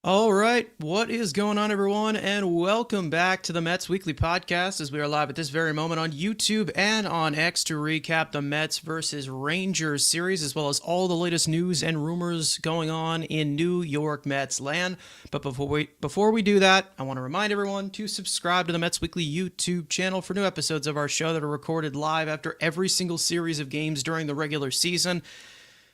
All right, what is going on, everyone, and welcome back to the Mets Weekly Podcast as we are live at this very moment on YouTube and on X to recap the Mets versus Rangers series, as well as all the latest news and rumors going on in New York Mets land. But before we do that, I want to remind everyone to subscribe to the Mets Weekly YouTube channel for new episodes of our show that are recorded live after every single series of games during the regular season.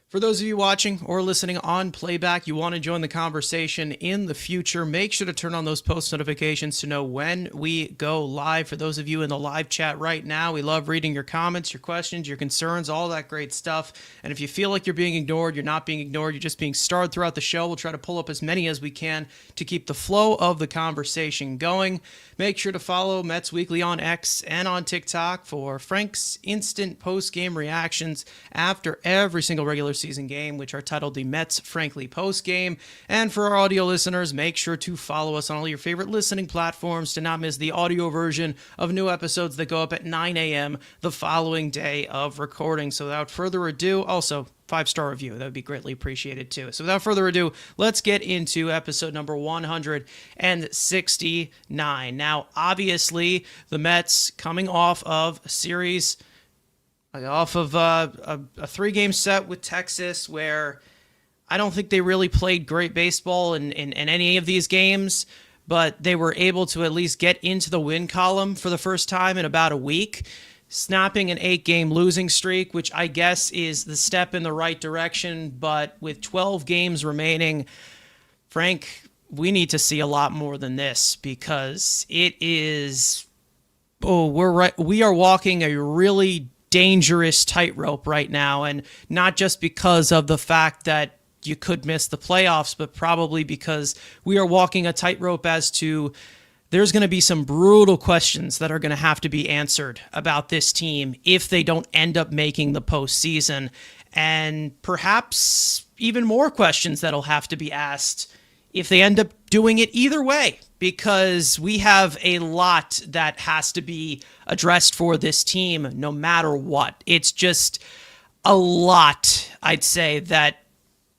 For those of you watching or listening on playback, you want to join the conversation in the future, make sure to turn on those post notifications to know when we go live. For those of you in the live chat right now, we love reading your comments, your questions, your concerns, all that great stuff. And if you feel like you're being ignored, you're not being ignored, you're just being starred throughout the show, we'll try to pull up as many as we can to keep the flow of the conversation going. Make sure to follow Mets Weekly on X and on TikTok for Frank's instant post-game reactions after every single regular season game, which are titled the Mets Frankly Post Game. And for our audio listeners, make sure to follow us on all your favorite listening platforms to not miss the audio version of new episodes that go up at 9 a.m. the following day of recording. So without further ado, also 5-star review. That would be greatly appreciated too. So without further ado, let's get into episode number 169. Now, obviously, the Mets coming off of a series off of a 3-game set with Texas where I don't think they really played great baseball in any of these games, but they were able to at least get into the win column for the first time in about a week, snapping an 8-game losing streak, which I guess is the step in the right direction. But with 12 games remaining, Frank, we need to see a lot more than this because it is, we are walking a really dangerous tightrope right now, and not just because of the fact that you could miss the playoffs, but probably because we are walking a tightrope as to there's going to be some brutal questions that are going to have to be answered about this team if they don't end up making the postseason, and perhaps even more questions that'll have to be asked if they end up doing it either way, because we have a lot that has to be addressed for this team no matter what. It's just a lot, I'd say, that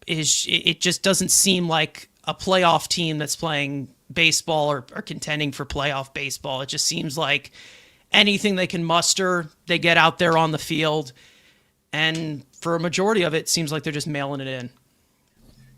it just doesn't seem like a playoff team that's playing baseball or contending for playoff baseball. It just seems like anything they can muster, they get out there on the field, and for a majority of it, it seems like they're just mailing it in.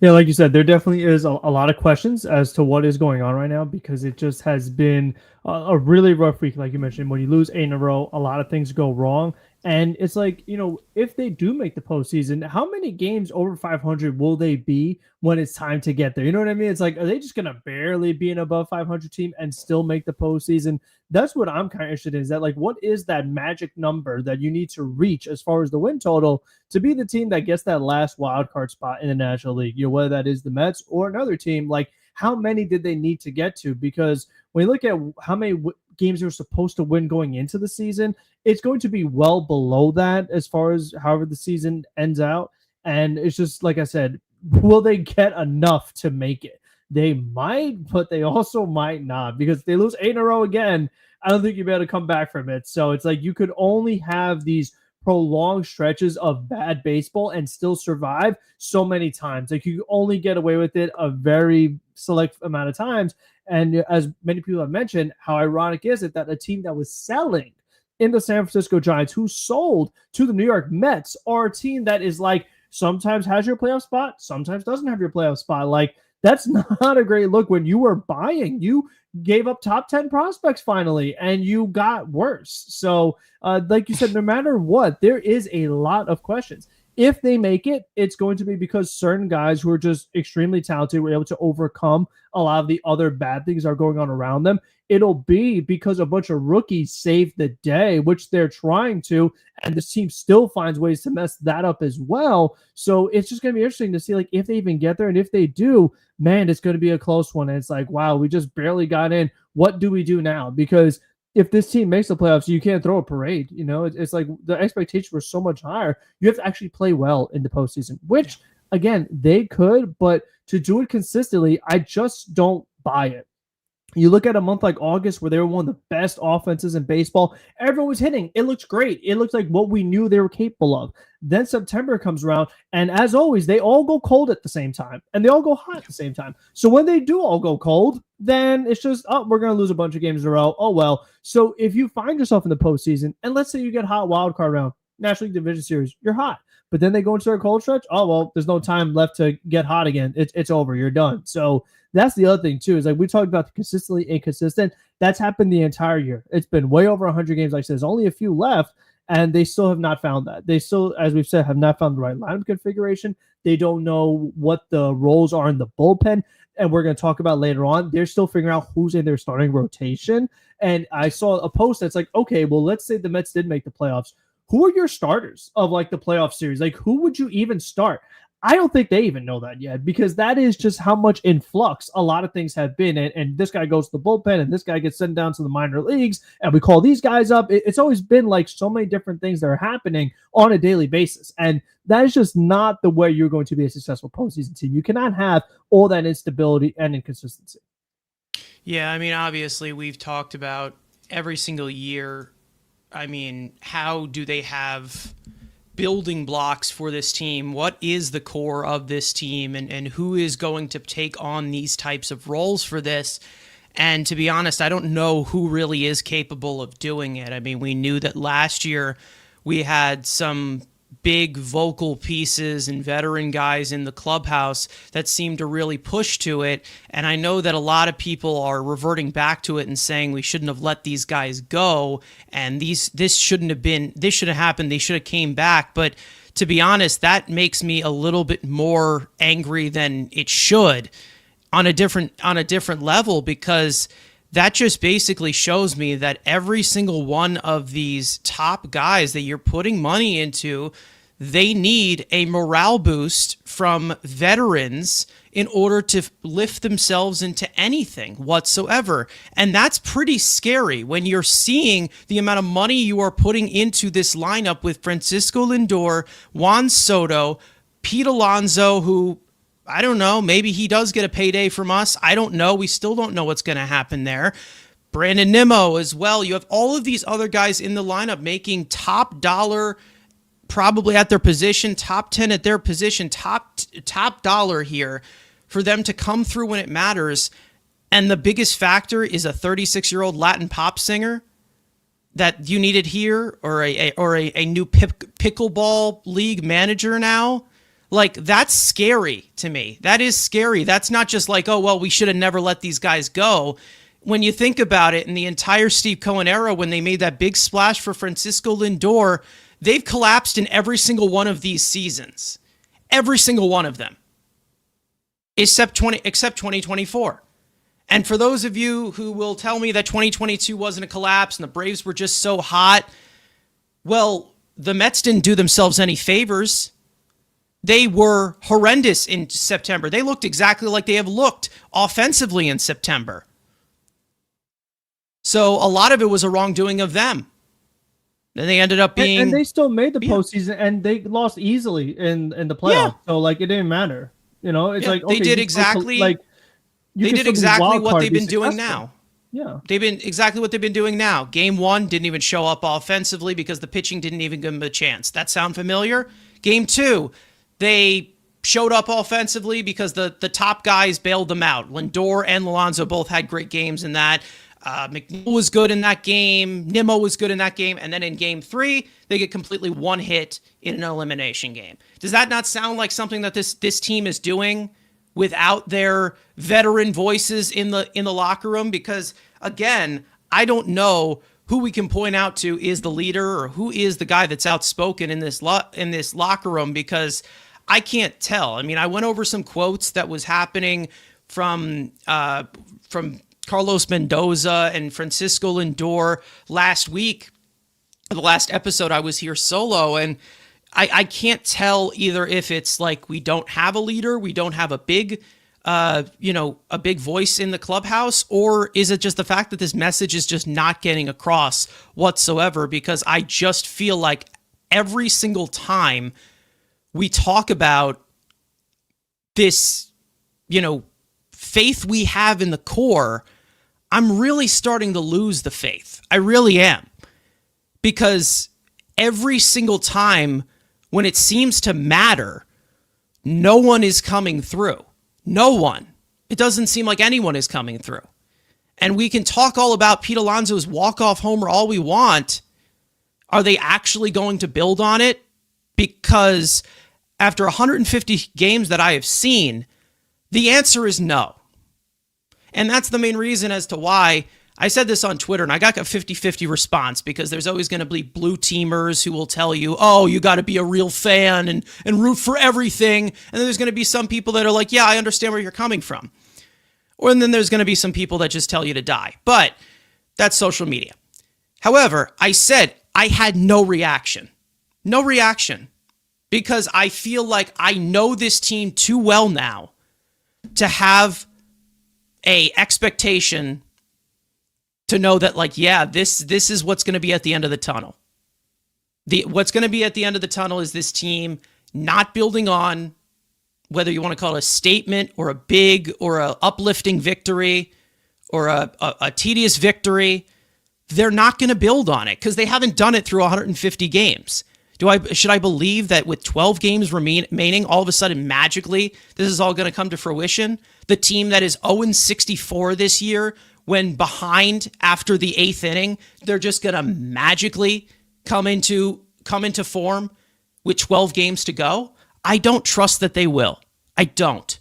Yeah, like you said, there definitely is a lot of questions as to what is going on right now because it just has been a really rough week. Like you mentioned, when you lose 8 in a row, a lot of things go wrong. And it's like, if they do make the postseason, how many games over 500 will they be when it's time to get there? You know what I mean? It's like, are they just going to barely be an above 500 team and still make the postseason? That's what I'm kind of interested in. Is that, like, what is that magic number that you need to reach as far as the win total to be the team that gets that last wild card spot in the National League? Whether that is the Mets or another team, like, how many did they need to get to? Because when you look at how many games they were supposed to win going into the season, it's going to be well below that as far as however the season ends out. And it's just, like I said, will they get enough to make it? They might, but they also might not, because if they lose 8 in a row again, I don't think you'll be able to come back from it. So it's like you could only have these prolonged stretches of bad baseball and still survive so many times. Like, you only get away with it a very select amount of times. And as many people have mentioned, how ironic is it that a team that was selling in the San Francisco Giants, who sold to the New York Mets, are a team that is like sometimes has your playoff spot, sometimes doesn't have your playoff spot. Like, that's not a great look. When you were buying, you gave up top 10 prospects finally, and you got worse. So, like you said, no matter what, there is a lot of questions. If they make it, it's going to be because certain guys who are just extremely talented were able to overcome a lot of the other bad things that are going on around them. It'll be because a bunch of rookies saved the day, which they're trying to, and this team still finds ways to mess that up as well. So it's just going to be interesting to see, like, if they even get there, and if they do, man, it's going to be a close one. And it's like, wow, we just barely got in. What do we do now? Because if this team makes the playoffs, you can't throw a parade. It's like the expectations were so much higher. You have to actually play well in the postseason, which, again, they could, but to do it consistently, I just don't buy it. You look at a month like August where they were one of the best offenses in baseball. Everyone was hitting. It looks great. It looks like what we knew they were capable of. Then September comes around, and as always, they all go cold at the same time, and they all go hot at the same time. So when they do all go cold, then it's just, oh, we're going to lose a bunch of games in a row. Oh, well. So if you find yourself in the postseason, and let's say you get hot wild card round, National League Division Series, you're hot. But then they go into their cold stretch. Oh, well, there's no time left to get hot again. It's over. You're done. So that's the other thing, too, is like we talked about the consistently inconsistent. That's happened the entire year. It's been way over 100 games. Like I said, there's only a few left, and they still have not found that. They still, as we've said, have not found the right lineup configuration. They don't know what the roles are in the bullpen, and we're going to talk about later on. They're still figuring out who's in their starting rotation. And I saw a post that's like, okay, well, let's say the Mets did make the playoffs. Who are your starters of like the playoff series? Like, who would you even start? I don't think they even know that yet, because that is just how much in flux a lot of things have been. And this guy goes to the bullpen, and this guy gets sent down to the minor leagues, and we call these guys up. It's always been like so many different things that are happening on a daily basis. And that is just not the way you're going to be a successful postseason team. You cannot have all that instability and inconsistency. Yeah, I mean, obviously, we've talked about every single year. I mean, how do they have building blocks for this team? What is the core of this team, and who is going to take on these types of roles for this? And to be honest, I don't know who really is capable of doing it. I mean, we knew that last year we had some big vocal pieces and veteran guys in the clubhouse that seemed to really push to it. And I know that a lot of people are reverting back to it and saying we shouldn't have let these guys go, and this should have happened. They should have came back. But to be honest, that makes me a little bit more angry than it should on a different level, because that just basically shows me that every single one of these top guys that you're putting money into, they need a morale boost from veterans in order to lift themselves into anything whatsoever. And that's pretty scary when you're seeing the amount of money you are putting into this lineup with Francisco Lindor, Juan Soto, Pete Alonso, who, I don't know, maybe he does get a payday from us. I don't know. We still don't know what's going to happen there. Brandon Nimmo as well. You have all of these other guys in the lineup making top dollar, probably at their position, top 10 at their position, top dollar here for them to come through when it matters. And the biggest factor is a 36-year-old Latin pop singer that you needed here, or a new pickleball league manager now. Like, that's scary to me. That is scary. That's not just like, oh, well, we should have never let these guys go. When you think about it, in the entire Steve Cohen era, when they made that big splash for Francisco Lindor, they've collapsed in every single one of these seasons. Every single one of them. Except 2024. And for those of you who will tell me that 2022 wasn't a collapse and the Braves were just so hot, well, the Mets didn't do themselves any favors. They were horrendous in September. They looked exactly like they have looked offensively in September. So a lot of it was a wrongdoing of them. Then they ended up being... And they still made the postseason, and they lost easily in the playoffs. Yeah. So, like, it didn't matter. You know, it's like, okay, they did exactly... They did exactly what they've been doing now. Yeah. They've been exactly what they've been doing now. Game 1 didn't even show up offensively because the pitching didn't even give them a chance. That sound familiar? Game 2, they showed up offensively because the top guys bailed them out. Lindor and Alonso both had great games in that. McNeil was good in that game. Nimmo was good in that game. And then in game 3, they get completely one hit in an elimination game. Does that not sound like something that this team is doing without their veteran voices in the locker room? Because, again, I don't know who we can point out to is the leader or who is the guy that's outspoken in this locker room, because I can't tell. I mean, I went over some quotes that was happening from Carlos Mendoza and Francisco Lindor last week. The last episode I was here solo, and I can't tell either if it's like we don't have a leader, we don't have a big voice in the clubhouse, or is it just the fact that this message is just not getting across whatsoever? Because I just feel like every single time we talk about this, faith we have in the core, I'm really starting to lose the faith. I really am. Because every single time when it seems to matter, no one is coming through. No one. It doesn't seem like anyone is coming through. And we can talk all about Pete Alonso's walk-off homer all we want. Are they actually going to build on it? Because after 150 games that I have seen, the answer is no. And that's the main reason as to why I said this on Twitter, and I got a 50-50 response, because there's always going to be blue teamers who will tell you, oh, you got to be a real fan and root for everything. And then there's going to be some people that are like, yeah, I understand where you're coming from. And then there's going to be some people that just tell you to die. But that's social media. However, I said I had no reaction. No reaction. Because I feel like I know this team too well now to have a expectation to know that, like, yeah, this is what's going to be at the end of the tunnel. What's going to be at the end of the tunnel is this team not building on, whether you want to call it a statement or a big or a uplifting victory or a tedious victory. They're not going to build on it because they haven't done it through 150 games. Should I believe that with 12 games remaining, all of a sudden magically this is all going to come to fruition? The team that is 0-64 this year, when behind after the 8th inning, they're just going to magically come into form with 12 games to go? I don't trust that they will. I don't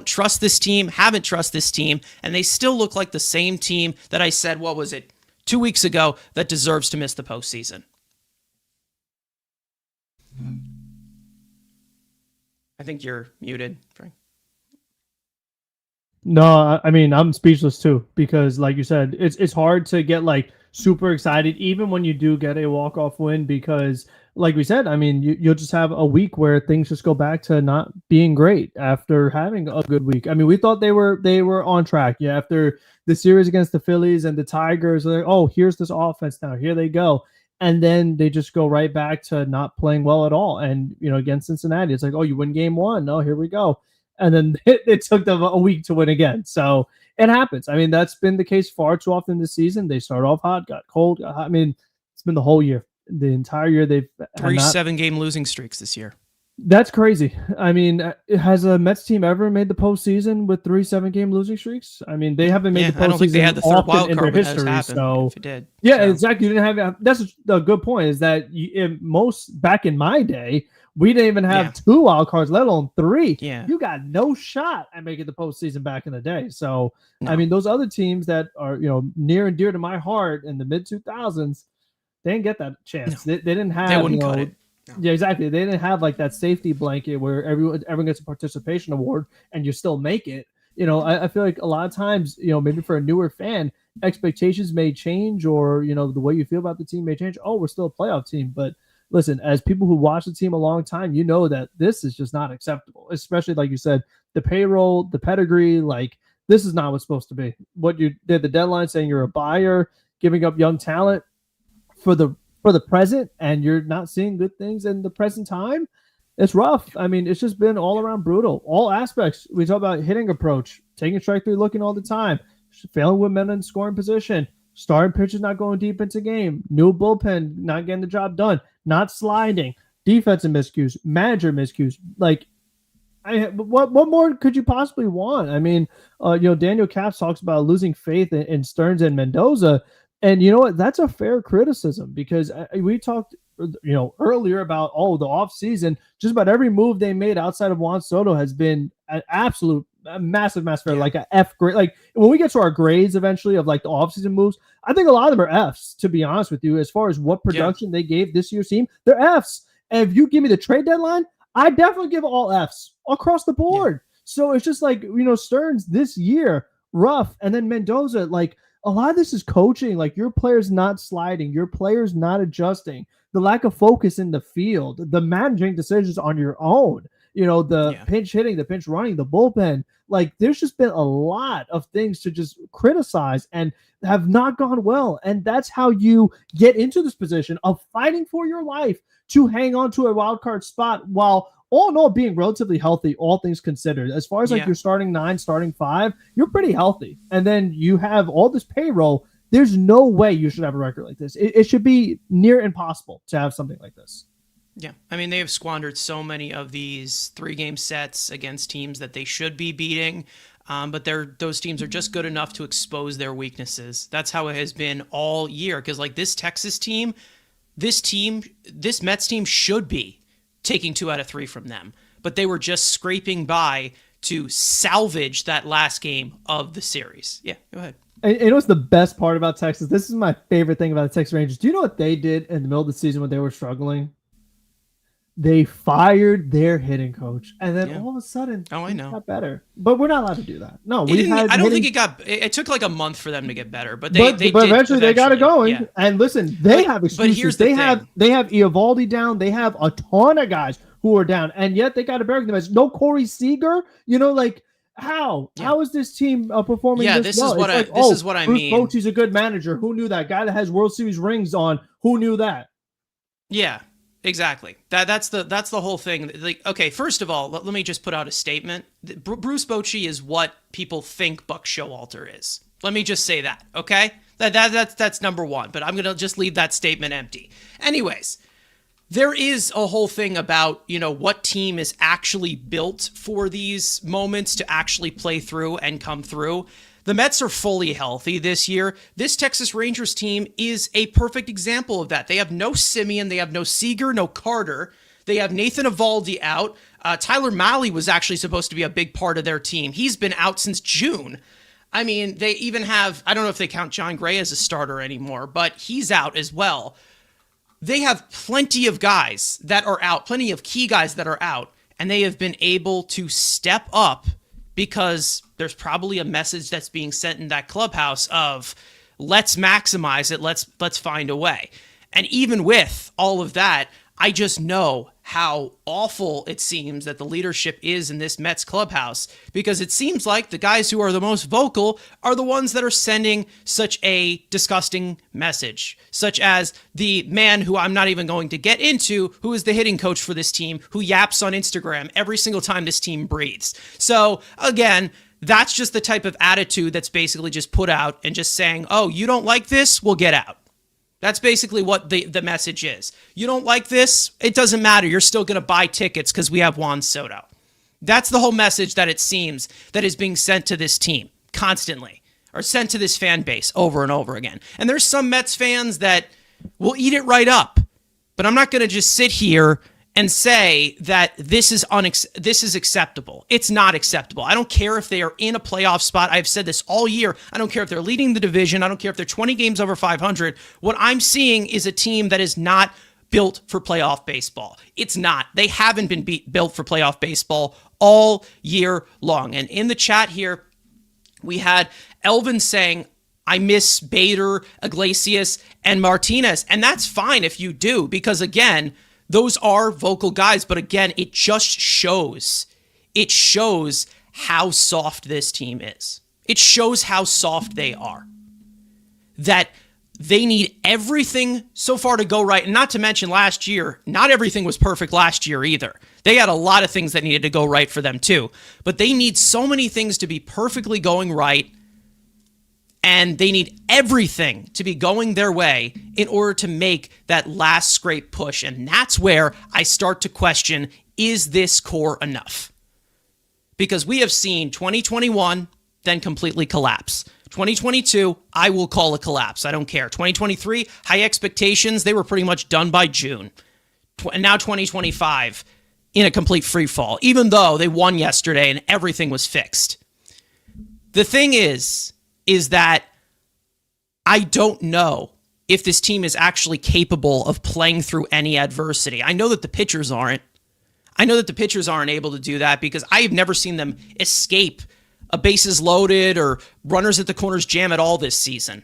trust this team, haven't trust this team, and they still look like the same team that I said, 2 weeks ago, that deserves to miss the postseason. I think you're muted, Frank. No, I mean, I'm speechless too, because like you said, it's hard to get like super excited even when you do get a walk-off win, because like we said, I mean, you'll just have a week where things just go back to not being great after having a good week. I mean, we thought they were on track. Yeah, after the series against the Phillies and the Tigers, like, oh, here's this offense now. Here they go. And then they just go right back to not playing well at all. And, against Cincinnati, it's like, oh, you win game one. Oh, here we go. And then it took them a week to win again. So it happens. I mean, that's been the case far too often this season. They start off hot, got cold. I mean, it's been the whole year. The entire year they've 3 7-game losing streaks this year. That's crazy. I mean, has a Mets team ever made the postseason with 3 7-game losing streaks? I mean, they haven't made the postseason. I don't think they had the third wild in card their history. So if it did, yeah, exactly. You didn't have. That's a good point. Is that back in my day, we didn't even have 2 wild cards, let alone 3. Yeah, you got no shot at making the postseason back in the day. So I mean, those other teams that are near and dear to my heart in the mid 2000s, they didn't get that chance. No. They didn't have. They wouldn't cut it. No. Yeah, exactly. They didn't have like that safety blanket where everyone gets a participation award and you still make it. I feel like a lot of times, maybe for a newer fan, expectations may change, or the way you feel about the team may change. Oh, we're still a playoff team, but listen, as people who watch the team a long time, that this is just not acceptable. Especially like you said, the payroll, the pedigree, like this is not what's supposed to be. What you did, the deadline saying you're a buyer, giving up young talent for the present, and you're not seeing good things in the present time. It's rough. I mean, it's just been all around brutal. All aspects. We talk about hitting approach, taking strike 3 looking all the time, failing with men in scoring position, starting pitchers not going deep into game, new bullpen not getting the job done, not sliding, defensive miscues, manager miscues. Like, what more could you possibly want? I mean, Daniel Capps talks about losing faith in Stearns and Mendoza. And you know what? That's a fair criticism, because we talked, earlier about, the offseason, just about every move they made outside of Juan Soto has been an absolute massive fair, like a F grade. Like when we get to our grades eventually of like the offseason moves, I think a lot of them are Fs, to be honest with you, as far as what production they gave this year's team. They're Fs. And if you give me the trade deadline, I definitely give all Fs across the board. Yeah. So it's just like, Stearns this year, rough. And then Mendoza, like, a lot of this is coaching. Like, your players not sliding, your players not adjusting, the lack of focus in the field, the managing decisions on your own, pinch hitting, the pinch running, the bullpen. Like, there's just been a lot of things to just criticize and have not gone well. And that's how you get into this position of fighting for your life to hang on to a wild card spot while all in all, being relatively healthy, all things considered, as far as like Yeah. your starting 9, starting 5, you're pretty healthy. And then you have all this payroll. There's no way you should have a record like this. It should be near impossible to have something like this. Yeah. I mean, they have squandered so many of these 3-game sets against teams that they should be beating. But those teams are just good enough to expose their weaknesses. That's how it has been all year. Because like this Texas team, this Mets team should be taking 2 out of 3 from them. But they were just scraping by to salvage that last game of the series. Yeah, go ahead. And it was the best part about Texas. This is my favorite thing about the Texas Rangers. Do you know what they did in the middle of the season when they were struggling? They fired their hitting coach, and then all of a sudden, I know, got better. But we're not allowed to do that. No, I don't think it got. It took like a month for them to get better, but eventually they got it going. Yeah. And listen, they have excuses. But here's they have Eovaldi down. They have a ton of guys who are down, and yet they got to bury them. As no Corey Seager. Like how? Yeah. How is this team performing? Yeah, this well? This is what I mean. Bruce Bochy's a good manager. Who knew that? Guy that has World Series rings on. Who knew that? Yeah. Exactly. That's the whole thing. Like, okay, first of all, let me just put out a statement. Bruce Bochy is what people think Buck Showalter is. Let me just say that, okay? That's number one, but I'm going to just leave that statement empty. Anyways, there is a whole thing about, what team is actually built for these moments to actually play through and come through. The Mets are fully healthy this year. This Texas Rangers team is a perfect example of that. They have no Simeon, they have no Seager, no Carter. They have Nathan Eovaldi out. Tyler Mahle was actually supposed to be a big part of their team. He's been out since June. I mean, they even have, I don't know if they count John Gray as a starter anymore, but he's out as well. They have plenty of guys that are out, plenty of key guys that are out, and they have been able to step up because there's probably a message that's being sent in that clubhouse of let's maximize it, let's find a way. And even with all of that, I just know how awful it seems that the leadership is in this Mets clubhouse, because it seems like the guys who are the most vocal are the ones that are sending such a disgusting message, such as the man who I'm not even going to get into, who is the hitting coach for this team, who yaps on Instagram every single time this team breathes. So again, that's just the type of attitude that's basically just put out and just saying, oh, you don't like this? Well, get out. That's basically what the message is. You don't like this? It doesn't matter. You're still going to buy tickets because we have Juan Soto. That's the whole message that it seems that is being sent to this team constantly, or sent to this fan base over and over again. And there's some Mets fans that will eat it right up. But I'm not going to just sit here and say that this is acceptable. It's not acceptable. I don't care if they are in a playoff spot. I've said this all year. I don't care if they're leading the division. I don't care if they're 20 games over 500. What I'm seeing is a team that is not built for playoff baseball. It's not. They haven't been built for playoff baseball all year long. And in the chat here, we had Elvin saying, I miss Bader, Iglesias, and Martinez. And that's fine if you do, because again, those are vocal guys, but again, it just shows. It shows how soft this team is. It shows how soft they are. That they need everything so far to go right. And not to mention last year, not everything was perfect last year either. They had a lot of things that needed to go right for them too. But they need so many things to be perfectly going right. And they need everything to be going their way in order to make that last scrape push. And that's where I start to question, is this core enough? Because we have seen 2021 then completely collapse. 2022, I will call a collapse. I don't care. 2023, high expectations. They were pretty much done by June. And now 2025 in a complete free fall, even though they won yesterday and everything was fixed. The thing is that I don't know if this team is actually capable of playing through any adversity. I know that the pitchers aren't. I know that the pitchers aren't able to do that because I have never seen them escape a bases loaded or runners at the corners jam at all this season.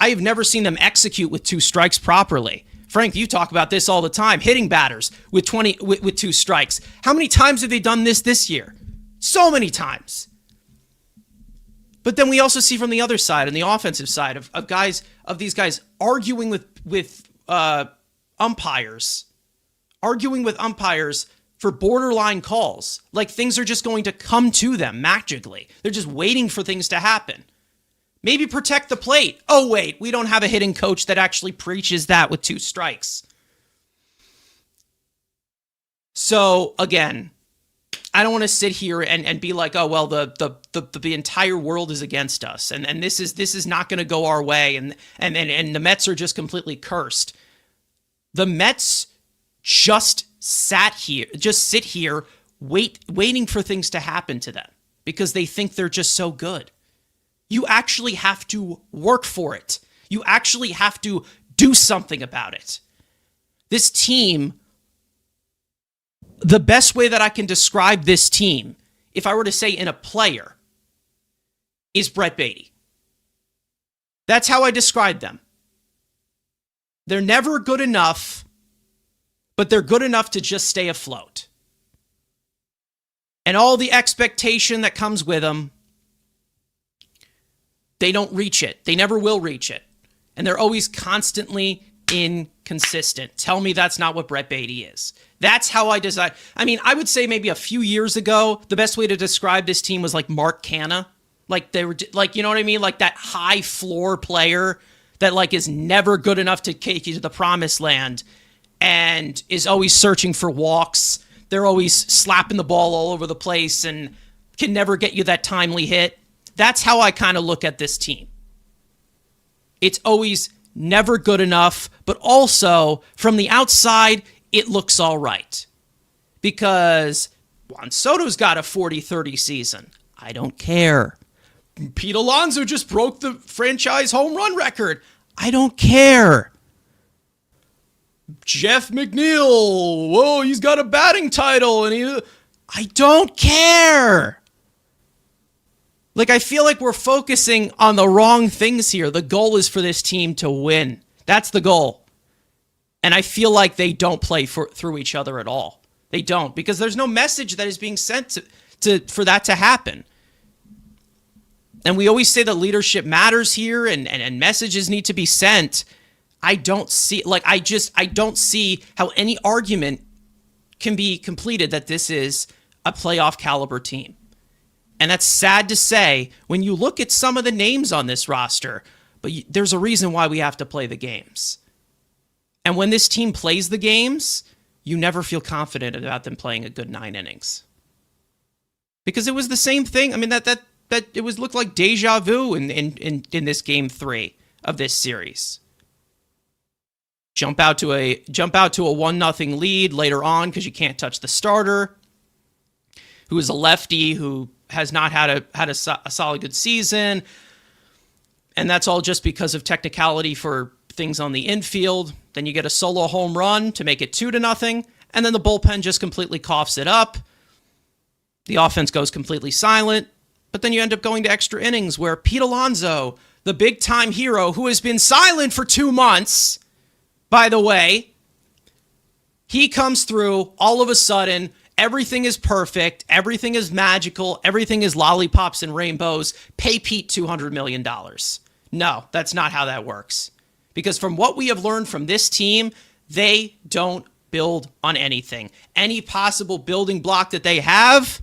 I have never seen them execute with 2 strikes properly. Frank, you talk about this all the time, hitting batters with 2 strikes. How many times have they done this year? So many times. But then we also see from the other side, on the offensive side, of these guys arguing with umpires for borderline calls. Like things are just going to come to them magically. They're just waiting for things to happen. Maybe protect the plate. Oh, wait, we don't have a hitting coach that actually preaches that with 2 strikes. So, again, I don't want to sit here and be like, oh, well, the entire world is against us. And this is not going to go our way. And the Mets are just completely cursed. The Mets just sit here waiting for things to happen to them because they think they're just so good. You actually have to work for it. You actually have to do something about it. This team, the best way that I can describe this team, if I were to say in a player, is Brett Baty. That's how I describe them. They're never good enough, but they're good enough to just stay afloat. And all the expectation that comes with them, they don't reach it. They never will reach it. And they're always constantly inconsistent. Tell me that's not what Brett Baty is. That's how I design. I mean, I would say maybe a few years ago, the best way to describe this team was like Mark Canha. Like they were like, you know what I mean? Like that high floor player that like is never good enough to take you to the promised land and is always searching for walks. They're always slapping the ball all over the place and can never get you that timely hit. That's how I kind of look at this team. It's always never good enough, but also from the outside, it looks all right. Because Juan Soto's got a 40-30 season. I don't care. Pete Alonso just broke the franchise home run record. I don't care. Jeff McNeil, whoa, he's got a batting title, and I don't care. Like, I feel like we're focusing on the wrong things here. The goal is for this team to win. That's the goal. And I feel like they don't play through each other at all. They don't, because there's no message that is being sent for that to happen. And we always say that leadership matters here and messages need to be sent. I don't see, I don't see how any argument can be completed that this is a playoff caliber team. And that's sad to say when you look at some of the names on this roster, but there's a reason why we have to play the games. And when this team plays the games, you never feel confident about them playing a good 9 innings. Because it was the same thing. I mean, that it looked like deja vu in this game 3 of this series. Jump out to a 1-0 lead later on because you can't touch the starter, who is a lefty who has not had a solid good season, and that's all just because of technicality for things on the infield. Then you get a solo home run to make it 2-0, and then the bullpen just completely coughs it up. The offense goes completely silent, but then you end up going to extra innings where Pete Alonso, the big-time hero who has been silent for 2 months, by the way, he comes through all of a sudden. Everything is perfect. Everything is magical. Everything is lollipops and rainbows. Pay Pete $200 million. No, that's not how that works. Because from what we have learned from this team, they don't build on anything. Any possible building block that they have,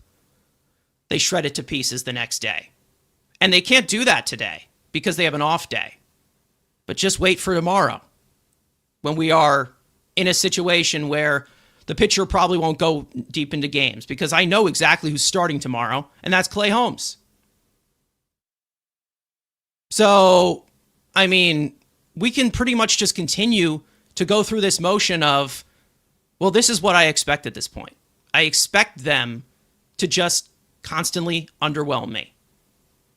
they shred it to pieces the next day. And they can't do that today because they have an off day. But just wait for tomorrow when we are in a situation where the pitcher probably won't go deep into games, because I know exactly who's starting tomorrow, and that's Clay Holmes. So, I mean, we can pretty much just continue to go through this motion of, well, this is what I expect at this point. I expect them to just constantly underwhelm me.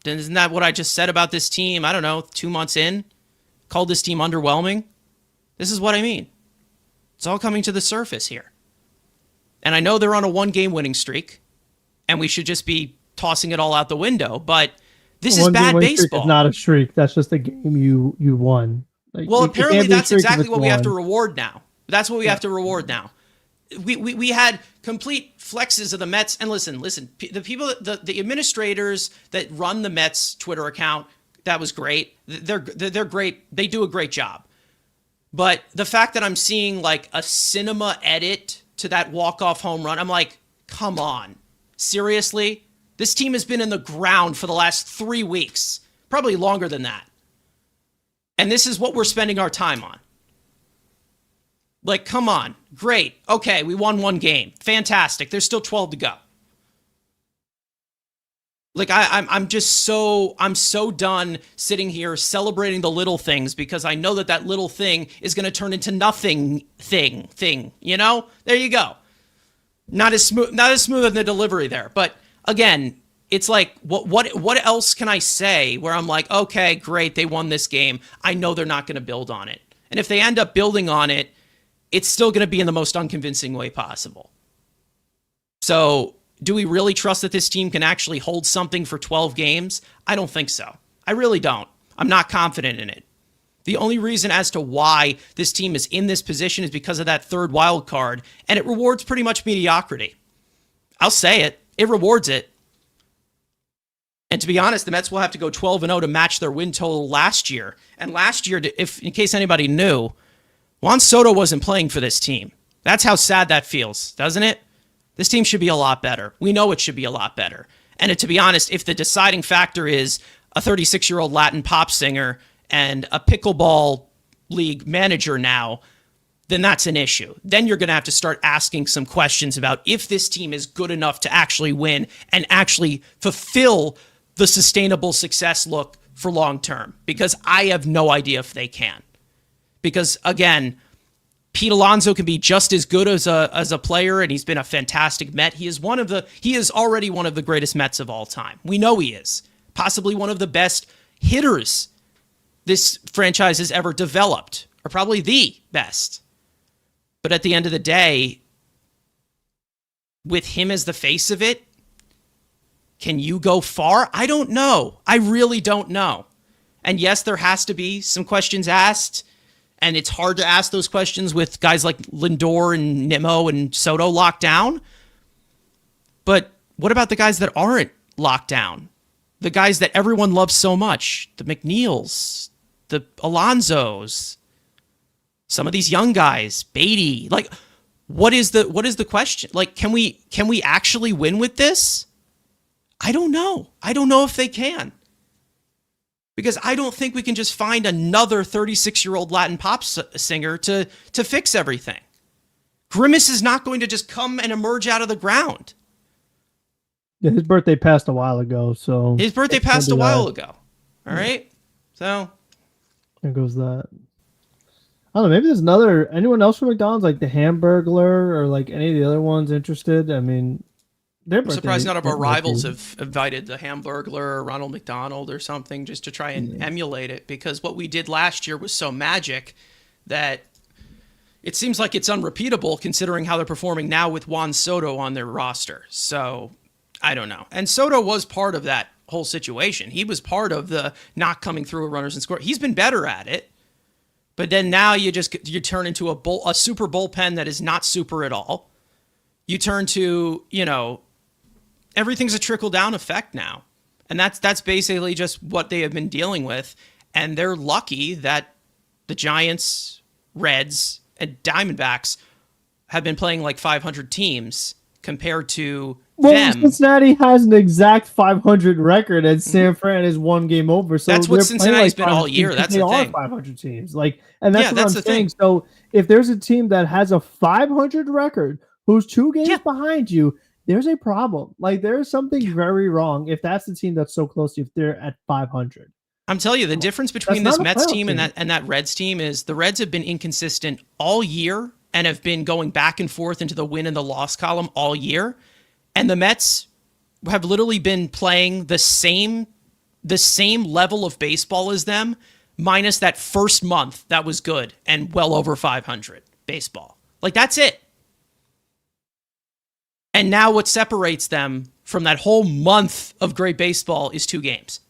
Isn't that what I just said about this team? I don't know, 2 months in, called this team underwhelming. This is what I mean. It's all coming to the surface here. And I know they're on a 1-game winning streak, and we should just be tossing it all out the window, but this is bad baseball. It's not a streak. That's just a game you won. Well, apparently that's exactly what we have to reward now. That's what we have to reward now. We had complete flexes of the Mets. And listen, the people, the administrators that run the Mets Twitter account, that was great. They're great. They do a great job. But the fact that I'm seeing like a cinema edit to that walk-off home run. I'm like, come on. Seriously? This team has been in the ground for the last 3 weeks. Probably longer than that. And this is what we're spending our time on. Like, come on. Great. Okay, we won 1 game. Fantastic. There's still 12 to go. Like, I'm so done sitting here celebrating the little things because I know that little thing is going to turn into nothing thing, you know? There you go. Not as smooth in the delivery there. But again, it's like, what else can I say where I'm like, okay, great, they won this game. I know they're not going to build on it. And if they end up building on it, it's still going to be in the most unconvincing way possible. So, do we really trust that this team can actually hold something for 12 games? I don't think so. I really don't. I'm not confident in it. The only reason as to why this team is in this position is because of that third wild card, and it rewards pretty much mediocrity. I'll say it. It rewards it. And to be honest, the Mets will have to go 12-0 to match their win total last year. And last year, if in case anybody knew, Juan Soto wasn't playing for this team. That's how sad that feels, doesn't it? This team should be a lot better. We know it should be a lot better. And to be honest, if the deciding factor is a 36-year-old Latin pop singer and a pickleball league manager now, then that's an issue. Then you're going to have to start asking some questions about if this team is good enough to actually win and actually fulfill the sustainable success look for long term. Because I have no idea if they can. Because again, Pete Alonso can be just as good as a player, and he's been a fantastic Met. He is already one of the greatest Mets of all time. We know he is. Possibly one of the best hitters this franchise has ever developed, or probably the best. But at the end of the day, with him as the face of it, can you go far? I don't know. I really don't know. And yes, there has to be some questions asked. And it's hard to ask those questions with guys like Lindor and Nimmo and Soto locked down. But what about the guys that aren't locked down? The guys that everyone loves so much. The McNeils, the Alonsos, some of these young guys, Beatty. Like, what is the question? Like, can we actually win with this? I don't know. I don't know if they can. Because I don't think we can just find another 36-year-old Latin pop singer to fix everything. Grimace is not going to just come and emerge out of the ground. Yeah, his birthday passed a while ago, so... His birthday passed a while ago. All right? So... There goes that. I don't know, maybe there's anyone else from McDonald's, like the Hamburglar or like any of the other ones interested? I mean... I'm surprised none of our rivals have invited the Hamburglar or Ronald McDonald or something just to try and emulate it, because what we did last year was so magic that it seems like it's unrepeatable considering how they're performing now with Juan Soto on their roster. So I don't know. And Soto was part of that whole situation. He was part of the not coming through with runners and score. He's been better at it. But then now you turn into a super bullpen that is not super at all. You turn to, everything's a trickle-down effect now. And that's basically just what they have been dealing with. And they're lucky that the Giants, Reds, and Diamondbacks have been playing like 500 teams compared to them. Cincinnati has an exact 500 record, and San Fran is 1 game over. So that's what Cincinnati's been all year. That's the thing. 500 teams. And that's what I'm saying. So if there's a team that has a 500 record who's 2 games behind you, there's a problem. Like, there's something very wrong if that's the team that's so close to you, if they're at 500. I'm telling you, the difference between this Mets team and that Reds team is the Reds have been inconsistent all year and have been going back and forth into the win and the loss column all year. And the Mets have literally been playing the same level of baseball as them, minus that first month that was good and well over 500 baseball. Like, that's it. And now what separates them from that whole month of great baseball is 2 games.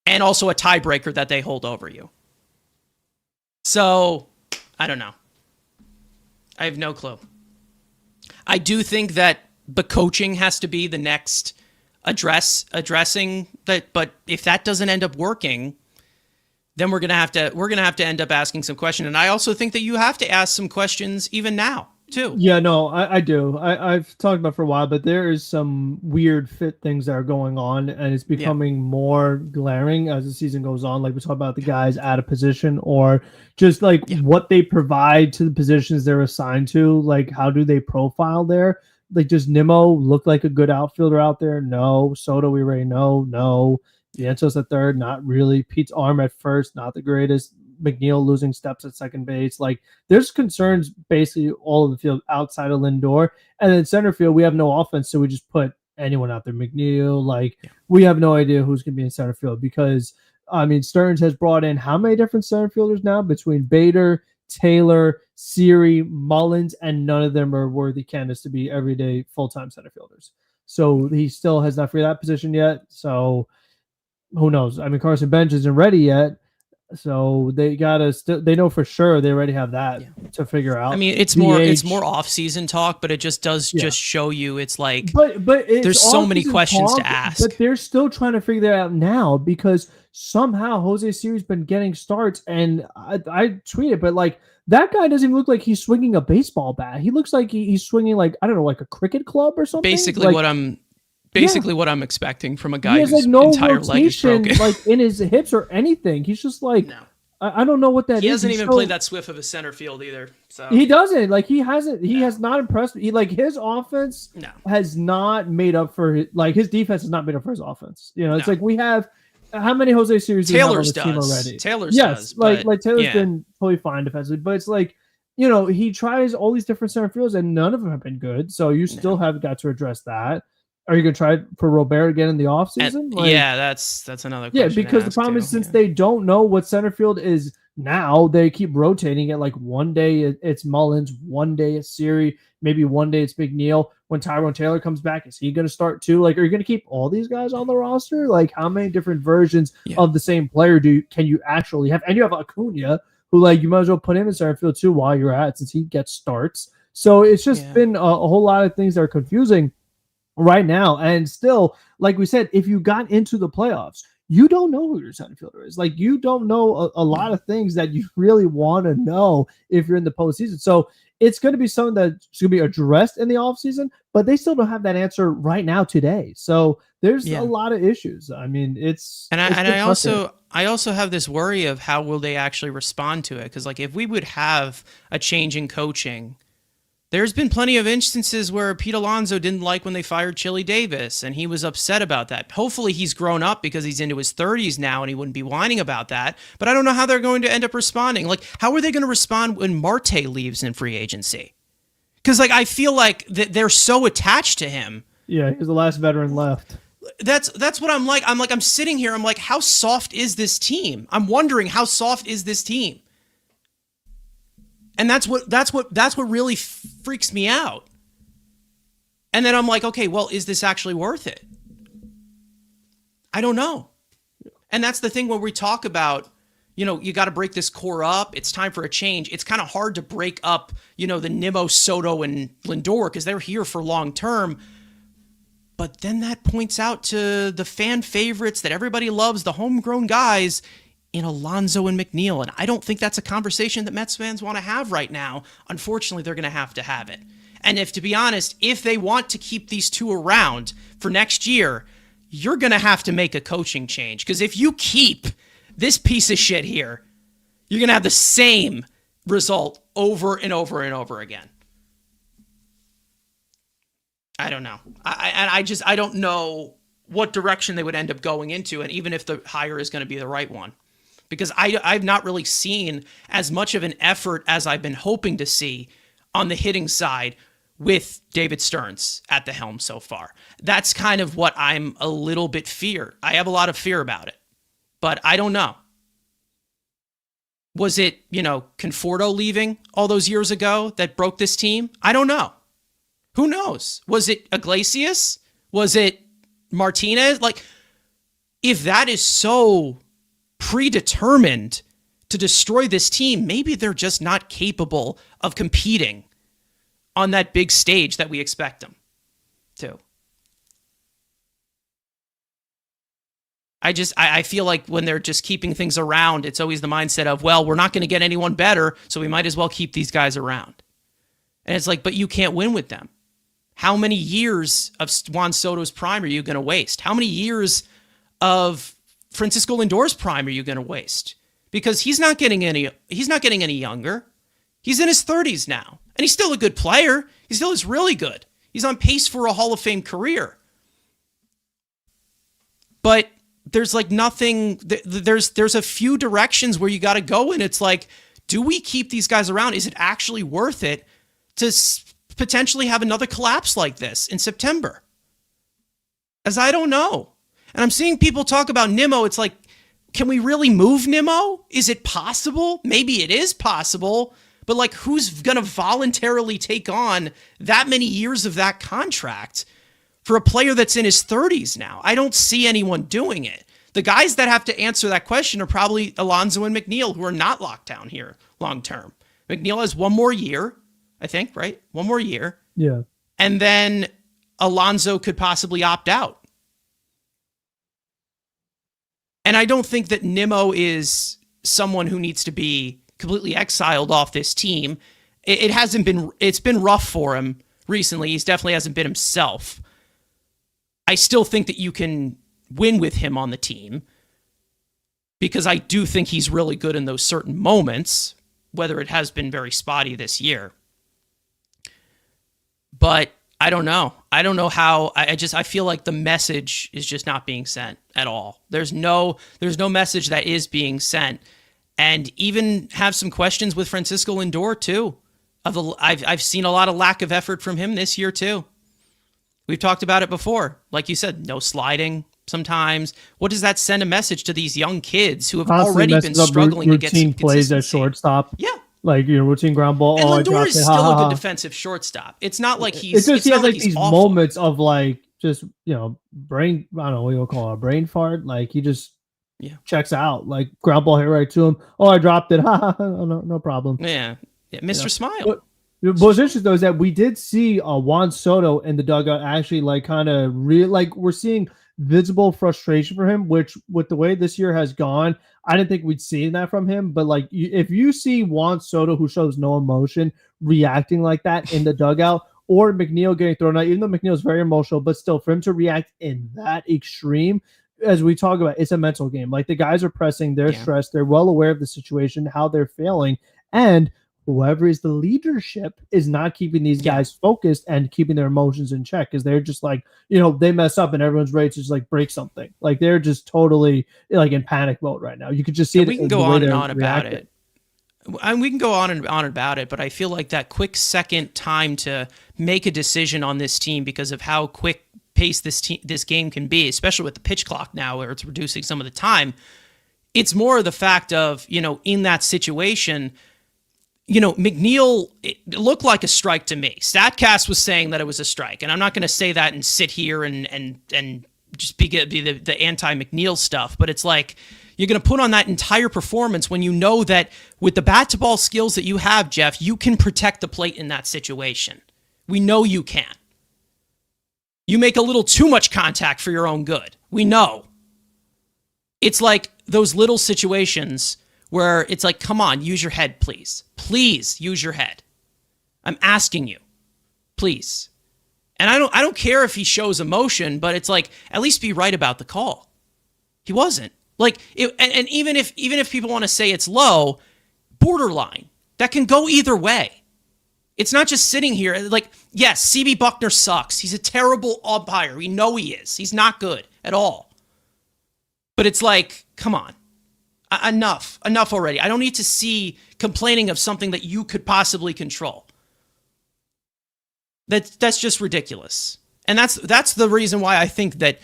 And also a tiebreaker that they hold over you. So, I don't know. I have no clue. I do think that the coaching has to be the next addressing that, but if that doesn't end up working, then we're gonna have to end up asking some questions. And I also think that you have to ask some questions even now too. Yeah, no, I do. I've talked about it for a while, but there is some weird fit things that are going on, and it's Yeah. becoming more glaring as the season goes on. Like we talk about the guys out of position, or just like Yeah. what they provide to the positions they're assigned to. Like how do they profile there? Like does Nimmo look like a good outfielder out there? No. Soto, we already know. No. Vientos at third, not really. Pete's arm at first, not the greatest. McNeil losing steps at second base. Like there's concerns basically all of the field outside of Lindor. And then center field, we have no offense, so we just put anyone out there. McNeil, like we have no idea who's going to be in center field because, I mean, Stearns has brought in how many different center fielders now between Bader, Taylor, Siri, Mullins, and none of them are worthy candidates to be everyday full-time center fielders. So he still has not figured that position yet. So who knows? I mean, Carson Bench isn't ready yet. So they gotta they know for sure they already have that to figure out. I mean, it's more off-season talk, but it just does just show you it's like but it's there's so many questions to ask. But they're still trying to figure that out now because somehow Jose Siri's been getting starts, and I tweeted, but like that guy doesn't even look like he's swinging a baseball bat. He looks like he's swinging like I don't know, like a cricket club or something. Basically, like, what I'm expecting from a guy he has whose like no entire leg is rotation broken. like in his hips or anything. He's just like I don't know what that is. He hasn't even played that swift of a center field either. So he doesn't. Like he hasn't. He has not impressed me. Like his offense has not made up for his, like his defense has not made up for his offense. You know, it's like we have how many Jose Siri's Taylor's do we have on the team does already? Taylor's does. Like Taylor's been totally fine defensively, but it's like you know he tries all these different center fields and none of them have been good. So you still have got to address that. Are you gonna try for Robert again in the offseason? Like, that's another question. Yeah, because the problem is since they don't know what center field is now, they keep rotating it. Like one day it's Mullins, one day it's Siri, maybe one day it's McNeil. When Tyrone Taylor comes back, is he gonna start too? Like, are you gonna keep all these guys on the roster? Like, how many different versions of the same player can you actually have? And you have Acuna, who like you might as well put him in center field too while you're at since he gets starts. So it's just been a whole lot of things that are confusing right now. And still, like we said, if you got into the playoffs, you don't know who your center fielder is. Like you don't know a lot of things that you really want to know if you're in the postseason. So it's going to be something that's going to be addressed in the offseason, but they still don't have that answer right now today. So there's a lot of issues. I mean, I also have this worry of how will they actually respond to it? Because like if we would have a change in coaching, there's been plenty of instances where Pete Alonso didn't like when they fired Chili Davis, and he was upset about that. Hopefully he's grown up because he's into his 30s now, and he wouldn't be whining about that. But I don't know how they're going to end up responding. Like, how are they going to respond when Marte leaves in free agency? Because, like, I feel like they're so attached to him. Yeah, he's the last veteran left. That's what I'm like. I'm sitting here. I'm like, how soft is this team? I'm wondering how soft is this team? And that's what really freaks me out. And then I'm like, okay, well, is this actually worth it? I don't know. And that's the thing when we talk about, you know, you got to break this core up. It's time for a change. It's kind of hard to break up, you know, the Nimmo, Soto, and Lindor because they're here for long term. But then that points out to the fan favorites that everybody loves, the homegrown guys in Alonso and McNeil. And I don't think that's a conversation that Mets fans want to have right now. Unfortunately, they're going to have it. And to be honest, if they want to keep these two around for next year, you're going to have to make a coaching change. Because if you keep this piece of shit here, you're going to have the same result over and over and over again. I don't know. I don't know what direction they would end up going into, and even if the hire is going to be the right one. Because I've not really seen as much of an effort as I've been hoping to see on the hitting side with David Stearns at the helm so far. That's kind of what I'm a little bit fear. I have a lot of fear about it, but I don't know. Was it, you know, Conforto leaving all those years ago that broke this team? I don't know. Who knows? Was it Iglesias? Was it Martinez? Like, if that is so predetermined to destroy this team, maybe they're just not capable of competing on that big stage that we expect them to. I feel like when they're just keeping things around, it's always the mindset of, well, we're not going to get anyone better, so we might as well keep these guys around. And it's like, but you can't win with them. How many years of Juan Soto's prime are you going to waste? How many years of Francisco Lindor's prime are you going to waste? Because he's not getting any younger. He's in his 30s now, and he's still a good player. He still is really good. He's on pace for a Hall of Fame career. But there's like nothing, there's a few directions where you got to go, and it's like, do we keep these guys around? Is it actually worth it to potentially have another collapse like this in September? As I don't know. And I'm seeing people talk about Nimmo. It's like, can we really move Nimmo? Is it possible? Maybe it is possible, but like, who's going to voluntarily take on that many years of that contract for a player that's in his 30s now? I don't see anyone doing it. The guys that have to answer that question are probably Alonso and McNeil, who are not locked down here long term. McNeil has one more year, I think, right? One more year. Yeah. And then Alonso could possibly opt out. And I don't think that Nimmo is someone who needs to be completely exiled off this team. It's been rough for him recently. He definitely hasn't been himself. I still think that you can win with him on the team, because I do think he's really good in those certain moments, whether it has been very spotty this year. But I don't know. I don't know how. I feel like the message is just not being sent at all. There's no message that is being sent. And even have some questions with Francisco Lindor too. I've seen a lot of lack of effort from him this year too. We've talked about it before. Like you said, no sliding sometimes. What does that send a message to these young kids who have already been struggling to get some plays at shortstop? Yeah. Like, routine ground ball. And Lindor is still a good defensive shortstop. It's not like he's... He has like these awful moments of like, just, brain, I don't know what you'll call it, a brain fart. Like, he just checks out. Like, ground ball hit right to him. Oh, I dropped it. No problem. Yeah. Mr. Smile. What's interesting, though, is that we did see Juan Soto in the dugout actually, like, kind of we're seeing visible frustration for him, which with the way this year has gone, I didn't think we'd see that from him. But like, if you see Juan Soto, who shows no emotion, reacting like that in the dugout, or McNeil getting thrown out, even though McNeil's very emotional, but still for him to react in that extreme, as we talk about, it's a mental game. Like, the guys are pressing, they're stressed, they're well aware of the situation, how they're failing, and whoever is the leadership is not keeping these guys focused and keeping their emotions in check, because they're just like, they mess up and everyone's ready to just like break something. Like, they're just totally like in panic mode right now. You could just see it. We can go on and on about it. And we can go on and on about it, but I feel like that quick second time to make a decision on this team, because of how quick pace this game can be, especially with the pitch clock now where it's reducing some of the time. It's more the fact of, in that situation, McNeil, it looked like a strike to me. StatCast was saying that it was a strike, and I'm not going to say that and sit here and just be the anti-McNeil stuff, but it's like, you're going to put on that entire performance when you know that with the bat-to-ball skills that you have, Jeff, you can protect the plate in that situation. We know you can. You make a little too much contact for your own good. We know. It's like those little situations where it's like, come on, use your head, please. Please use your head. I'm asking you. Please. And I don't care if he shows emotion, but it's like, at least be right about the call. He wasn't. Like, and even if people want to say it's low, borderline. That can go either way. It's not just sitting here. Like, yes, CB Buckner sucks. He's a terrible umpire. We know he is. He's not good at all. But it's like, come on. Enough already. I don't need to see complaining of something that you could possibly control. That's just ridiculous. And that's the reason why I think that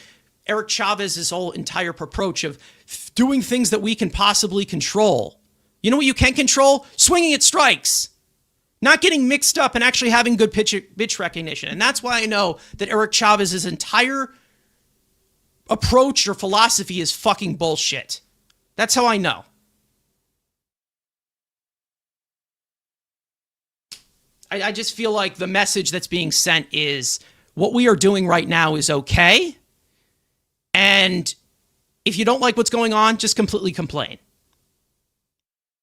Eric Chavez's whole entire approach of doing things that we can possibly control. You know what you can control? Swinging at strikes. Not getting mixed up and actually having good pitch recognition. And that's why I know that Eric Chavez's entire approach or philosophy is fucking bullshit. That's how I know. I just feel like the message that's being sent is what we are doing right now is okay. And if you don't like what's going on, just completely complain.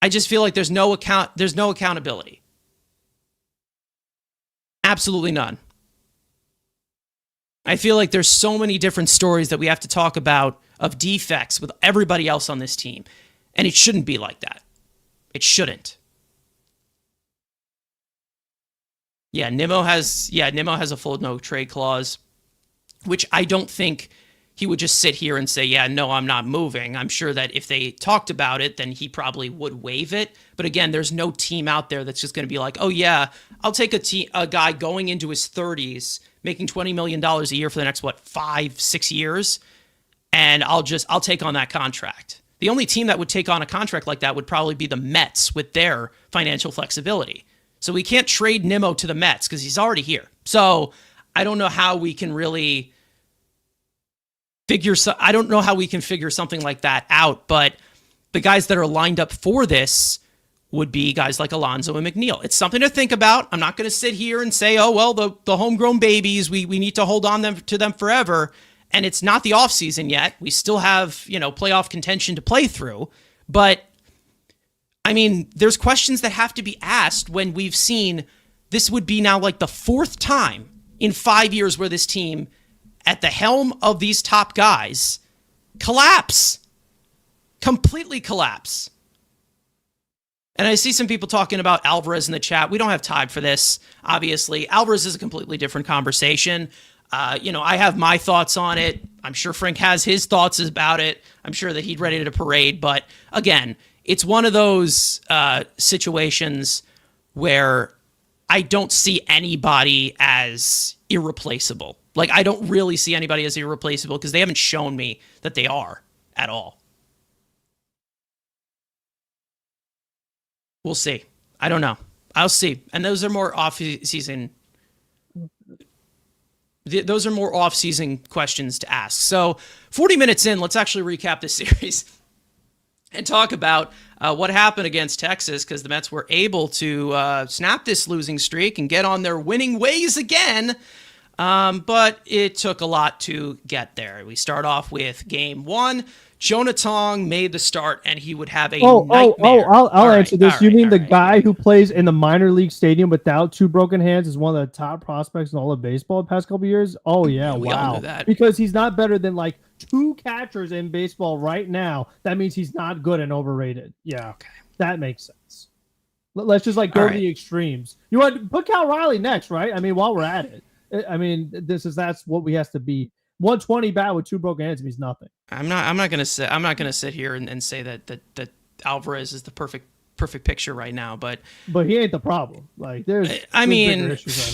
I just feel like there's no accountability. Absolutely none. I feel like there's so many different stories that we have to talk about of defects with everybody else on this team. And it shouldn't be like that. It shouldn't. Yeah, Nimmo has a full no trade clause, which I don't think he would just sit here and say, yeah, no, I'm not moving. I'm sure that if they talked about it, then he probably would waive it. But again, there's no team out there that's just going to be like, oh yeah, I'll take a guy going into his 30s, making $20 million a year for the next, 5-6 years, and I'll take on that contract. The only team that would take on a contract like that would probably be the Mets with their financial flexibility. So we can't trade Nimmo to the Mets because he's already here. So I don't know how we can really figure something like that out. But the guys that are lined up for this would be guys like Alonso and McNeil. It's something to think about. I'm not going to sit here and say, oh, well, the homegrown babies, we need to hold on to them forever. And it's not the offseason yet. We still have, playoff contention to play through. But I mean, there's questions that have to be asked when we've seen this would be now like the fourth time in 5 years where this team at the helm of these top guys completely collapse. And I see some people talking about Alvarez in the chat. We don't have time for this, obviously. Alvarez is a completely different conversation. I have my thoughts on it. I'm sure Frank has his thoughts about it. I'm sure that he's ready to parade. But again, it's one of those situations where I don't see anybody as irreplaceable. Like, I don't really see anybody as irreplaceable because they haven't shown me that they are at all. We'll see. I don't know. I'll see. And those are more off-season questions to ask. So 40 minutes in, let's actually recap this series and talk about what happened against Texas, because the Mets were able to snap this losing streak and get on their winning ways again. But it took a lot to get there. We start off with game one. Jonah Tong made the start, and he would have a nightmare. I'll answer this. You mean the guy who plays in the minor league stadium without two broken hands is one of the top prospects in all of baseball the past couple of years? Oh, yeah, we all knew that. Because he's not better than like two catchers in baseball right now. That means he's not good and overrated. Yeah, okay. That makes sense. Let's just go to the extremes. You want to put Cal Riley next, right? I mean, while we're at it. I mean, that's what we has to be. 120 bat with two broken hands means nothing. I'm not gonna sit here and say that Alvarez is the perfect picture right now, but he ain't the problem. Like there's bigger issues right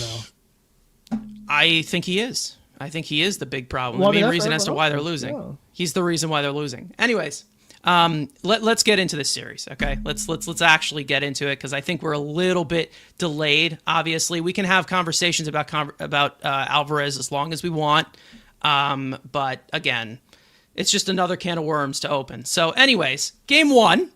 now. I think he is. I think he is the big problem. The main reason as to why they're losing. Yeah. He's the reason why they're losing. Anyways, let's get into this series, okay? Let's actually get into it because I think we're a little bit delayed. Obviously, we can have conversations about Alvarez as long as we want. But again, it's just another can of worms to open. So anyways, game one,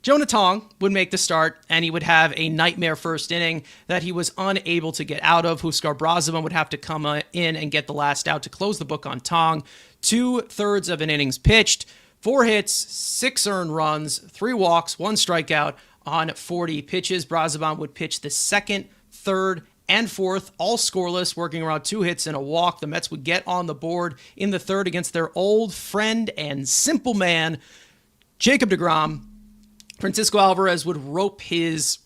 Jonah Tong would make the start, and he would have a nightmare first inning that he was unable to get out of. Huskar Braziman would have to come in and get the last out to close the book on Tong. 2/3 of an innings pitched, 4 hits, 6 earned runs, 3 walks, 1 strikeout on 40 pitches. Braziman would pitch the second, third, and fourth, all scoreless, working around 2 hits and a walk. The Mets would get on the board in the third against their old friend and simple man, Jacob deGrom. Francisco Alvarez would rope his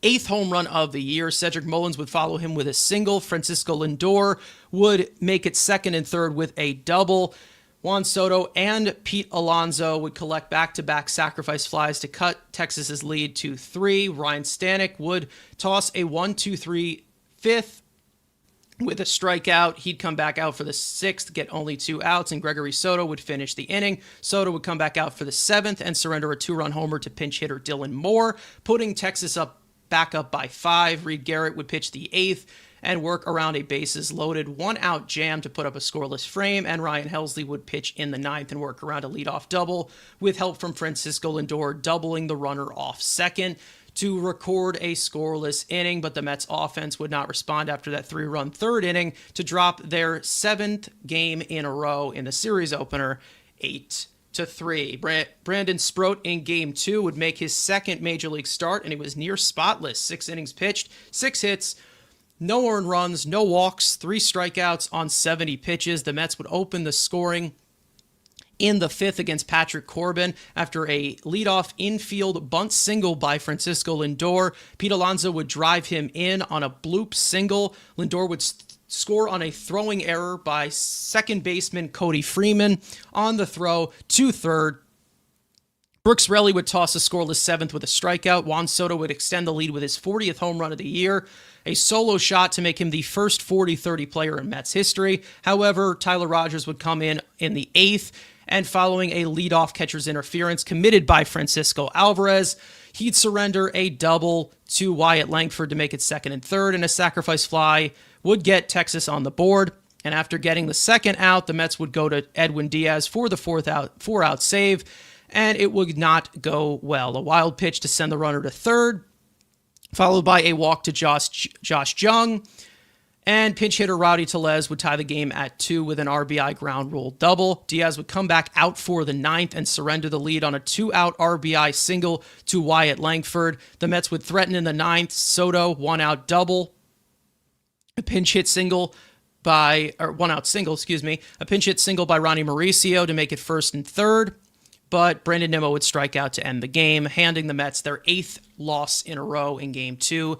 8th home run of the year. Cedric Mullins would follow him with a single. Francisco Lindor would make it second and third with a double. Juan Soto and Pete Alonso would collect back-to-back sacrifice flies to cut Texas's lead to 3. Ryan Stanek would toss a 1-2-3 fifth with a strikeout. He'd come back out for the 6th, get only 2 outs, and Gregory Soto would finish the inning. Soto would come back out for the 7th and surrender a 2-run homer to pinch hitter Dylan Moore, putting Texas back up by 5. Reed Garrett would pitch the 8th and work around a bases-loaded 1-out jam to put up a scoreless frame, and Ryan Helsley would pitch in the 9th and work around a leadoff double with help from Francisco Lindor doubling the runner off second to record a scoreless inning, but the Mets offense would not respond after that 3-run third inning to drop their 7th game in a row in the series opener 8-3. Brandon Sproat in Game 2 would make his second Major League start, and he was near spotless. 6 innings pitched, 6 hits, no earned runs, no walks, 3 strikeouts on 70 pitches. The Mets would open the scoring in the 5th against Patrick Corbin after a leadoff infield bunt single by Francisco Lindor. Pete Alonso would drive him in on a bloop single. Lindor would score on a throwing error by second baseman Cody Freeman on the throw to third. Brooks Raley would toss a scoreless 7th with a strikeout. Juan Soto would extend the lead with his 40th home run of the year, a solo shot to make him the first 40-30 player in Mets history. However, Tyler Rogers would come in the 8th, and following a leadoff catcher's interference committed by Francisco Alvarez, he'd surrender a double to Wyatt Langford to make it 2nd and 3rd, and a sacrifice fly would get Texas on the board. And after getting the 2nd out, the Mets would go to Edwin Diaz for the 4-out save, and it would not go well. A wild pitch to send the runner to 3rd, followed by a walk to Josh Jung, and pinch hitter Rowdy Tellez would tie the game at 2 with an RBI ground rule double. Diaz would come back out for the 9th and surrender the lead on a 2-out RBI single to Wyatt Langford. The Mets would threaten in the 9th. Soto, 1-out double. A pinch hit single by, or 1-out single, a pinch hit single by Ronnie Mauricio to make it 1st and 3rd. But Brandon Nimmo would strike out to end the game, handing the Mets their 8th loss in a row in Game 2.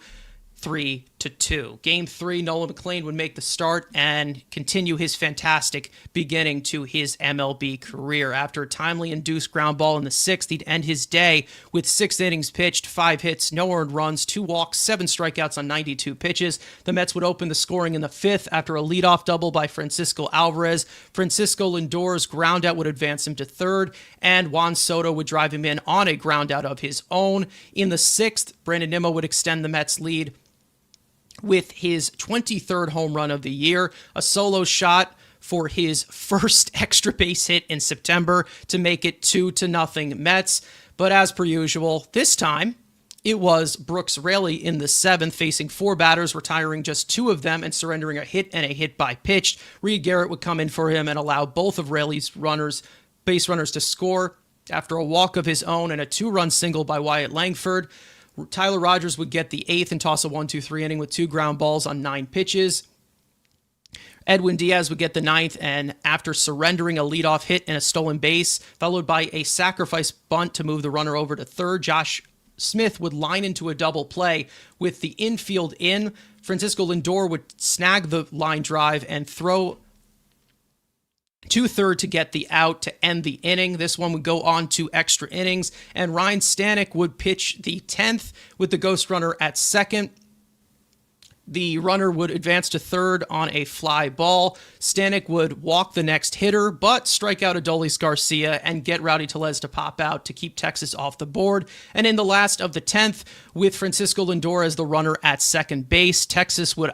3-2. Game 3, Nolan McLean would make the start and continue his fantastic beginning to his MLB career. After a timely induced ground ball in the 6th, he'd end his day with 6 innings pitched, 5 hits, no earned runs, 2 walks, 7 strikeouts on 92 pitches. The Mets would open the scoring in the 5th after a leadoff double by Francisco Alvarez. Francisco Lindor's ground out would advance him to 3rd, and Juan Soto would drive him in on a ground out of his own. In the 6th, Brandon Nimmo would extend the Mets' lead with his 23rd home run of the year, a solo shot for his first extra base hit in September to make it 2-0 Mets. But as per usual, this time it was Brooks Raley in the 7th, facing 4 batters, retiring just 2 of them and surrendering a hit and a hit by pitch. Reed Garrett would come in for him and allow both of Raley's base runners to score after a walk of his own and a 2-run single by Wyatt Langford. Tyler Rogers would get the 8th and toss a 1-2-3 inning with 2 ground balls on 9 pitches. Edwin Diaz would get the 9th, and after surrendering a leadoff hit and a stolen base, followed by a sacrifice bunt to move the runner over to 3rd, Josh Smith would line into a double play with the infield in. Francisco Lindor would snag the line drive and throw to 3rd to get the out to end the inning. This one would go on to extra innings, and Ryan Stanek would pitch the 10th with the ghost runner at 2nd. The runner would advance to 3rd on a fly ball. Stanek would walk the next hitter, but strike out Adolis Garcia and get Rowdy Tellez to pop out to keep Texas off the board. And in the last of the 10th, with Francisco Lindor as the runner at 2nd base, Texas would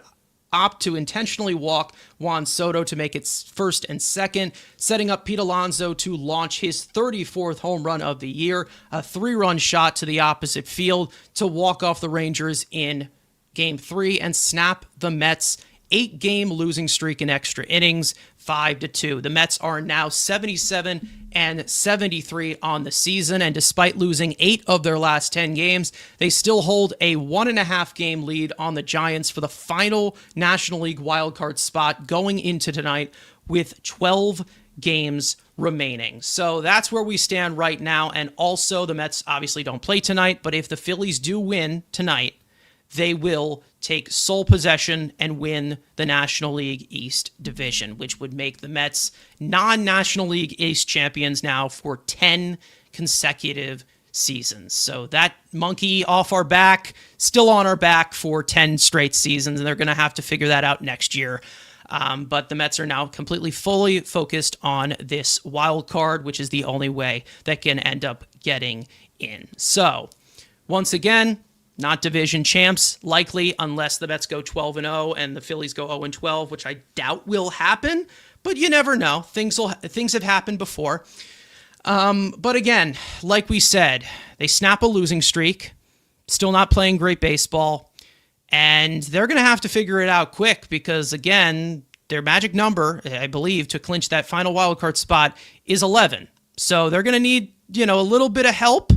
opt to intentionally walk Juan Soto to make it 1st and 2nd, setting up Pete Alonso to launch his 34th home run of the year, a 3-run shot to the opposite field to walk off the Rangers in Game 3 and snap the Mets' 8-game losing streak in extra innings, 5-2. The Mets are now 77-73 on the season, and despite losing 8 of their last 10 games, they still hold a 1.5-game lead on the Giants for the final National League wildcard spot going into tonight with 12 games remaining. So that's where we stand right now, and also the Mets obviously don't play tonight, but if the Phillies do win tonight, they will take sole possession and win the National League East Division, which would make the Mets non-National League East champions now for 10 consecutive seasons. So that monkey off our back, still on our back for 10 straight seasons, and they're going to have to figure that out next year. But the Mets are now completely fully focused on this wild card, which is the only way that can end up getting in. So once again, not division champs, likely, unless the Mets go 12-0 and the Phillies go 0-12, which I doubt will happen, but you never know. Things have happened before. But again, like we said, they snap a losing streak, still not playing great baseball, and they're going to have to figure it out quick because, again, their magic number, I believe, to clinch that final wildcard spot is 11. So they're going to need, a little bit of help,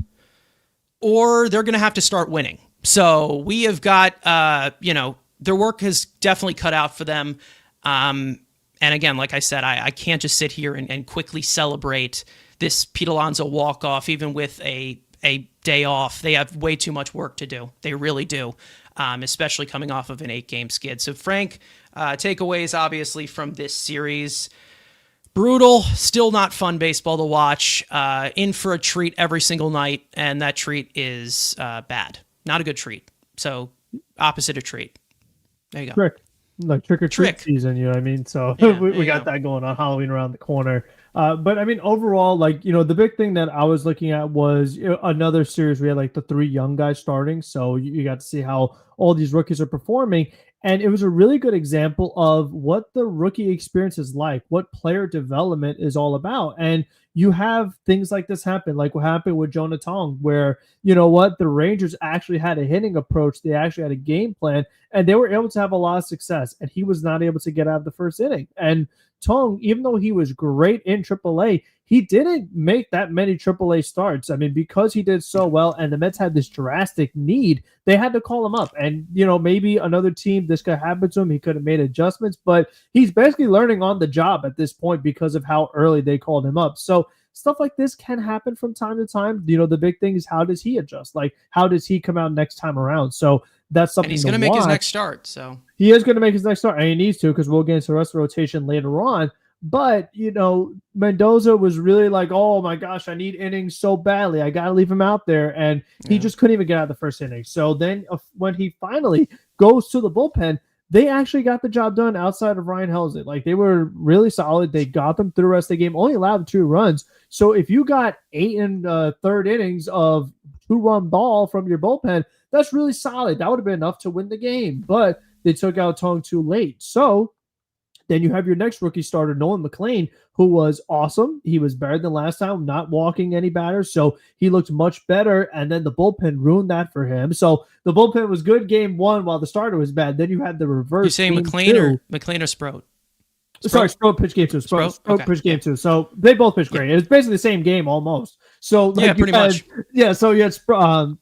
or they're going to have to start winning. So we have got, their work has definitely cut out for them. And again, like I said, I can't just sit here and quickly celebrate this Pete Alonso walk-off, even with a day off. They have way too much work to do. They really do, especially coming off of an 8-game skid. So, Frank, takeaways, obviously, from this series. Brutal, still not fun baseball to watch. In for a treat every single night, and that treat is bad. Not a good treat. So, opposite of treat. There you go. Trick. Like trick or treat season, you know what I mean? So yeah, we got that going on, Halloween around the corner. But I mean, overall, the big thing that I was looking at was another series where we had like the 3 young guys starting. So you got to see how all these rookies are performing. And it was a really good example of what the rookie experience is like, what player development is all about. And you have things like this happen, like what happened with Jonah Tong, where, the Rangers actually had a hitting approach. They actually had a game plan, and they were able to have a lot of success. And he was not able to get out of the first inning. And Tong, even though he was great in AAA, he didn't make that many AAA starts. I mean, because he did so well and the Mets had this drastic need, they had to call him up. And, maybe another team, this could happen to him. He could have made adjustments, but he's basically learning on the job at this point because of how early they called him up. So stuff like this can happen from time to time. The big thing is, how does he adjust? Like, how does he come out next time around? So that's something. And he's going to make his next start. So he is going to make his next start, and he needs to, because we'll get into the rest of the rotation later on. But, Mendoza was really like, oh my gosh, I need innings so badly. I got to leave him out there. And he just couldn't even get out of the first inning. So then when he finally goes to the bullpen, they actually got the job done outside of Ryan Helsley. Like, they were really solid. They got them through the rest of the game, only allowed 2 runs. So if you got 8 and third innings of 2-run ball from your bullpen, that's really solid. That would have been enough to win the game. But they took out Tong too late. So then you have your next rookie starter, Nolan McLean, who was awesome. He was better than last time, not walking any batters, so he looked much better, and then the bullpen ruined that for him. So the bullpen was good game 1 while the starter was bad. Then you had the reverse. You saying McLean or Sproat? Sorry, Sproat pitched game 2. Sproat pitched game 2. So they both pitched great. It was basically the same game almost. So pretty much. Yeah, so you had Sproat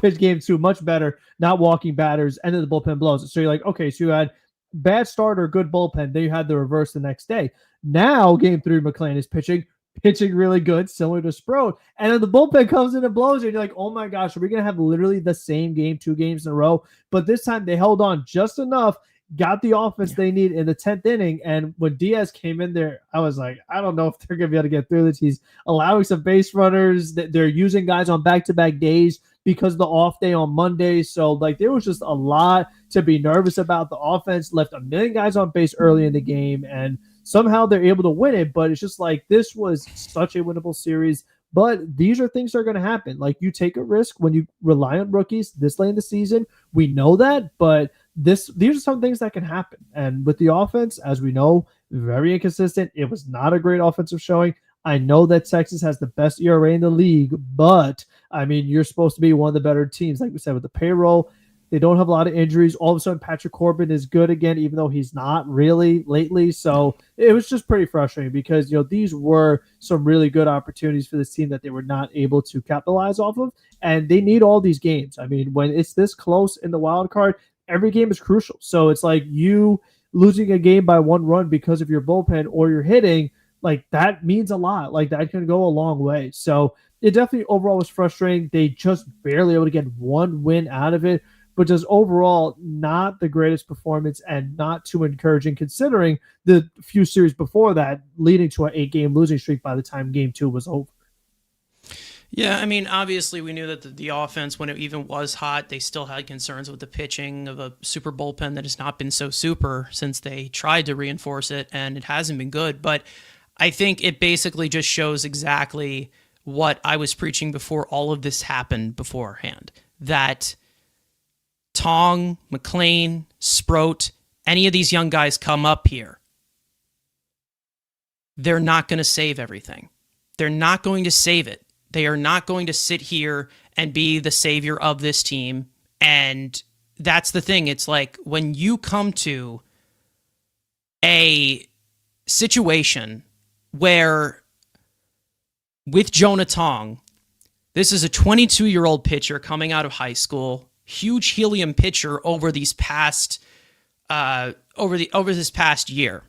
pitched game 2, much better, not walking batters, and then the bullpen blows. So you're like, okay, so you had bad starter, good bullpen. Then you had the reverse the next day. Now, game 3, McLean is pitching really good, similar to Sproat. And then the bullpen comes in and blows you. And you're like, oh my gosh, are we going to have literally the same game 2 games in a row? But this time they held on just enough, got the offense they need in the 10th inning. And when Diaz came in there, I was like, I don't know if they're going to be able to get through this. He's allowing some base runners. They're using guys on back-to-back days because of the off day on Monday. So, there was just a lot to be nervous about. The offense left a million guys on base early in the game, and somehow they're able to win it. But it's just this was such a winnable series. But these are things that are going to happen. You take a risk when you rely on rookies this late in the season. We know that, but these are some things that can happen. And with the offense, as we know, very inconsistent. It was not a great offensive showing. I know that Texas has the best ERA in the league, but I mean, you're supposed to be one of the better teams. Like we said, with the payroll, they don't have a lot of injuries. All of a sudden, Patrick Corbin is good again, even though he's not really lately. So it was just pretty frustrating because, these were some really good opportunities for this team that they were not able to capitalize off of. And they need all these games. I mean, when it's this close in the wild card, every game is crucial. So it's like you losing a game by 1 run because of your bullpen or your hitting, that means a lot. That can go a long way. So it definitely overall was frustrating. They just barely able to get 1 win out of it, but just overall not the greatest performance and not too encouraging considering the few series before that, leading to an 8-game losing streak by the time game 2 was over. Yeah, I mean, obviously we knew that the offense, when it even was hot, they still had concerns with the pitching of a super bullpen that has not been so super since they tried to reinforce it, and it hasn't been good. But I think it basically just shows exactly what I was preaching before all of this happened beforehand, that Tong, McLean, Sproat, any of these young guys come up here, they're not going to save everything. They're not going to save it. They are not going to sit here and be the savior of this team. And that's the thing. It's like when you come to a situation where with Jonah Tong, this is a 22-year-old pitcher coming out of high school, huge helium pitcher over these past over this past year.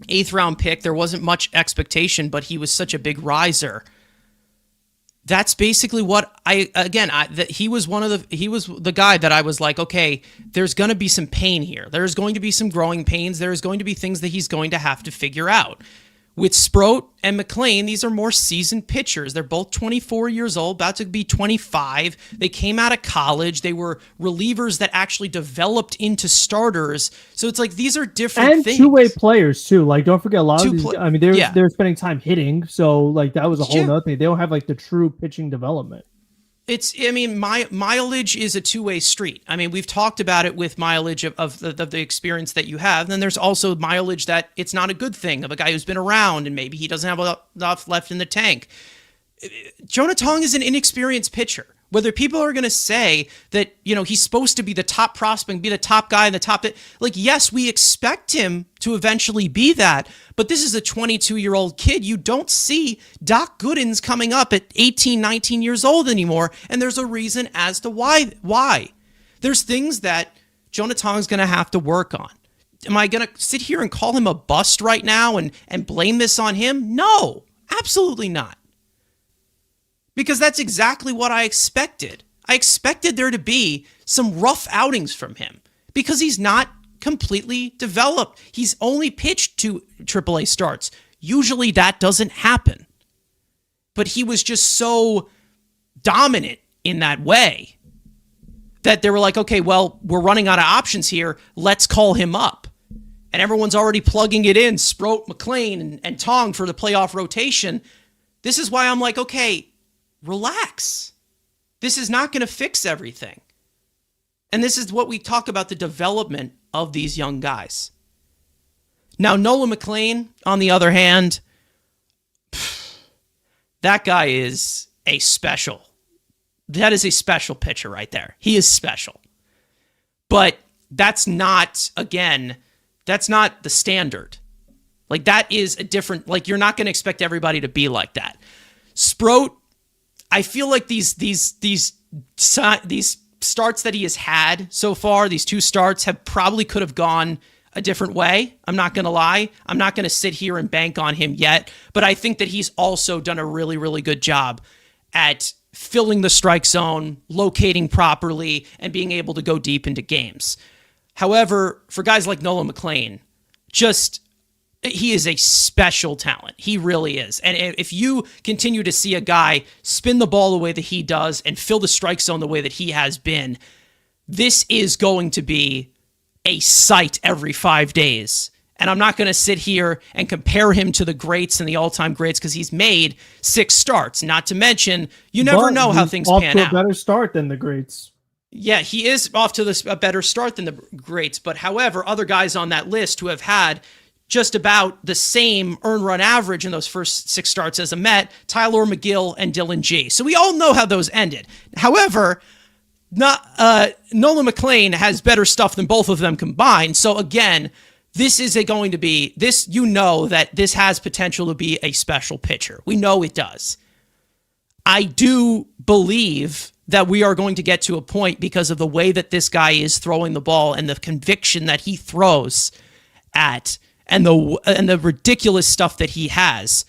8th round pick, there wasn't much expectation, but he was such a big riser. That's basically what he was the guy that I was like, okay, there's going to be some pain here. There's going to be some growing pains. There's going to be things that he's going to have to figure out. With Sproat and McLean, these are more seasoned pitchers. They're both 24 years old, about to be 25. They came out of college. They were relievers that actually developed into starters. So it's like these are different things. And two-way players too. Like, don't forget a lot of these. I mean, they're spending time hitting, so like that was a whole other thing. They don't have like the true pitching development. Mileage is a two-way street. I mean, we've talked about it with mileage of the experience that you have. Then there's also mileage that it's not a good thing of a guy who's been around and maybe he doesn't have enough left in the tank. Jonah Tong is an inexperienced pitcher. Whether people are going to say that, he's supposed to be the top prospect, be the top guy in the top, like, yes, we expect him to eventually be that, but this is a 22-year-old kid. You don't see Doc Gooden's coming up at 18, 19 years old anymore, and there's a reason as to why. There's things that Jonah Tong's going to have to work on. Am I going to sit here and call him a bust right now and blame this on him? No, absolutely not. Because that's exactly what I expected. I expected there to be some rough outings from him because he's not completely developed. He's only pitched 2 AAA starts. Usually that doesn't happen. But he was just so dominant in that way that they were like, okay, well, we're running out of options here. Let's call him up. And everyone's already plugging it in, Sproat, McLean, and Tong for the playoff rotation. This is why I'm like, okay, relax. This is not going to fix everything. And this is what we talk about, the development of these young guys. Now, Nolan McLean, on the other hand, that guy is a special. That is a special pitcher right there. He is special. But that's not, again, that's not the standard. Like, that is a different, like, you're not going to expect everybody to be like that. Sproat, I feel like these starts that he has had so far, these 2 starts, probably could have gone a different way. I'm not going to lie. I'm not going to sit here and bank on him yet, but I think that he's also done a really, really good job at filling the strike zone, locating properly, and being able to go deep into games. However, for guys like Nolan McLean, he is a special talent. He really is. And if you continue to see a guy spin the ball the way that he does and fill the strike zone the way that he has been, this is going to be a sight every 5 days. And I'm not going to sit here and compare him to the greats and the all-time greats because he's made 6 starts. Not to mention, you never know how things pan out. Off to a better start than the greats. Yeah, he is off to a better start than the greats. But however, other guys on that list who have had just about the same earned run average in those first 6 starts as a Met, Tyler McGill and Dylan G. So we all know how those ended. However, Nolan McLean has better stuff than both of them combined. So again, this is going to be this. You know that this has potential to be a special pitcher. We know it does. I do believe that we are going to get to a point because of the way that this guy is throwing the ball and the conviction that he throws at. And the ridiculous stuff that he has.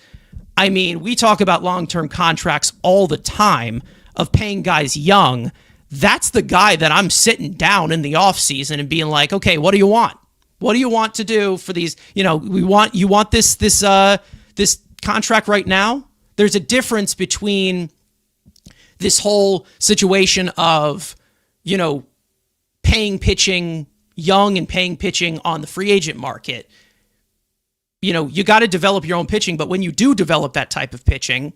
I mean, we talk about long-term contracts all the time of paying guys young. That's the guy that I'm sitting down in the offseason and being like, okay, what do you want? What do you want to do for these? You want this contract right now? There's a difference between this whole situation of, paying pitching young and paying pitching on the free agent market. You got to develop your own pitching, but when you do develop that type of pitching,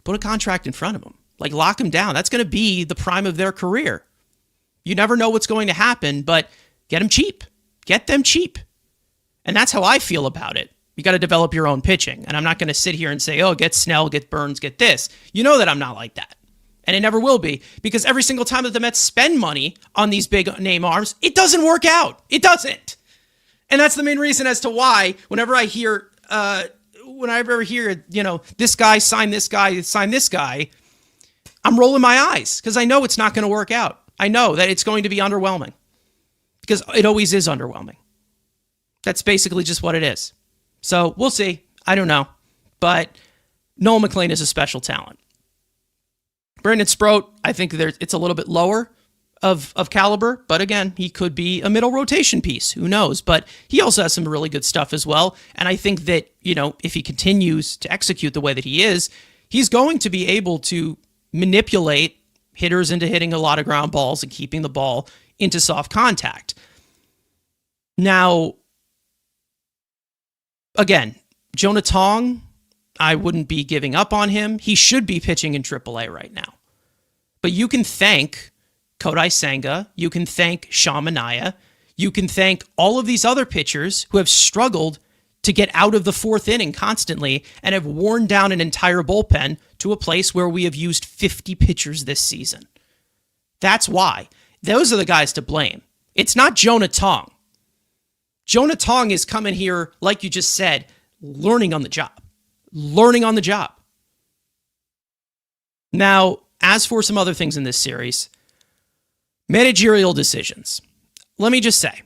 put a contract in front of them. Like, lock them down. That's going to be the prime of their career. You never know what's going to happen, but get them cheap. Get them cheap. And that's how I feel about it. You got to develop your own pitching. And I'm not going to sit here and say, oh, get Snell, get Burns, get this. You know that I'm not like that. And it never will be, because every single time that the Mets spend money on these big name arms, it doesn't work out. It doesn't. And that's the main reason as to why whenever I hear, this guy, sign this guy, I'm rolling my eyes because I know it's not going to work out. I know that it's going to be underwhelming because it always is underwhelming. That's basically just what it is. So we'll see. I don't know. But Noel McLean is a special talent. Brandon Sproat, I think it's a little bit lower of caliber, but again, he could be a middle rotation piece. Who knows? But he also has some really good stuff as well. And I think that, if he continues to execute the way that he is, he's going to be able to manipulate hitters into hitting a lot of ground balls and keeping the ball into soft contact. Now, again, Jonah Tong, I wouldn't be giving up on him. He should be pitching in AAA right now. But you can thank Kodai Senga, you can thank Sean Manaea, you can thank all of these other pitchers who have struggled to get out of the fourth inning constantly and have worn down an entire bullpen to a place where we have used 50 pitchers this season. That's why. Those are the guys to blame. It's not Jonah Tong. Jonah Tong is coming here, like you just said, learning on the job. Learning on the job. Now, as for some other things in this series, managerial decisions. Let me just say,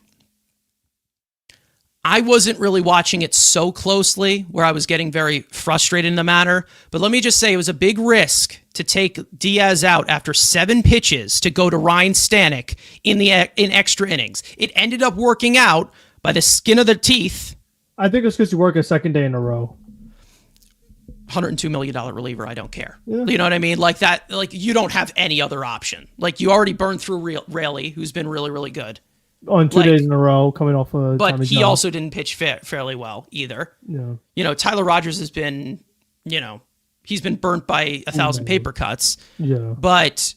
I wasn't really watching it so closely where I was getting very frustrated in the matter, but let me just say it was a big risk to take Diaz out after 7 pitches to go to Ryan Stanek in extra innings. It ended up working out by the skin of the teeth. I think it's because you work a second day in a row. $102 million reliever, I don't care. Yeah. You know what I mean? Like that, like you don't have any other option. Like you already burned through Raley, who's been really, really good. On 2 days in a row, coming off of but he also didn't pitch fairly well either. Yeah. Tyler Rogers has been, he's been burnt by 1,000 paper cuts. Yeah. But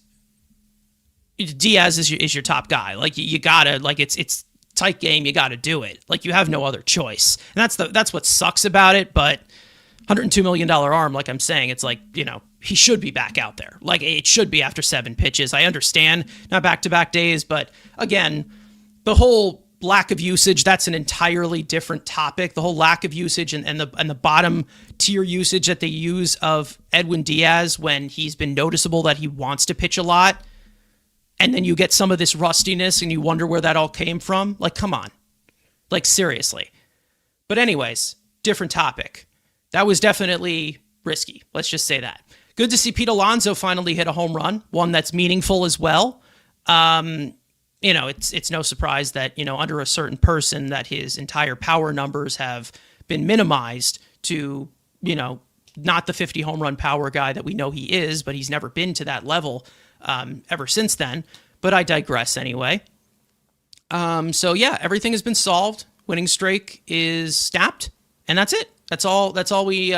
Diaz is your top guy. Like you gotta, like it's tight game. You gotta do it. Like you have no other choice. And that's what sucks about it. But $102 million arm, like I'm saying, it's like, he should be back out there. Like it should be after 7 pitches. I understand not back-to-back days, but again, the whole lack of usage, that's an entirely different topic. The whole lack of usage and the bottom tier usage that they use of Edwin Diaz when he's been noticeable that he wants to pitch a lot. And then you get some of this rustiness and you wonder where that all came from. Like, come on. Like, seriously. But anyways, different topic. That was definitely risky. Let's just say that. Good to see Pete Alonso finally hit a home run, one that's meaningful as well. It's no surprise that, under a certain person that his entire power numbers have been minimized to, not the 50 home run power guy that we know he is, but he's never been to that level ever since then. But I digress anyway. So yeah, everything has been solved. Winning streak is snapped, and that's it. That's all we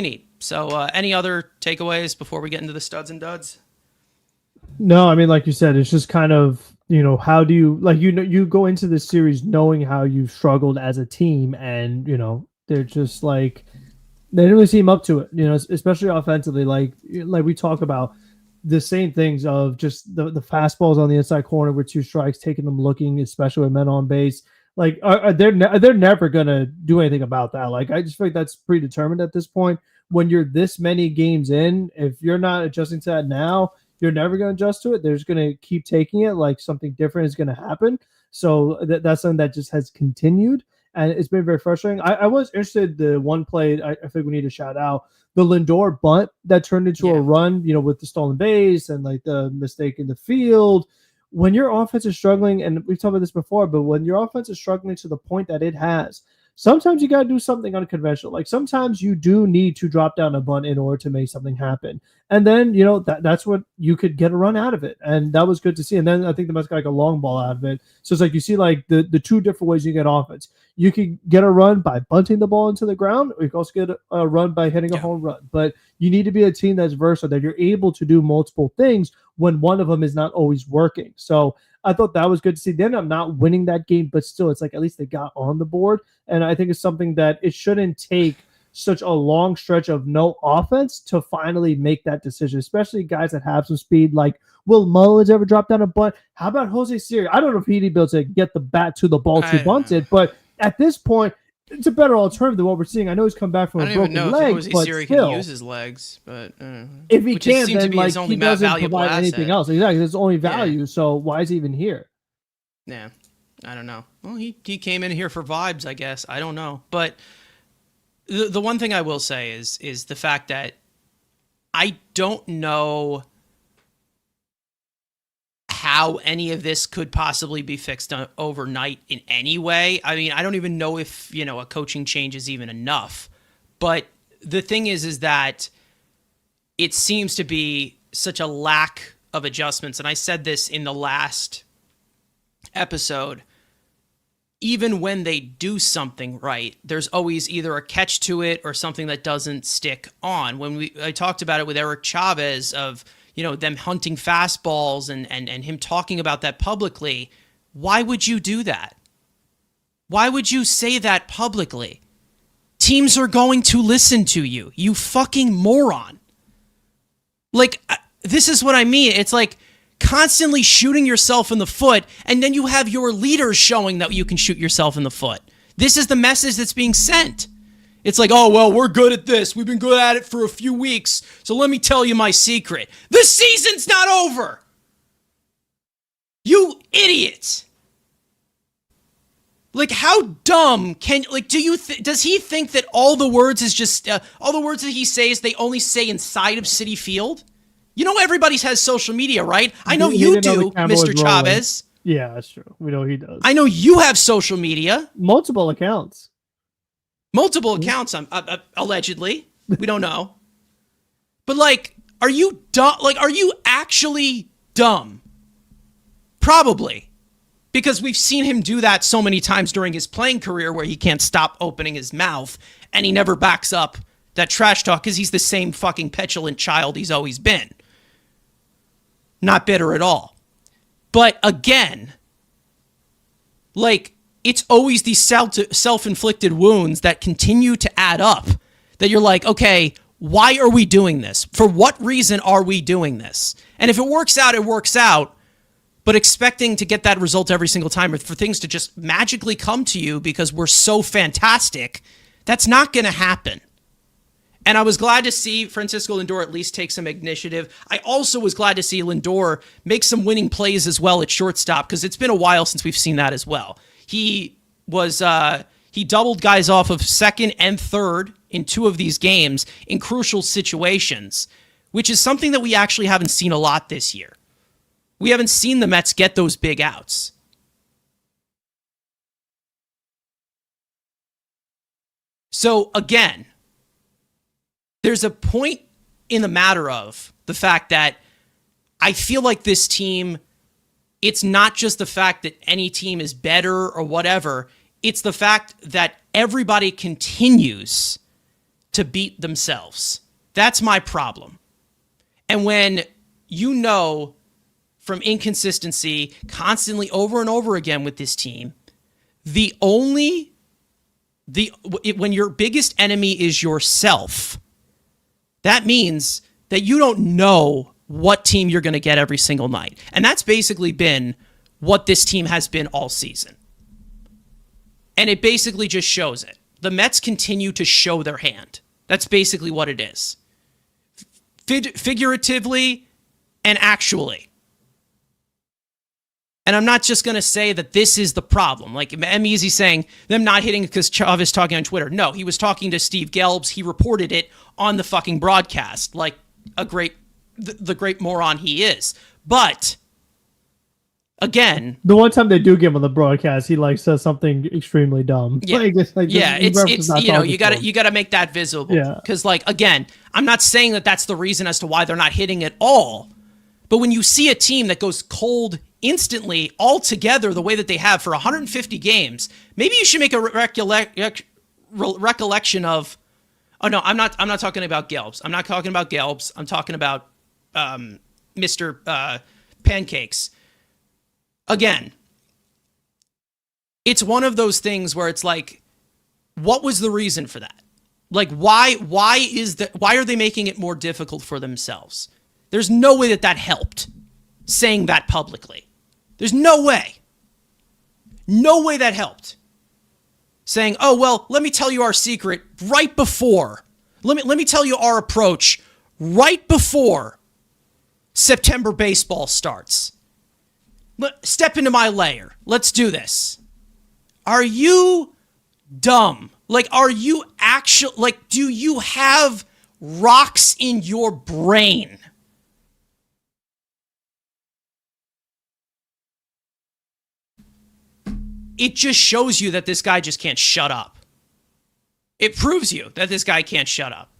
need. So any other takeaways before we get into the studs and duds? No, I mean, like you said, it's just kind of, how do you, like, you go into this series knowing how you've struggled as a team, and, they're just like, they didn't really seem up to it, especially offensively. Like we talk about the same things of just the fastballs on the inside corner with 2 strikes, taking them looking, especially with men on base. Like, they're never going to do anything about that. Like, I just feel like that's predetermined at this point. When you're this many games in, if you're not adjusting to that now, you're never going to adjust to it. They're just going to keep taking it like something different is going to happen. So that's something that just has continued, and it's been very frustrating. I was interested, the one play I think we need to shout out, the Lindor bunt that turned into a run, with the stolen base and like the mistake in the field. When your offense is struggling, and we've talked about this before, but when your offense is struggling to the point that it has, sometimes you got to do something unconventional. Like sometimes you do need to drop down a bunt in order to make something happen. And then, that's what you could get a run out of it. And that was good to see. And then I think the Mets got like a long ball out of it. So it's like you see like the 2 different ways you get offense. You could get a run by bunting the ball into the ground, or you can also get a run by hitting a home run. But you need to be a team that's versatile, that you're able to do multiple things when one of them is not always working. So I thought that was good to see. They ended up not winning that game, but still, it's like at least they got on the board. And I think it's something that it shouldn't take such a long stretch of no offense to finally make that decision, especially guys that have some speed. Like, will Mullins ever drop down a bunt? How about Jose Siri? I don't know if he'd be able to get the bat to the ball to bunt it, but at this point, it's a better alternative than what we're seeing. I know he's come back from I a don't even broken know leg, if Jose but Siri still, can use his legs. But if he which can, seems to then be like his only he doesn't valuable provide asset. anything else. Exactly, there's only value. So why is he even here? Yeah, I don't know. Well, he came in here for vibes, I guess. I don't know, but the one thing I will say is the fact that I don't know how any of this could possibly be fixed overnight in any way. I mean, I don't even know if, a coaching change is even enough. But the thing is that it seems to be such a lack of adjustments. And I said this in the last episode. Even when they do something right, there's always either a catch to it or something that doesn't stick on. I talked about it with Eric Chavez of, them hunting fastballs and him talking about that publicly. Why would you do that? Why would you say that publicly? Teams are going to listen to you, you fucking moron. Like, this is what I mean. It's like constantly shooting yourself in the foot, and then you have your leaders showing that you can shoot yourself in the foot. This is the message that's being sent. It's like, oh, well, we're good at this. We've been good at it for a few weeks, so let me tell you my secret. The season's not over. You idiots. Like, how dumb does he think that all the words is just, all the words that he says, they only say inside of Citi Field? Everybody has social media, right? I know you do, Mr. Chavez. Yeah, that's true. We know he does. I know you have social media. Multiple accounts. Multiple accounts, allegedly. We don't know. But, like, are you dumb? Like, are you actually dumb? Probably. Because we've seen him do that so many times during his playing career where he can't stop opening his mouth and he never backs up that trash talk because he's the same fucking petulant child he's always been. Not bitter at all. But again, like, it's always these self-inflicted wounds that continue to add up that you're like, okay, why are we doing this? For what reason are we doing this? And if it works out, it works out. But expecting to get that result every single time or for things to just magically come to you because we're so fantastic, that's not going to happen. And I was glad to see Francisco Lindor at least take some initiative. I also was glad to see Lindor make some winning plays as well at shortstop because it's been a while since we've seen that as well. He doubled guys off of second and third in 2 of these games in crucial situations, which is something that we actually haven't seen a lot this year. We haven't seen the Mets get those big outs. So again, there's a point in the matter of the fact that I feel like this team, it's not just the fact that any team is better or whatever. It's the fact that everybody continues to beat themselves. That's my problem. And when from inconsistency constantly over and over again with this team, when your biggest enemy is yourself, that means that you don't know what team you're going to get every single night. And that's basically been what this team has been all season. And it basically just shows it. The Mets continue to show their hand. That's basically what it is. Figuratively and actually. And I'm not just going to say that this is the problem. Like M-Easy saying them not hitting because Chavez talking on Twitter. No, he was talking to Steve Gelbs. He reported it on the fucking broadcast like the great moron he is. But again, the one time they do give him the broadcast, he says something extremely dumb. Yeah, you got to make that visible. Yeah, because again, I'm not saying that that's the reason as to why they're not hitting at all. But when you see a team that goes cold instantly altogether the way that they have for 150 games, maybe you should make a recollection of. Oh no, I'm not talking about Gelbs. I'm not talking about Gelbs. I'm talking about Mr. Pancakes. Again, it's one of those things where it's like, what was the reason for that? Like, why are they making it more difficult for themselves? There's no way that helped, saying that publicly. There's no way. No way that helped. Saying, oh, well, let me tell you our secret right before. Let me tell you our approach right before September baseball starts. Step into my lair. Let's do this. Are you dumb? Like, are you actually, like, do you have rocks in your brain? It just shows you that this guy just can't shut up. It proves you that this guy can't shut up.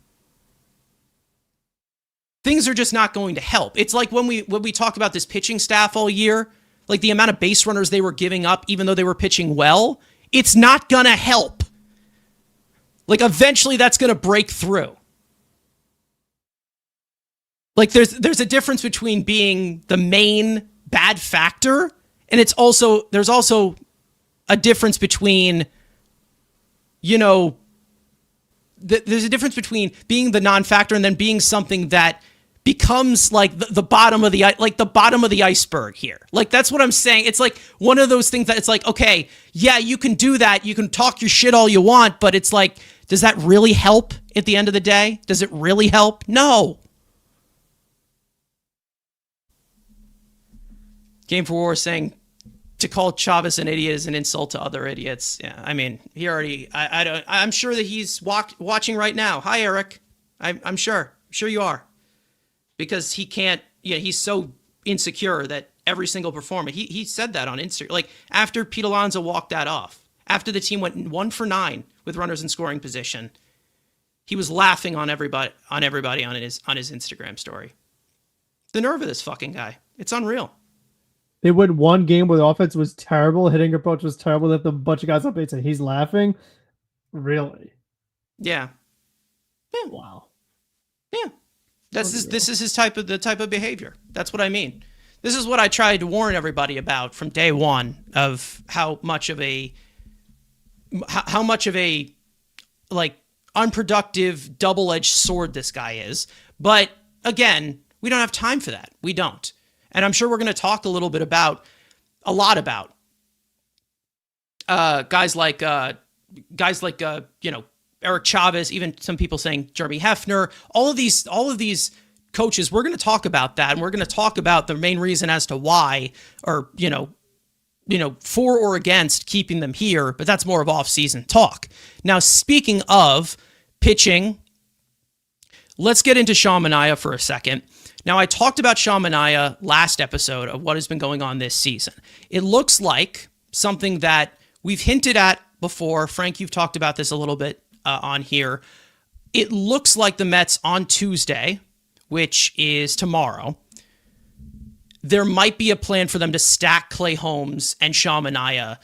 Things are just not going to help. It's like when we talk about this pitching staff all year, like the amount of base runners they were giving up, even though they were pitching well, it's not going to help. Like, eventually that's going to break through. Like, there's a difference between being the main bad factor, and there's also a difference between, there's a difference between being the non-factor and then being something that becomes like the bottom of the iceberg here. Like, that's what I'm saying. It's like one of those things that it's like, okay, yeah, you can do that. You can talk your shit all you want, but it's like, does that really help at the end of the day? Does it really help? No. Game for War saying to call Chavez an idiot is an insult to other idiots. Yeah, I mean, he already. I'm sure that he's watching right now. Hi, Eric. I'm sure. I'm sure you are, because he can't. Yeah, he's so insecure that every single performer. He said that on Instagram. Like, after Pete Alonso walked that off, after the team went 1 for 9 with runners in scoring position, he was laughing on everybody on his Instagram story. The nerve of this fucking guy. It's unreal. They went one game where the offense was terrible, hitting approach was terrible, left a bunch of guys up base, and he's laughing. Really? Yeah. Wow. Yeah. This is his type of behavior. That's what I mean. This is what I tried to warn everybody about from day one, of how much of a like unproductive double-edged sword this guy is. But again, we don't have time for that. We don't. And I'm sure we're going to talk a lot about guys like Eric Chavez, even some people saying Jeremy Hefner, all of these coaches. We're going to talk about that, and we're going to talk about the main reason as to why, or for or against keeping them here. But that's more of off-season talk. Now, speaking of pitching, let's get into Sean Manaea for a second. Now, I talked about Sean Manaea last episode of what has been going on this season. It looks like something that we've hinted at before. Frank, you've talked about this a little bit on here. It looks like the Mets on Tuesday, which is tomorrow, there might be a plan for them to stack Clay Holmes and Sean Manaea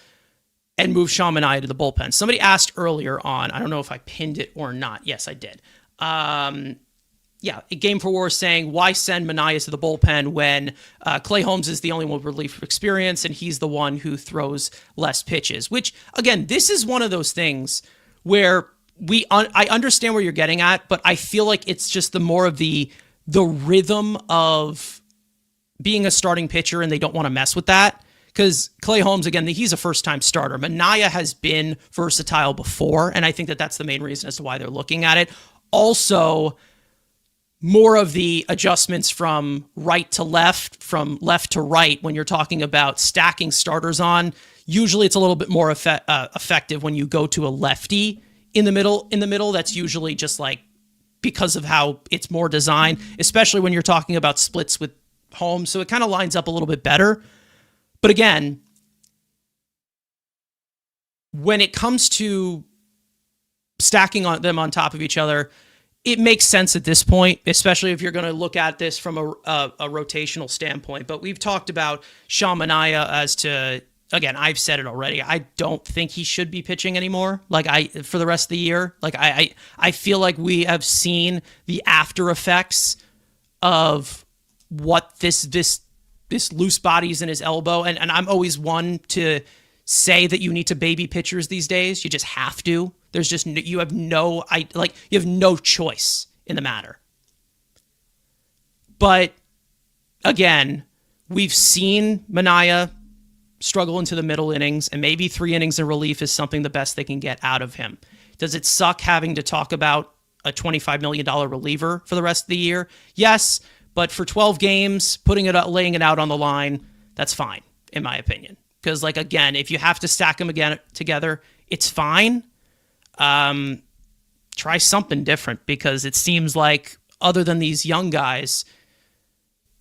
and move Sean Manaea to the bullpen. Somebody asked earlier on, I don't know if I pinned it or not. Yes, I did. Game for War saying, why send Manaea to the bullpen when Clay Holmes is the only one with relief experience and he's the one who throws less pitches? Which, again, this is one of those things where I understand where you're getting at, but I feel like it's just the more of the rhythm of being a starting pitcher, and they don't want to mess with that. Because Clay Holmes, again, he's a first-time starter. Manaea has been versatile before, and I think that that's the main reason as to why they're looking at it. Also, more of the adjustments from right to left, from left to right, when you're talking about stacking starters on, usually it's a little bit more effective when you go to a lefty in the middle. That's usually just like because of how it's more designed, especially when you're talking about splits with Holmes. So it kind of lines up a little bit better. But again, when it comes to stacking them on top of each other, it makes sense at this point, especially if you're going to look at this from a rotational standpoint. But we've talked about Sean Manaea as to, again, I've said it already. I don't think he should be pitching anymore. For the rest of the year. I feel like we have seen the after effects of what this loose body's in his elbow. And I'm always one to say that you need to baby pitchers these days. You just have to. There's just you have no choice in the matter. But again, we've seen Manaea struggle into the middle innings, and maybe 3 innings in relief is something the best they can get out of him. Does it suck having to talk about a $25 million reliever for the rest of the year? Yes, but for 12 games, laying it out on the line, that's fine, in my opinion. Because, like, again, if you have to stack them again together, it's fine. Try something different, because it seems like, other than these young guys,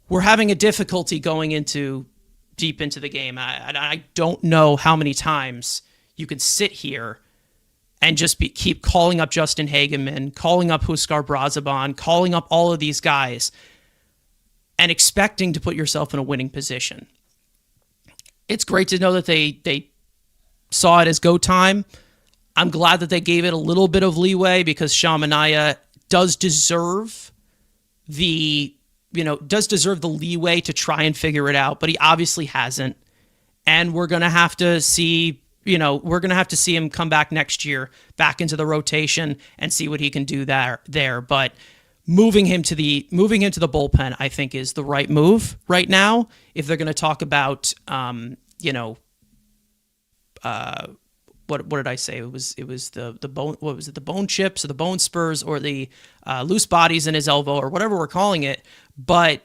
we're having a difficulty going deep into the game. I don't know how many times you can sit here and just keep calling up Justin Hageman, calling up Huskar Brazaban, calling up all of these guys, and expecting to put yourself in a winning position. It's great to know that they saw it as go time. I'm glad that they gave it a little bit of leeway, because Sean Manaea does deserve the leeway to try and figure it out, but he obviously hasn't. And we're going to have to see him come back next year, back into the rotation, and see what he can do there. But moving him to the bullpen, I think, is the right move right now. If they're going to talk about, what did I say? It was the bone. What was it? The bone chips or the bone spurs or the loose bodies in his elbow or whatever we're calling it. But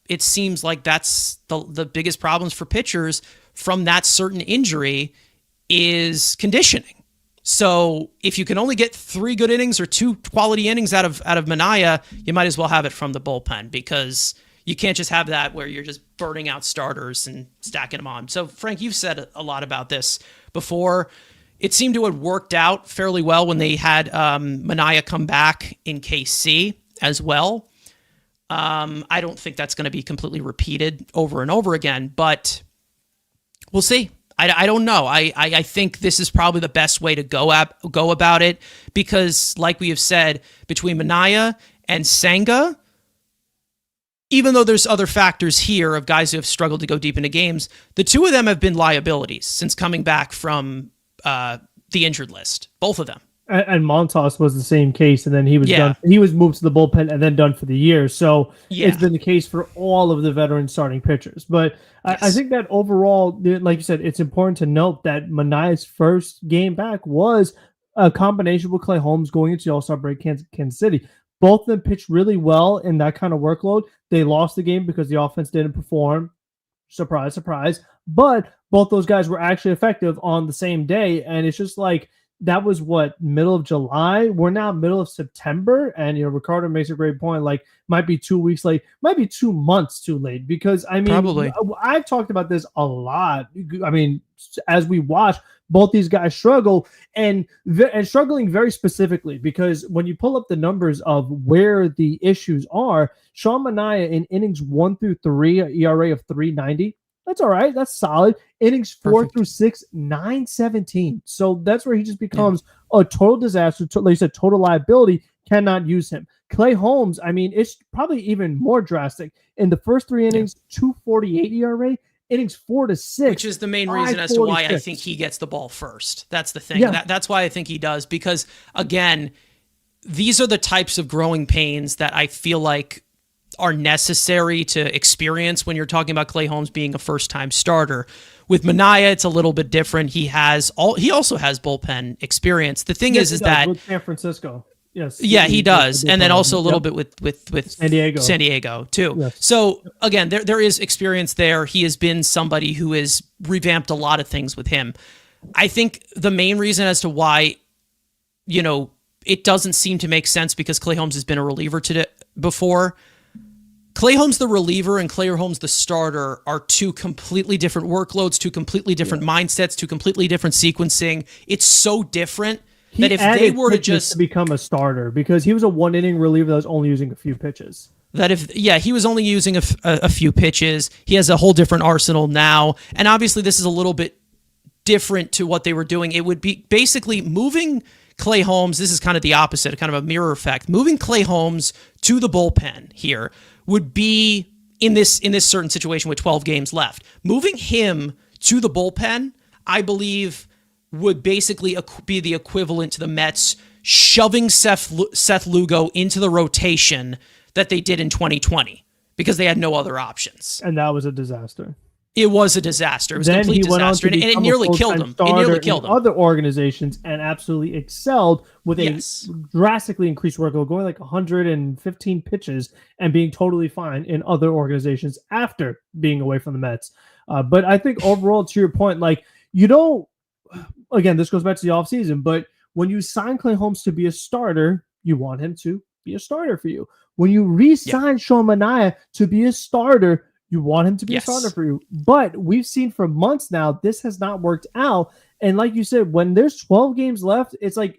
it seems like that's the biggest problems for pitchers from that certain injury is conditioning. So if you can only get 3 good innings or 2 quality innings out of Manaea, you might as well have it from the bullpen, because you can't just have that where you're just burning out starters and stacking them on. So, Frank, you've said a lot about this before. It seemed to have worked out fairly well when they had Manaea come back in KC as well. I don't think that's going to be completely repeated over and over again, but we'll see. I don't know. I think this is probably the best way to go about it, because, like we have said, between Manaea and Senga, even though there's other factors here of guys who have struggled to go deep into games, the two of them have been liabilities since coming back from the injured list. Both of them. And Montas was the same case, and then he was done. He was moved to the bullpen and then done for the year. So it's been the case for all of the veteran starting pitchers. But yes. I think that overall, like you said, it's important to note that Manaea's first game back was a combination with Clay Holmes going into the All-Star break, Kansas City. Both of them pitched really well in that kind of workload. They lost the game because the offense didn't perform. Surprise, surprise. But both those guys were actually effective on the same day. And it's just like, that was middle of July. We're now middle of September. And, Ricardo makes a great point. Like, might be 2 weeks late, might be 2 months too late. Because, probably. I've talked about this a lot. As we watch both these guys struggle and struggling very specifically, because when you pull up the numbers of where the issues are, Sean Manaea in innings 1 through 3, an ERA of 3.90. That's all right. That's solid. Innings 4 through 6, 9.17. So that's where he just becomes a total disaster. Like you said, total liability. Cannot use him. Clay Holmes, it's probably even more drastic. In the first 3 innings, 2.48 ERA. Innings 4 to 6, which is the main reason as to why I think he gets the ball first. That's the thing. Yeah. That's why I think he does, because again, these are the types of growing pains that I feel like are necessary to experience when you're talking about Clay Holmes being a first-time starter. With Manaea, it's a little bit different. He also has bullpen experience. The thing is that with San Francisco. Yes. Yeah, he does. And then also a little bit with San Diego too. Yes. So again, there is experience there. He has been somebody who has revamped a lot of things with him. I think the main reason as to why, it doesn't seem to make sense, because Clay Holmes has been a reliever before. Clay Holmes the reliever and Clay Holmes the starter are 2 completely different workloads, 2 completely different mindsets, 2 completely different sequencing. It's so different that if they were to just become a starter, because he was a 1-inning reliever that was only using a few pitches. He was only using a few pitches. He has a whole different arsenal now. And obviously this is a little bit different to what they were doing. It would be basically moving Clay Holmes. This is kind of the opposite, kind of a mirror effect. Moving Clay Holmes to the bullpen here would be in this certain situation with 12 games left. Moving him to the bullpen, I believe would basically be the equivalent to the Mets shoving Seth Lugo into the rotation that they did in 2020 because they had no other options. And that was a disaster. It was a disaster. It was a Then complete he went on disaster, to and it become nearly a killed full-time him. It starter nearly killed in him. other organizations and absolutely excelled with Yes. a drastically increased workload, going like 115 pitches and being totally fine in other organizations after being away from the Mets. But I think overall, to your point, like, you don't, again, this goes back to the offseason, but when you sign Clay Holmes to be a starter, you want him to be a starter for you. When you re-sign Sean Manaea to be a starter, you want him to be a starter for you. But we've seen for months now, this has not worked out. And like you said, when there's 12 games left, it's like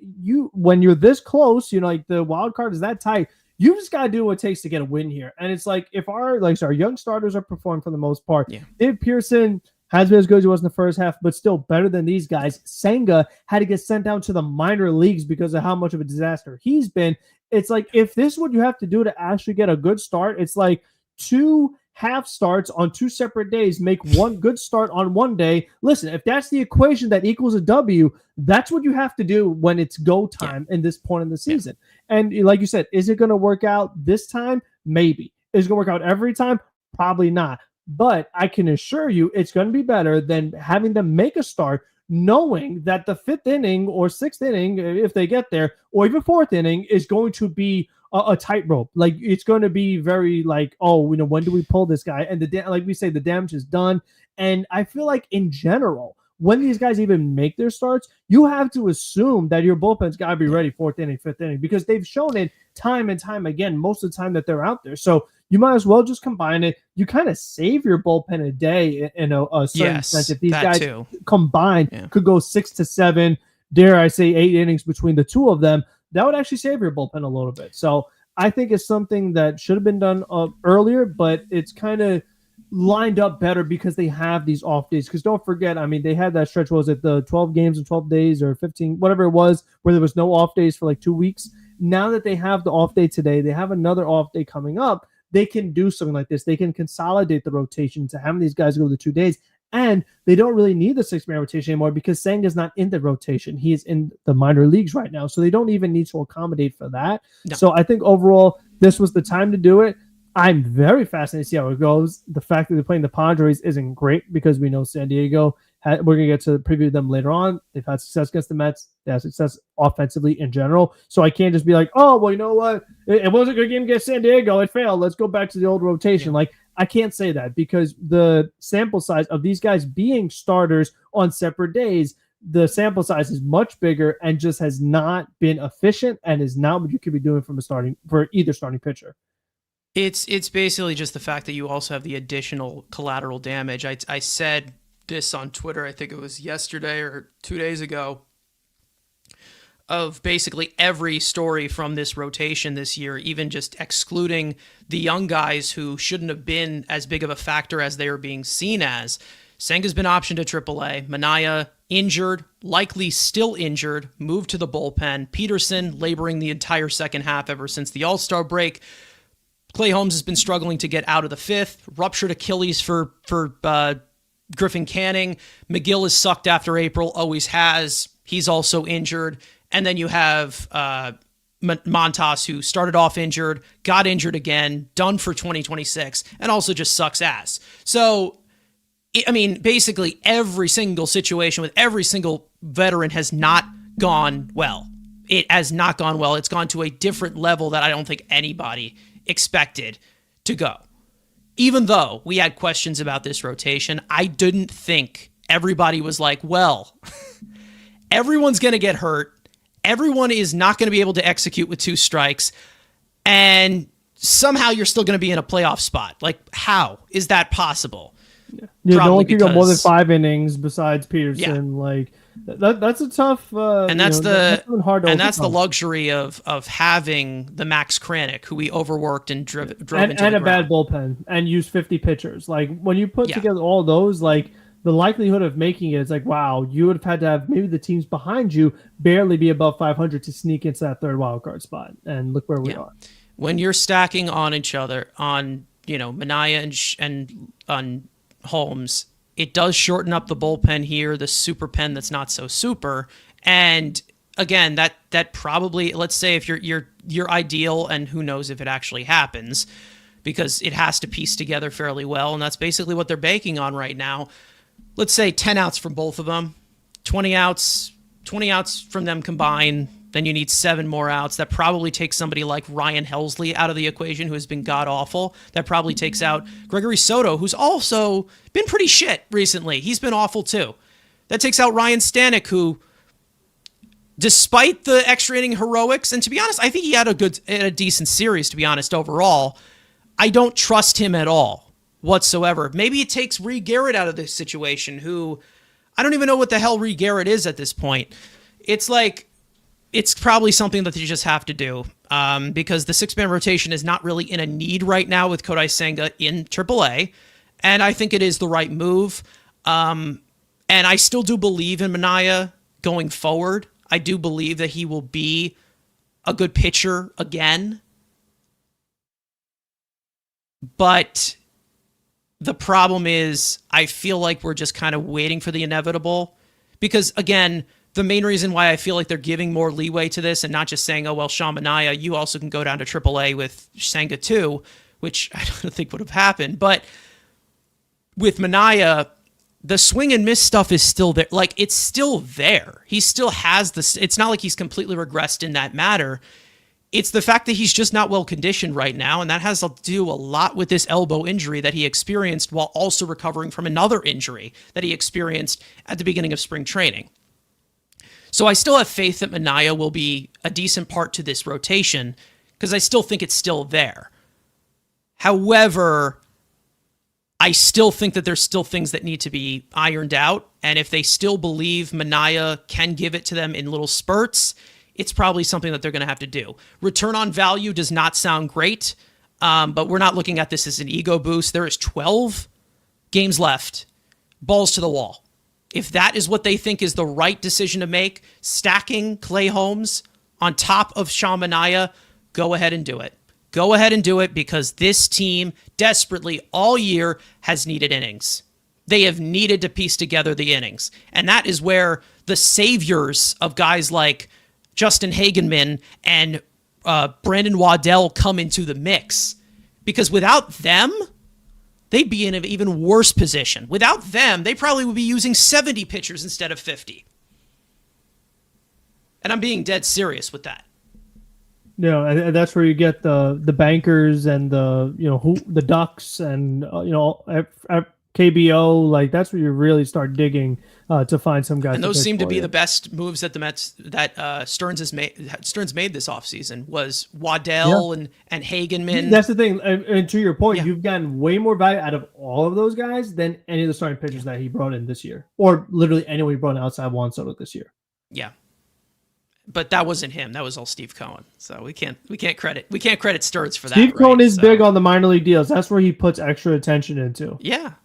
when you're this close, like the wild card is that tight, you just got to do what it takes to get a win here. And it's like, if our young starters are performing for the most part, Dave Pearson has been as good as he was in the first half, but still better than these guys. Senga had to get sent down to the minor leagues because of how much of a disaster he's been. It's like, if this is what you have to do to actually get a good start, it's like 2 half starts on 2 separate days, make one good start on one day. Listen, if that's the equation that equals a W, that's what you have to do when it's go time in this point in the season. And like you said, is it going to work out this time? Maybe. Is it going to work out every time? Probably not. But I can assure you it's going to be better than having them make a start knowing that the 5th inning or 6th inning, if they get there, or even 4th inning, is going to be a tightrope. Like, it's going to be very like, when do we pull this guy? And like we say, the damage is done. And I feel like in general, when these guys even make their starts, you have to assume that your bullpen's got to be ready 4th inning, 5th inning, because they've shown it time and time again most of the time that they're out there. So you might as well just combine it. You kind of save your bullpen a day in a certain sense. If these guys combined could go 6 to 7, dare I say 8 innings between the two of them, that would actually save your bullpen a little bit. So I think it's something that should have been done earlier, but it's kind of lined up better because they have these off days. Because don't forget, I mean, they had that stretch, was it the 12 games in 12 days or 15, whatever it was, where there was no off days for like 2 weeks. Now that they have the off day today, they have another off day coming up. They can do something like this. They can consolidate the rotation to having these guys go the 2 days. And they don't really need the 6-man rotation anymore because Senga's not in the rotation. He is in the minor leagues right now. So they don't even need to accommodate for that. No. So I think overall, this was the time to do it. I'm very fascinated to see how it goes. The fact that they're playing the Padres isn't great because we know San Diego, we're going to get to preview them later on. They've had success against the Mets. They have success offensively in general. So I can't just be like, oh, well, you know what? It wasn't a good game against San Diego. It failed. Let's go back to the old rotation. Like, I can't say that because the sample size of these guys being starters on separate days, the sample size is much bigger and just has not been efficient and is not what you could be doing for either starting pitcher. It's basically just the fact that you also have the additional collateral damage. I said this on Twitter, I think it was yesterday or 2 days ago, of basically every story from this rotation this year, even just excluding the young guys who shouldn't have been as big of a factor as they are being seen as. Senga's been optioned to AAA. Manaea injured, likely still injured, moved to the bullpen. Peterson laboring the entire second half ever since the All-Star break. Clay Holmes has been struggling to get out of the 5th. Ruptured Achilles for Griffin Canning. McGill is sucked after April, always has. He's also injured. And then you have Montas, who started off injured, got injured again, done for 2026, and also just sucks ass. So, I mean, basically every single situation with every single veteran has not gone well. It has not gone well. It's gone to a different level that I don't think anybody expected to go. Even though we had questions about this rotation, I didn't think everybody was like, well, everyone's going to get hurt. Everyone is not going to be able to execute with 2 strikes. And somehow you're still going to be in a playoff spot. Like, how is that possible? Yeah, no one can go more than 5 innings besides Peterson. Yeah. Like, that's a tough, and that's the luxury of having the Max Kranick, who we overworked and drove into the and a bad bullpen and used 50 pitchers. Like, when you put together all those, like, the likelihood of making it is like, wow, you would have had to have maybe the teams behind you barely be above 500 to sneak into that 3rd wildcard spot. And look where we are. When you're stacking on each other, on Manaea and on Holmes, it does shorten up the bullpen here, the super pen that's not so super. And again, that probably, let's say if you're ideal, and who knows if it actually happens, because it has to piece together fairly well, and that's basically what they're banking on right now. Let's say 10 outs from both of them, 20 outs from them combined. Then you need 7 more outs. That probably takes somebody like Ryan Helsley out of the equation, who has been god-awful. That probably takes out Gregory Soto, who's also been pretty shit recently. He's been awful too. That takes out Ryan Stanek, who, despite the extra inning heroics, and to be honest, I think he had a decent series, to be honest, overall, I don't trust him at all whatsoever. Maybe it takes Ree Garrett out of this situation, who I don't even know what the hell Ree Garrett is at this point. It's like, it's probably something that you just have to do, because the 6-man rotation is not really in a need right now with Kodai Senga in AAA, and I think it is the right move. And I still do believe in Manaea going forward. I do believe that he will be a good pitcher again. But the problem is, I feel like we're just kind of waiting for the inevitable, because again, the main reason why I feel like they're giving more leeway to this and not just saying, oh, well, Sean Manaea, you also can go down to AAA with Senga too, which I don't think would have happened. But with Manaea, the swing and miss stuff is still there. Like, it's still there. He still has this. It's not like he's completely regressed in that matter. It's the fact that he's just not well conditioned right now, and that has to do a lot with this elbow injury that he experienced while also recovering from another injury that he experienced at the beginning of spring training. So I still have faith that Manaea will be a decent part to this rotation, because I still think it's still there. However, I still think that there's still things that need to be ironed out, and if they still believe Manaea can give it to them in little spurts, it's probably something that they're going to have to do. Return on value does not sound great, but we're not looking at this as an ego boost. There is 12 games left. Balls to the wall. If that is what they think is the right decision to make, stacking Clay Holmes on top of Sean Manaea, go ahead and do it. Go ahead and do it, because this team desperately all year has needed innings. They have needed to piece together the innings. And that is where the saviors of guys like Justin Hagenman and Brandon Waddell come into the mix. Because without them, they'd be in an even worse position. Without them, they probably would be using 70 pitchers instead of 50. And I'm being dead serious with that. Yeah, and that's where you get the bankers and the Ducks and KBO. Like, that's where you really start digging to find some guys. And those seem to be the best moves that the Mets that Stearns made this offseason was Waddell and Hagenman. That's the thing. And to your point, you've gotten way more value out of all of those guys than any of the starting pitchers that he brought in this year, or literally anyone he brought in outside Juan Soto this year. Yeah. But that wasn't him. That was all Steve Cohen. So we can't credit Stearns for that. Steve Cohen is big on the minor league deals. That's where he puts extra attention into. Yeah.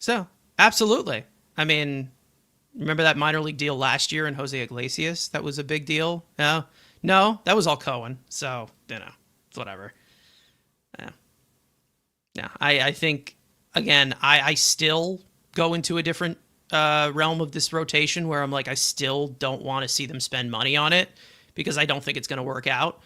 So absolutely. I mean, remember that minor league deal last year in Jose Iglesias? That was a big deal. No, that was all Cohen. So it's whatever. Yeah. I think again, I still go into a different realm of this rotation where I'm like, I still don't want to see them spend money on it, because I don't think it's going to work out.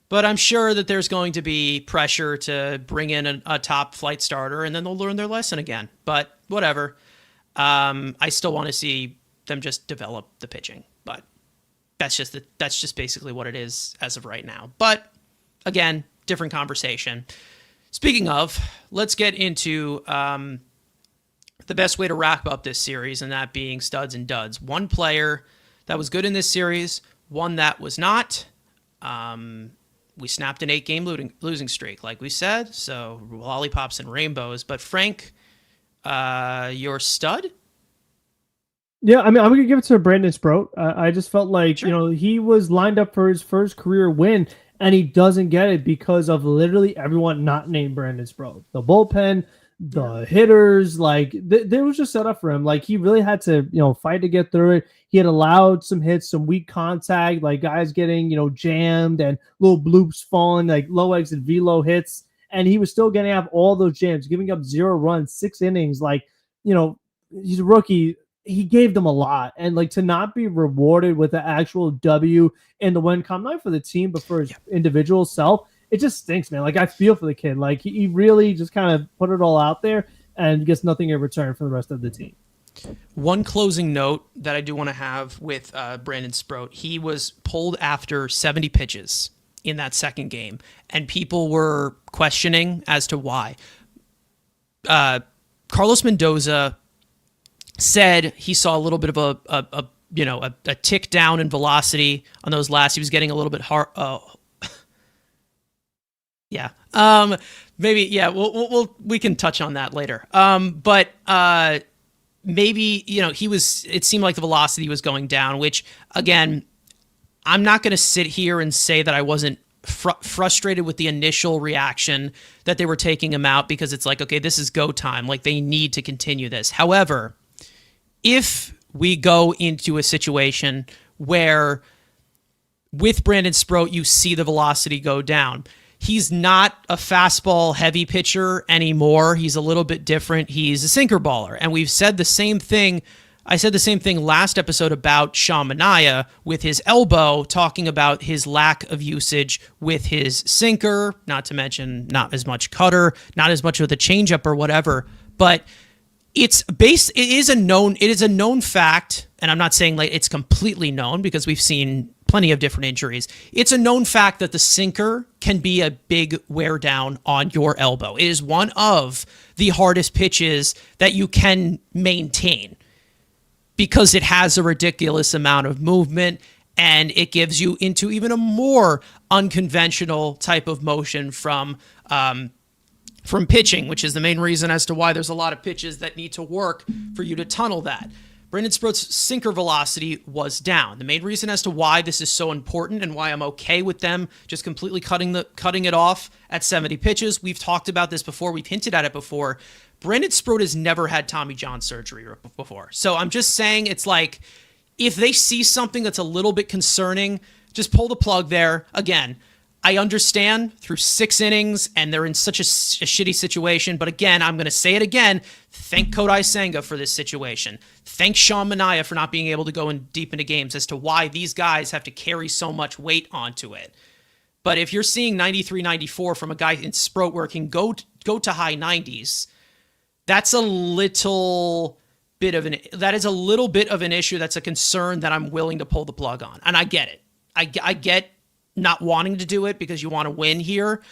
But I'm sure that there's going to be pressure to bring in a top flight starter, and then they'll learn their lesson again. But whatever. I still want to see them just develop the pitching, but that's just basically what it is as of right now. But again, different conversation. Speaking of, let's get into the best way to wrap up this series, and that being studs and duds. One player that was good in this series, one that was not. We snapped an 8-game losing streak, like we said, so lollipops and rainbows. But Frank, your stud? Yeah, I mean, I'm going to give it to Brandon Sproat. I just felt like, he was lined up for his first career win, and he doesn't get it because of literally everyone not named Brandon Sproat. The bullpen, the hitters, like they was just set up for him. Like, he really had to, fight to get through it. He had allowed some hits, some weak contact, like guys getting, jammed and little bloops falling, like low exit velo hits. And he was still getting up all those jams, giving up 0 runs, 6 innings. Like, he's a rookie. He gave them a lot, and like to not be rewarded with the actual W in the win column, not for the team, but for his individual self, it just stinks, man. Like I feel for the kid. Like he really just kind of put it all out there and gets nothing in return for the rest of the team. One closing note that I do want to have with Brandon Sproat, he was pulled after 70 pitches in that second game, and people were questioning as to why. Carlos Mendoza said he saw a little bit of a tick down in velocity on those last. He was getting a little bit hard. Yeah. Maybe. Yeah. We can touch on that later. But maybe it seemed like the velocity was going down. Which again, I'm not going to sit here and say that I wasn't frustrated with the initial reaction that they were taking him out, because it's like, okay, this is go time. Like they need to continue this. However, if we go into a situation where with Brandon Sproat, you see the velocity go down, he's not a fastball heavy pitcher anymore. He's a little bit different. He's a sinker baller. And we've said the same thing. I said the same thing last episode about Sean Manaea with his elbow, talking about his lack of usage with his sinker, not to mention not as much cutter, not as much with a changeup or whatever. But it is a known fact, and I'm not saying like it's completely known because we've seen plenty of different injuries. It's a known fact that the sinker can be a big wear down on your elbow. It is one of the hardest pitches that you can maintain because it has a ridiculous amount of movement and it gives you into even a more unconventional type of motion from pitching, which is the main reason as to why there's a lot of pitches that need to work for you to tunnel that. Brandon Sproat's sinker velocity was down. The main reason as to why this is so important and why I'm okay with them just completely cutting it off at 70 pitches. We've talked about this before. We've hinted at it before. Brandon Sproat has never had Tommy John surgery before. So I'm just saying, it's like, if they see something that's a little bit concerning, just pull the plug there. Again, I understand through 6 innings and they're in such a shitty situation. But again, I'm going to say it again. Thank Kodai Senga for this situation. Thank Sean Manaea for not being able to go in deep into games as to why these guys have to carry so much weight onto it. But if you're seeing 93, 94 from a guy in Sproat where it can go to high 90s, that's a little bit of an issue. That's a concern that I'm willing to pull the plug on. And I get it. I get not wanting to do it because you want to win here.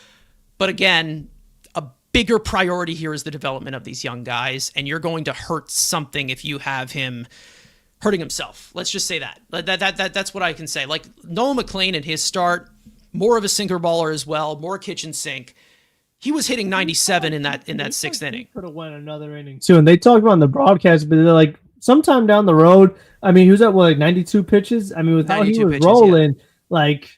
But again, a bigger priority here is the development of these young guys, and you're going to hurt something if you have him hurting himself. Let's just say that. That's what I can say. Like Nolan McLean in his start, more of a sinker baller as well, more kitchen sink. He was hitting 97 in that 6th inning. Could have went another inning too. And they talked about on the broadcast, but they're like sometime down the road. I mean, he was at like 92 pitches. I mean, with how he was pitches, rolling, like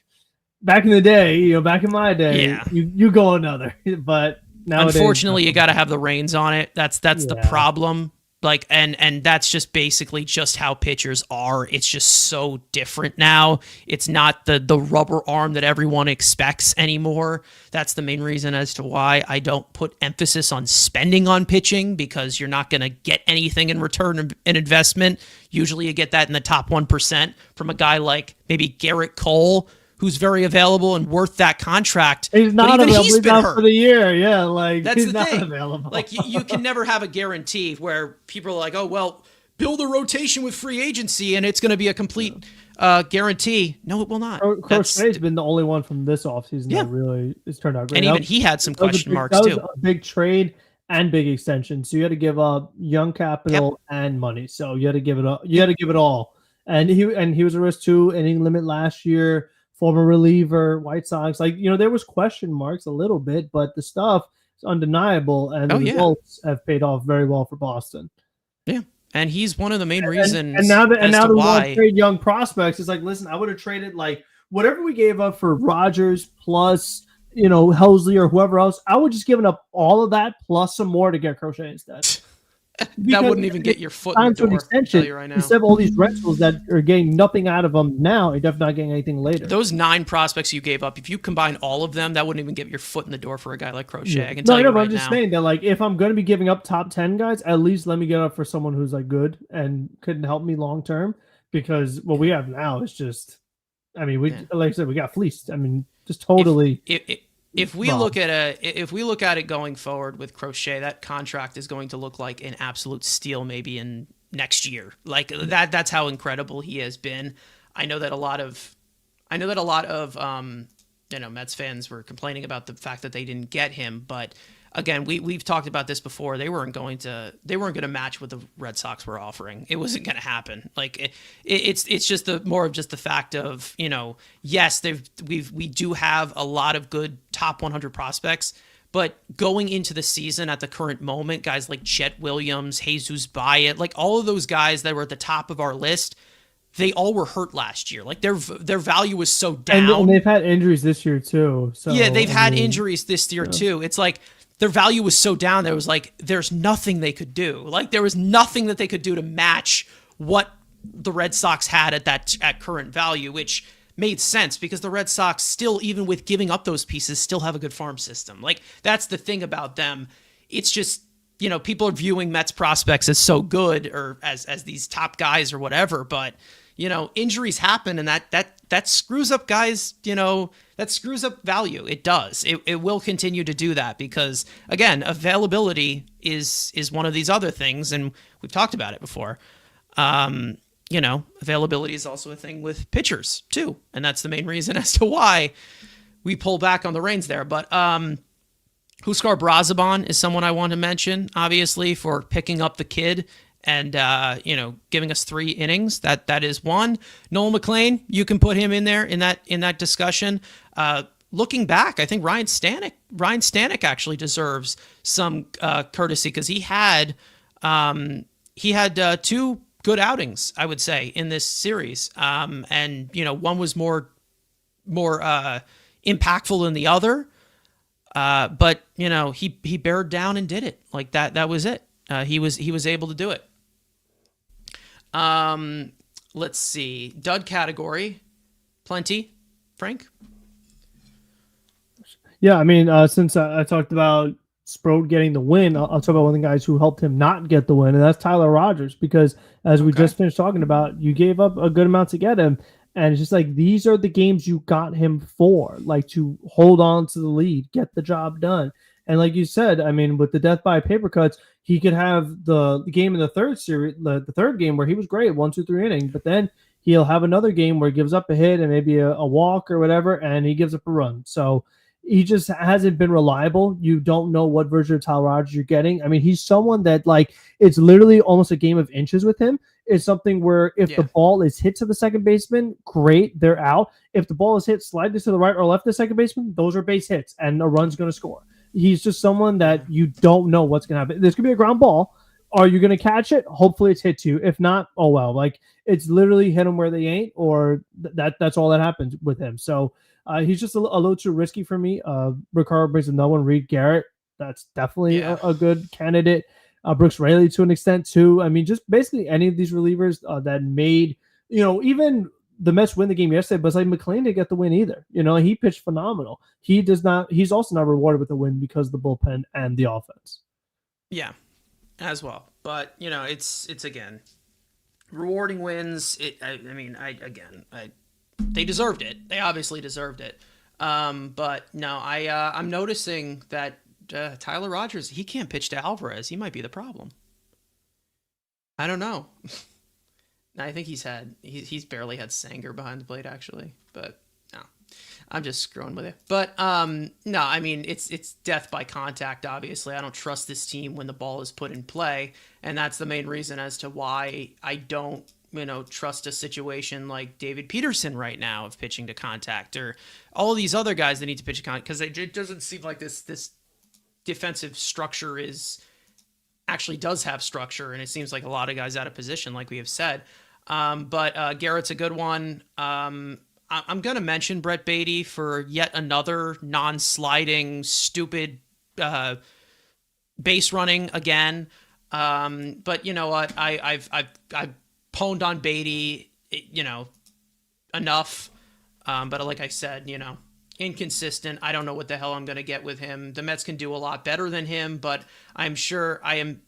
back in the day, back in my day, you go another. But nowadays, unfortunately, you got to have the reins on it. That's the problem. Like, and that's just basically just how pitchers are. It's just so different now. It's not the rubber arm that everyone expects anymore. That's the main reason as to why I don't put emphasis on spending on pitching, because you're not going to get anything in return in investment. Usually you get that in the top 1% from a guy like maybe Garrett Cole, who's very available and worth that contract. He's not but even available. he's been hurt for the year. Yeah, like that's he's the not thing. Available. Like you can never have a guarantee where people are like, oh well, build a rotation with free agency and it's going to be a complete guarantee. No, it will not. Crochet's been the only one from this offseason that really has turned out great. And even he had some question marks too. That was a big trade and big extension. So you had to give up young capital and money. So you had to give it up. You had to give it all. And he was a risk 2 inning limit last year. Former reliever, White Sox. Like, there was question marks a little bit, but the stuff is undeniable, and the results have paid off very well for Boston. Yeah, and he's one of the main reasons. And now that we want to trade young prospects, it's like, listen, I would have traded like whatever we gave up for Rogers plus Helsley or whoever else. I would just given up all of that plus some more to get Crochet instead. That because wouldn't even get your foot in the time to an door. I'll tell extension, you right now. instead of all these rentals that are getting nothing out of them now, and definitely not getting anything later. Those 9 prospects you gave up, if you combine all of them, that wouldn't even get your foot in the door for a guy like Crochet. Yeah. I can No, tell I you know, but I'm right just now. saying that like if I'm gonna be giving up top 10 guys, at least let me get up for someone who's like good and couldn't help me long term. Because what we have now is just, I mean, we Yeah. like I said, we got fleeced. I mean, just If totally if we look robbed. at if we look at it going forward with Crochet, that contract is going to look like an absolute steal maybe in next year. Like that's how incredible he has been. I know that a lot of Mets fans were complaining about the fact that they didn't get him, but again, we've talked about this before. They weren't going to match what the Red Sox were offering. It wasn't going to happen. Like it's just more of just the fact of, yes, we do have a lot of good top 100 prospects, but going into the season at the current moment, guys like Chet Williams, Jesus Baez, like all of those guys that were at the top of our list, they all were hurt last year. Like their value was so And down. they've had injuries this year too. Yeah, So they've I had mean, injuries this year yeah. too. It's like their value was so down that it was like there's nothing they could do. Like there was nothing that they could do to match what the Red Sox had at current value, which made sense because the Red Sox still, even with giving up those pieces, still have a good farm system. Like that's the thing about them. It's just, people are viewing Mets prospects as so good or as these top guys or whatever, but injuries happen and that screws up guys, that screws up value. It does. It will continue to do that because again, availability is one of these other things, and we've talked about it before. Availability is also a thing with pitchers too, and that's the main reason as to why we pull back on the reins there. But Huskar Brazaban is someone I want to mention, obviously, for picking up the kid and giving us 3 innings. That is one. Noel McLean, you can put him in there in that discussion. Looking back, I think Ryan Stanek actually deserves some courtesy because he had 2 good outings, I would say, in this series, and one was more impactful than the other. But he bared down and did it. Like that was it. He was able to do it. Let's see. Dud category. Plenty. Frank? Yeah, I mean, since I talked about Sproat getting the win, I'll talk about one of the guys who helped him not get the win, and that's Tyler Rogers. Because as we Okay. just finished talking about, you gave up a good amount to get him, and it's just like these are the games you got him for, like to hold on to the lead, get the job done. And like you said, I mean, with the death by paper cuts, he could have the game in the third series, the third game where he was great, 1, 2, 3 inning, but then he'll have another game where he gives up a hit and maybe a walk or whatever, and he gives up a run. So he just hasn't been reliable. You don't know what version of Tyler Rogers you're getting. I mean, he's someone that like it's literally almost a game of inches with him. It's something where if the Yeah. ball is hit to the second baseman, great, they're out. If the ball is hit slightly to the right or left of the second baseman, those are base hits and a run's going to score. He's just someone Yeah. that you don't know what's going to happen. There's going to be a ground ball. Are you going to catch it? Hopefully it's hit to you. If not, oh well. Like it's literally hit them where they ain't, or that's all that happens with him. So he's just a little too risky for me. Ricardo brings another one. Reed Garrett, that's definitely Yeah. a good candidate. Brooks Raley to an extent too. I mean, just basically any of these relievers that made even the Mets win the game yesterday, but it's like McLean didn't get the win either. He pitched phenomenal. He does not. He's also not rewarded with the win because of the bullpen and the offense. Yeah. As well. But, it's again rewarding wins. They deserved it. They obviously deserved it. But no, I'm noticing that Tyler Rogers, he can't pitch to Alvarez. He might be the problem. I don't know. I think he's barely had Sanger behind the plate actually, but no, I'm just screwing with it. But no, I mean it's death by contact. Obviously, I don't trust this team when the ball is put in play, and that's the main reason as to why I don't trust a situation like David Peterson right now of pitching to contact, or all these other guys that need to pitch to contact, because it doesn't seem like this defensive structure actually does have structure, and it seems like a lot of guys out of position, like we have said. But Garrett's a good one. I'm going to mention Brett Beatty for yet another non-sliding, stupid base running again. But you know what? I've pwned on Beatty, enough. But like I said, inconsistent. I don't know what the hell I'm going to get with him. The Mets can do a lot better than him, but I'm sure I am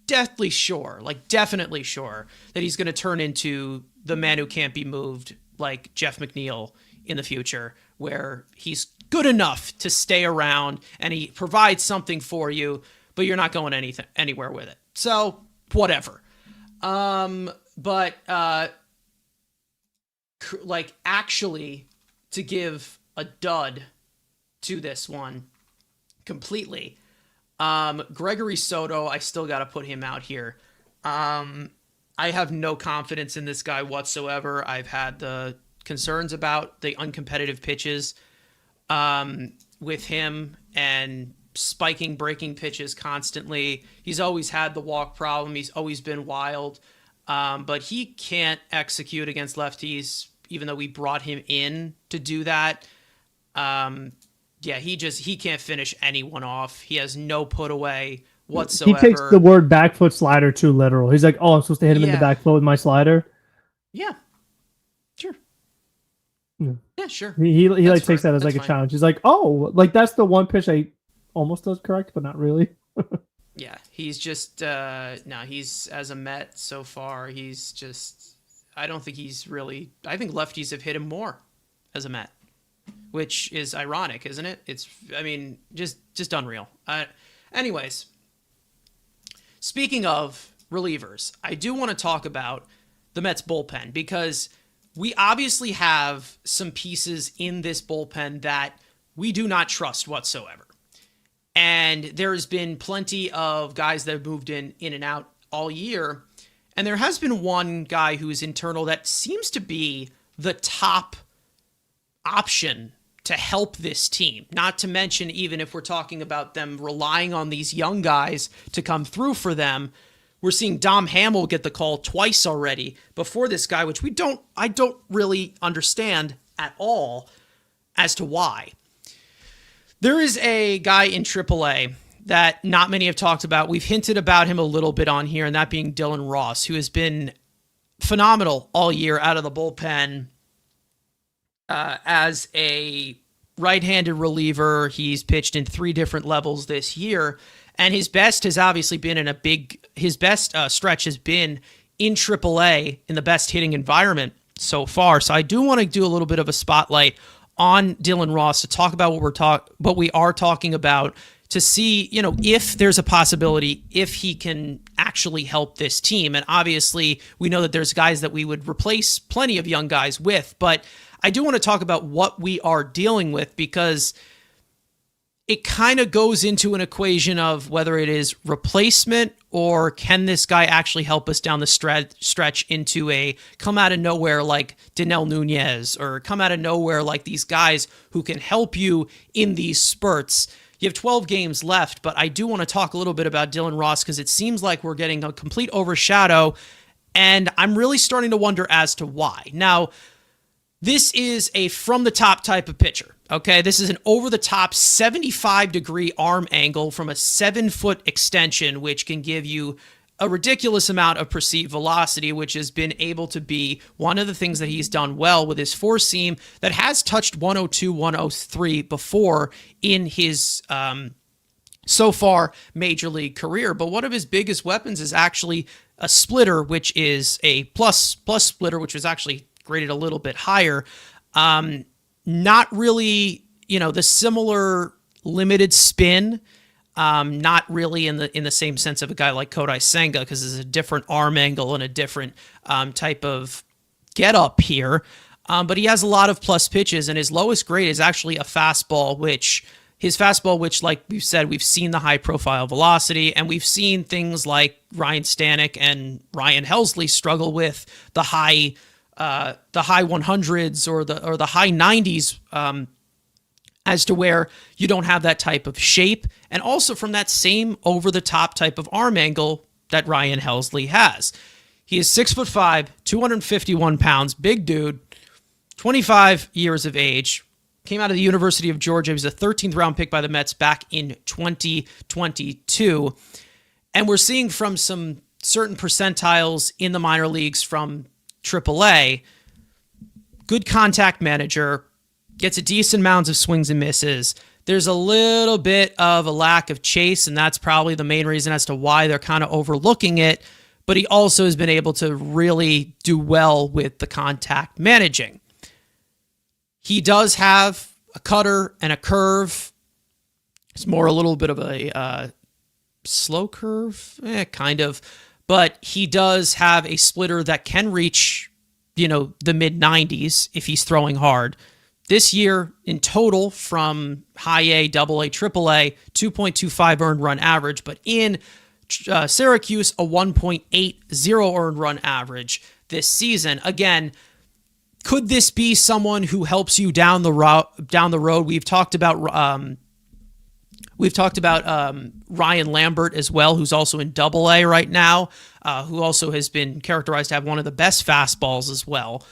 definitely sure that he's going to turn into the man who can't be moved, like Jeff McNeil in the future, where he's good enough to stay around and he provides something for you, but you're not going anywhere with it. So whatever. But like actually to give a dud to this one completely. Gregory Soto, I still got to put him out here. I have no confidence in this guy whatsoever. I've had the concerns about the uncompetitive pitches with him and spiking breaking pitches constantly. He's always had the walk problem. He's always been wild. But he can't execute against lefties, even though we brought him in to do that. He can't finish anyone off. He has no put away whatsoever. He takes the word back foot slider too literal. He's like, oh, I'm supposed to hit him in the back foot with my slider. Yeah, sure. Yeah, sure. He like takes that as like a challenge. He's like, oh, like that's the one pitch I almost does correct, but not really. Yeah, he's just he's as a Met so far. He's just I don't think he's really. I think lefties have hit him more as a Met, which is ironic, isn't it? It's just unreal. Anyways, speaking of relievers, I do want to talk about the Mets bullpen because we obviously have some pieces in this bullpen that we do not trust whatsoever. And there's been plenty of guys that have moved in and out all year. And there has been one guy who is internal that seems to be the top option to help this team. Not to mention, even if we're talking about them relying on these young guys to come through for them, we're seeing Dom Hamill get the call twice already before this guy, which I don't really understand at all as to why. There is a guy in AAA that not many have talked about. We've hinted about him a little bit on here, and that being Dylan Ross, who has been phenomenal all year out of the bullpen as a right-handed reliever. He's pitched in 3 different levels this year, and his best has obviously been his best stretch has been in AAA in the best hitting environment so far. So I do want to do a little bit of a spotlight on Dylan Ross to talk about what we are talking about, to see, if there's a possibility, if he can actually help this team. And obviously we know that there's guys that we would replace plenty of young guys with, but I do want to talk about what we are dealing with, because it kind of goes into an equation of whether it is replacement or can this guy actually help us down the stretch into a come out of nowhere like Danel Nunez, or come out of nowhere like these guys who can help you in these spurts. You have 12 games left, but I do want to talk a little bit about Dylan Ross because it seems like we're getting a complete overshadow, and I'm really starting to wonder as to why. Now, this is a from-the-top type of pitcher, okay? This is an over-the-top 75-degree arm angle from a 7-foot extension, which can give you a ridiculous amount of perceived velocity, which has been able to be one of the things that he's done well with his four-seam that has touched 102, 103 before in his so far major league career. But one of his biggest weapons is actually a splitter, which is a plus splitter, which was actually graded a little bit higher. Not really, the similar limited spin, not really in the same sense of a guy like Kodai Senga, because it's a different arm angle and a different type of get up here. But he has a lot of plus pitches, and his lowest grade is actually a fastball, which like we've said, we've seen the high profile velocity, and we've seen things like Ryan Stanek and Ryan Helsley struggle with the high 100s or the high 90s, as to where you don't have that type of shape, and also from that same over-the-top type of arm angle that Ryan Helsley has. He is 6'5", 251 pounds, big dude, 25 years of age, came out of the University of Georgia. He was a 13th round pick by the Mets back in 2022. And we're seeing from some certain percentiles in the minor leagues from AAA, good contact manager, gets a decent amount of swings and misses. There's a little bit of a lack of chase, and that's probably the main reason as to why they're kind of overlooking it. But he also has been able to really do well with the contact managing. He does have a cutter and a curve. It's more a little bit of a slow curve, kind of. But he does have a splitter that can reach, the mid-90s if he's throwing hard. This year, in total, from high A, double A, triple A, 2.25 earned run average. But in Syracuse, a 1.80 earned run average this season. Again, could this be someone who helps you down the road? We've talked about Ryan Lambert as well, who's also in Double A right now, who also has been characterized to have one of the best fastballs as well.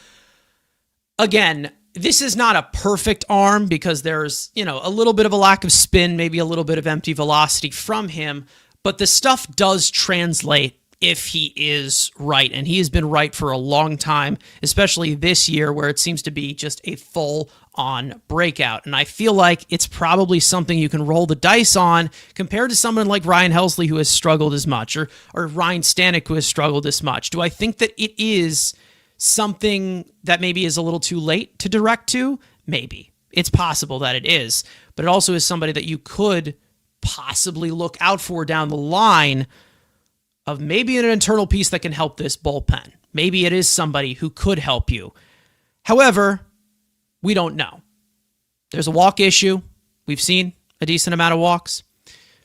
Again, this is not a perfect arm because there's, a little bit of a lack of spin, maybe a little bit of empty velocity from him, but the stuff does translate if he is right, and he has been right for a long time, especially this year where it seems to be just a full-on breakout. And I feel like it's probably something you can roll the dice on compared to someone like Ryan Helsley who has struggled as much, or Ryan Stanek who has struggled as much. Do I think that it is something that maybe is a little too late to direct to? Maybe. It's possible that it is, but it also is somebody that you could possibly look out for down the line of maybe an internal piece that can help this bullpen. Maybe it is somebody who could help you. However, we don't know. There's a walk issue. We've seen a decent amount of walks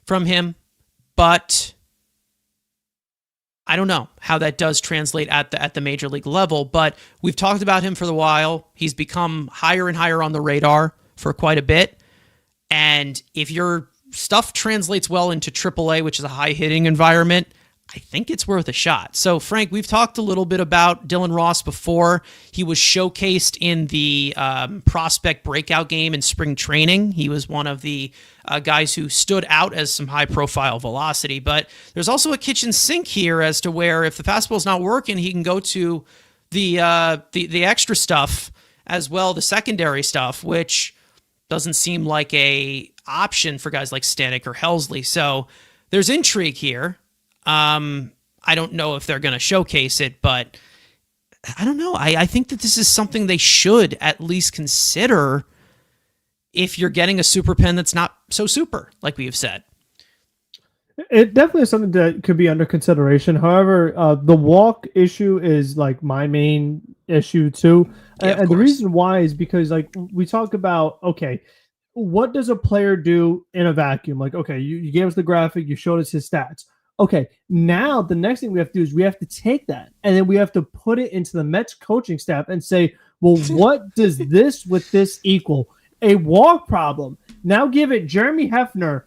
from him, but I don't know how that does translate at the major league level, but we've talked about him for a while. He's become higher and higher on the radar for quite a bit. And if your stuff translates well into AAA, which is a high-hitting environment, I think it's worth a shot. So, Frank, we've talked a little bit about Dylan Ross before. He was showcased in the prospect breakout game in spring training. He was one of the guys who stood out as some high-profile velocity. But there's also a kitchen sink here as to where if the fastball's not working, he can go to the extra stuff as well, the secondary stuff, which doesn't seem like a option for guys like Stanek or Helsley. So there's intrigue here. I don't know if they're going to showcase it, but I don't know. I think that this is something they should at least consider if you're getting a super pen that's not so super, like we have said. It definitely is something that could be under consideration. However, the walk issue is like my main issue too. Yeah, and the reason why is because like we talk about, okay, what does a player do in a vacuum? Like, okay, you gave us the graphic, you showed us his stats. Okay, now the next thing we have to do is we have to take that and then we have to put it into the Mets coaching staff and say, well, what does this with this equal? A walk problem. Now give it Jeremy Hefner.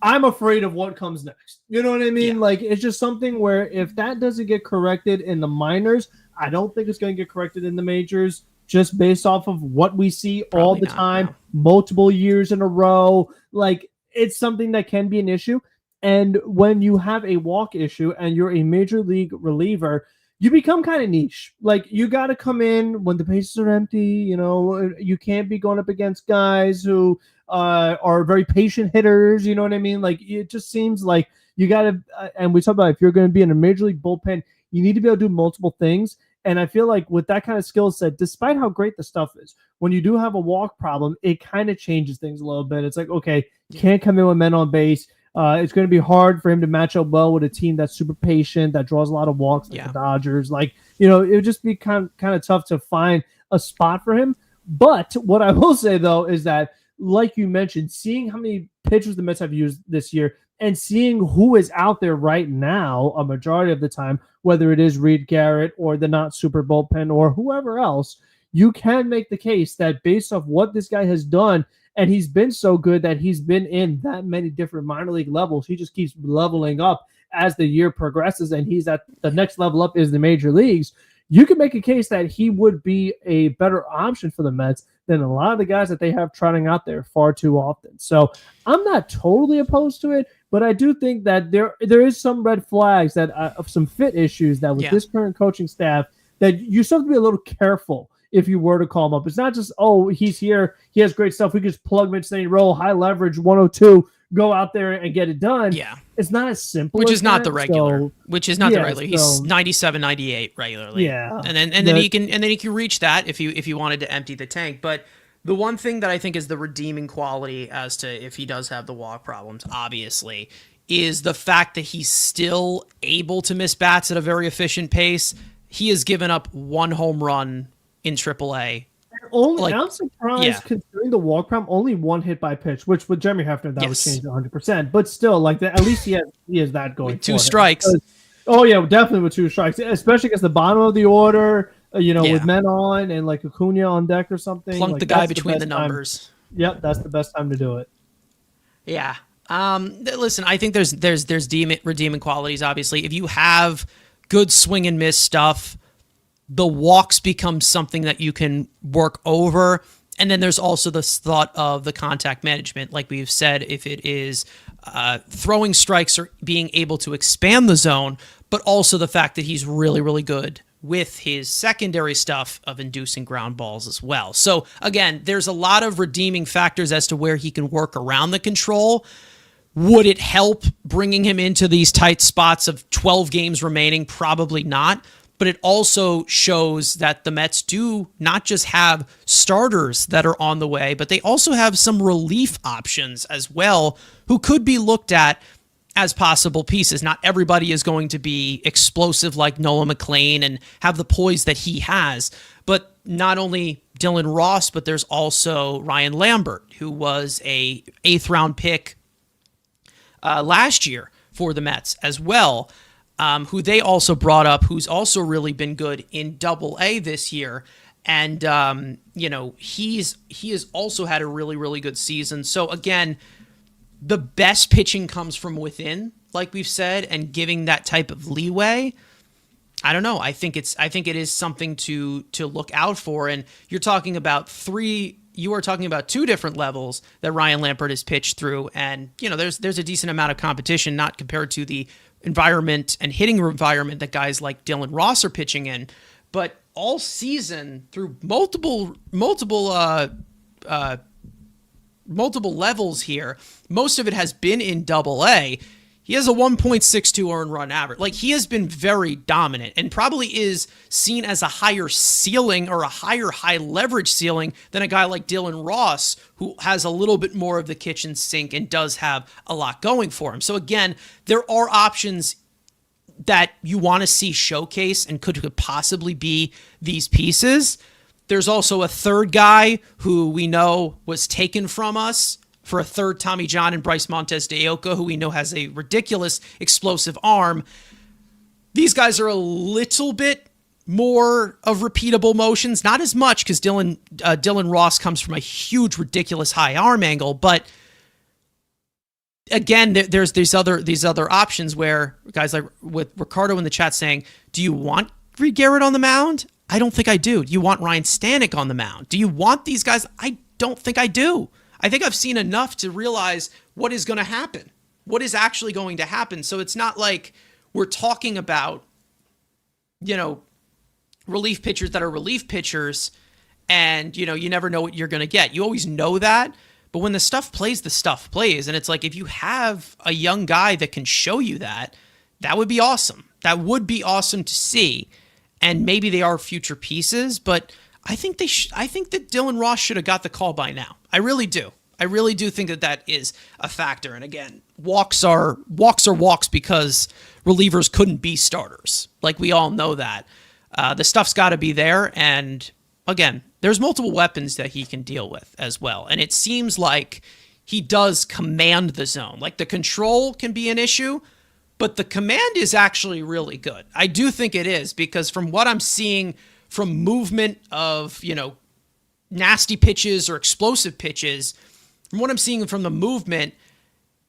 I'm afraid of what comes next. You know what I mean? Yeah. Like, it's just something where if that doesn't get corrected in the minors, I don't think it's going to get corrected in the majors just based off of what we see Probably all the not, time, no. multiple years in a row. Like, it's something that can be an issue. And when you have a walk issue and you're a major league reliever, you become kind of niche. Like, you got to come in when the bases are empty. You know, you can't be going up against guys who are very patient hitters. You know what I mean? Like, it just seems like you got to, and we talk about if you're going to be in a major league bullpen, you need to be able to do multiple things. And I feel like with that kind of skill set, despite how great the stuff is, when you do have a walk problem, it kind of changes things a little bit. It's like, okay, can't come in with men on base. It's going to be hard for him to match up well with a team that's super patient, that draws a lot of walks, like the Dodgers. Like, you know, it would just be kind of tough to find a spot for him. But what I will say, though, is that, like you mentioned, seeing how many pitchers the Mets have used this year and seeing who is out there right now, a majority of the time, whether it is Reed Garrett or the not super bullpen or whoever else, you can make the case that based off what this guy has done, and he's been so good that he's been in that many different minor league levels. He just keeps leveling up as the year progresses, and he's at the next level up is the major leagues. You can make a case that he would be a better option for the Mets than a lot of the guys that they have trotting out there far too often. So I'm not totally opposed to it, But I do think that there is some red flags that of some fit issues that with Yeah. this current coaching staff that you still have to be a little careful if you were to call him up. It's not just, oh, he's here, he has great stuff, we can just plug him into any role, high leverage, 102, go out there and get it done. Yeah. It's not as simple Which as is not that, the regular. so, Which is not the yeah, regular. He's so 97, 98 regularly. Yeah. And then he can reach that if you wanted to empty the tank. But the one thing that I think is the redeeming quality as to if he does have the walk problems, obviously, is the fact that he's still able to miss bats at a very efficient pace. He has given up one home run in AAA. I'm surprised considering the walk problem, only one hit by pitch, which with Jeremy Hefner that was changed 100%. But still, like at least he has that going. With 2 strikes. Oh yeah, definitely with 2 strikes, especially against the bottom of the order. With men on and like Acuna on deck or something. Plunk like, the guy between the numbers. Yep, that's the best time to do it. Yeah. Listen, I think there's redeeming qualities. Obviously, if you have good swing and miss stuff, the walks become something that you can work over. And then there's also this thought of the contact management. Like we've said, if it is throwing strikes or being able to expand the zone, but also the fact that he's really, really good with his secondary stuff of inducing ground balls as well. So again, there's a lot of redeeming factors as to where he can work around the control. Would it help bringing him into these tight spots of 12 games remaining? Probably not. But it also shows that the Mets do not just have starters that are on the way, but they also have some relief options as well who could be looked at as possible pieces. Not everybody is going to be explosive like Noah McLean and have the poise that he has, but not only Dylan Ross, but there's also Ryan Lambert, who was a 8th round pick last year for the Mets as well. Who they also brought up, who's also really been good in Double-A this year. And, he has also had a really, really good season. So, again, the best pitching comes from within, like we've said, and giving that type of leeway. I don't know. I think it is something to look out for. And you're talking about 2 different levels that Ryan Lambert has pitched through. And, there's a decent amount of competition, not compared to the environment and hitting environment that guys like Dylan Ross are pitching in, but all season through multiple levels here, most of it has been in Double-A. He has a 1.62 earned run average. Like, he has been very dominant and probably is seen as a higher ceiling or a high leverage ceiling than a guy like Dylan Ross, who has a little bit more of the kitchen sink and does have a lot going for him. So again, there are options that you want to see showcase and could possibly be these pieces. There's also a third guy who we know was taken from us for a third Tommy John and Bryce Montes de Oca, who we know has a ridiculous explosive arm. These guys are a little bit more of repeatable motions, not as much because Dylan Ross comes from a huge, ridiculous high arm angle. But again, there's these other options where guys like with Ricardo in the chat saying, "Do you want Reed Garrett on the mound?" I don't think I do. Do you want Ryan Stanek on the mound? Do you want these guys? I don't think I do. I think I've seen enough to realize what is going to happen, what is actually going to happen. So it's not like we're talking about, relief pitchers that are relief pitchers and, you never know what you're going to get. You always know that. But when the stuff plays, the stuff plays. And it's like, if you have a young guy that can show you that, that would be awesome. That would be awesome to see. And maybe they are future pieces, but I think I think that Dylan Ross should have got the call by now. I really do. I really do think that is a factor. And again, walks are walks because relievers couldn't be starters. Like, we all know that. The stuff's got to be there. And again, there's multiple weapons that he can deal with as well. And it seems like he does command the zone. Like, the control can be an issue, but the command is actually really good. I do think it is, because from what I'm seeing from movement of, nasty pitches or explosive pitches, from what I'm seeing from the movement,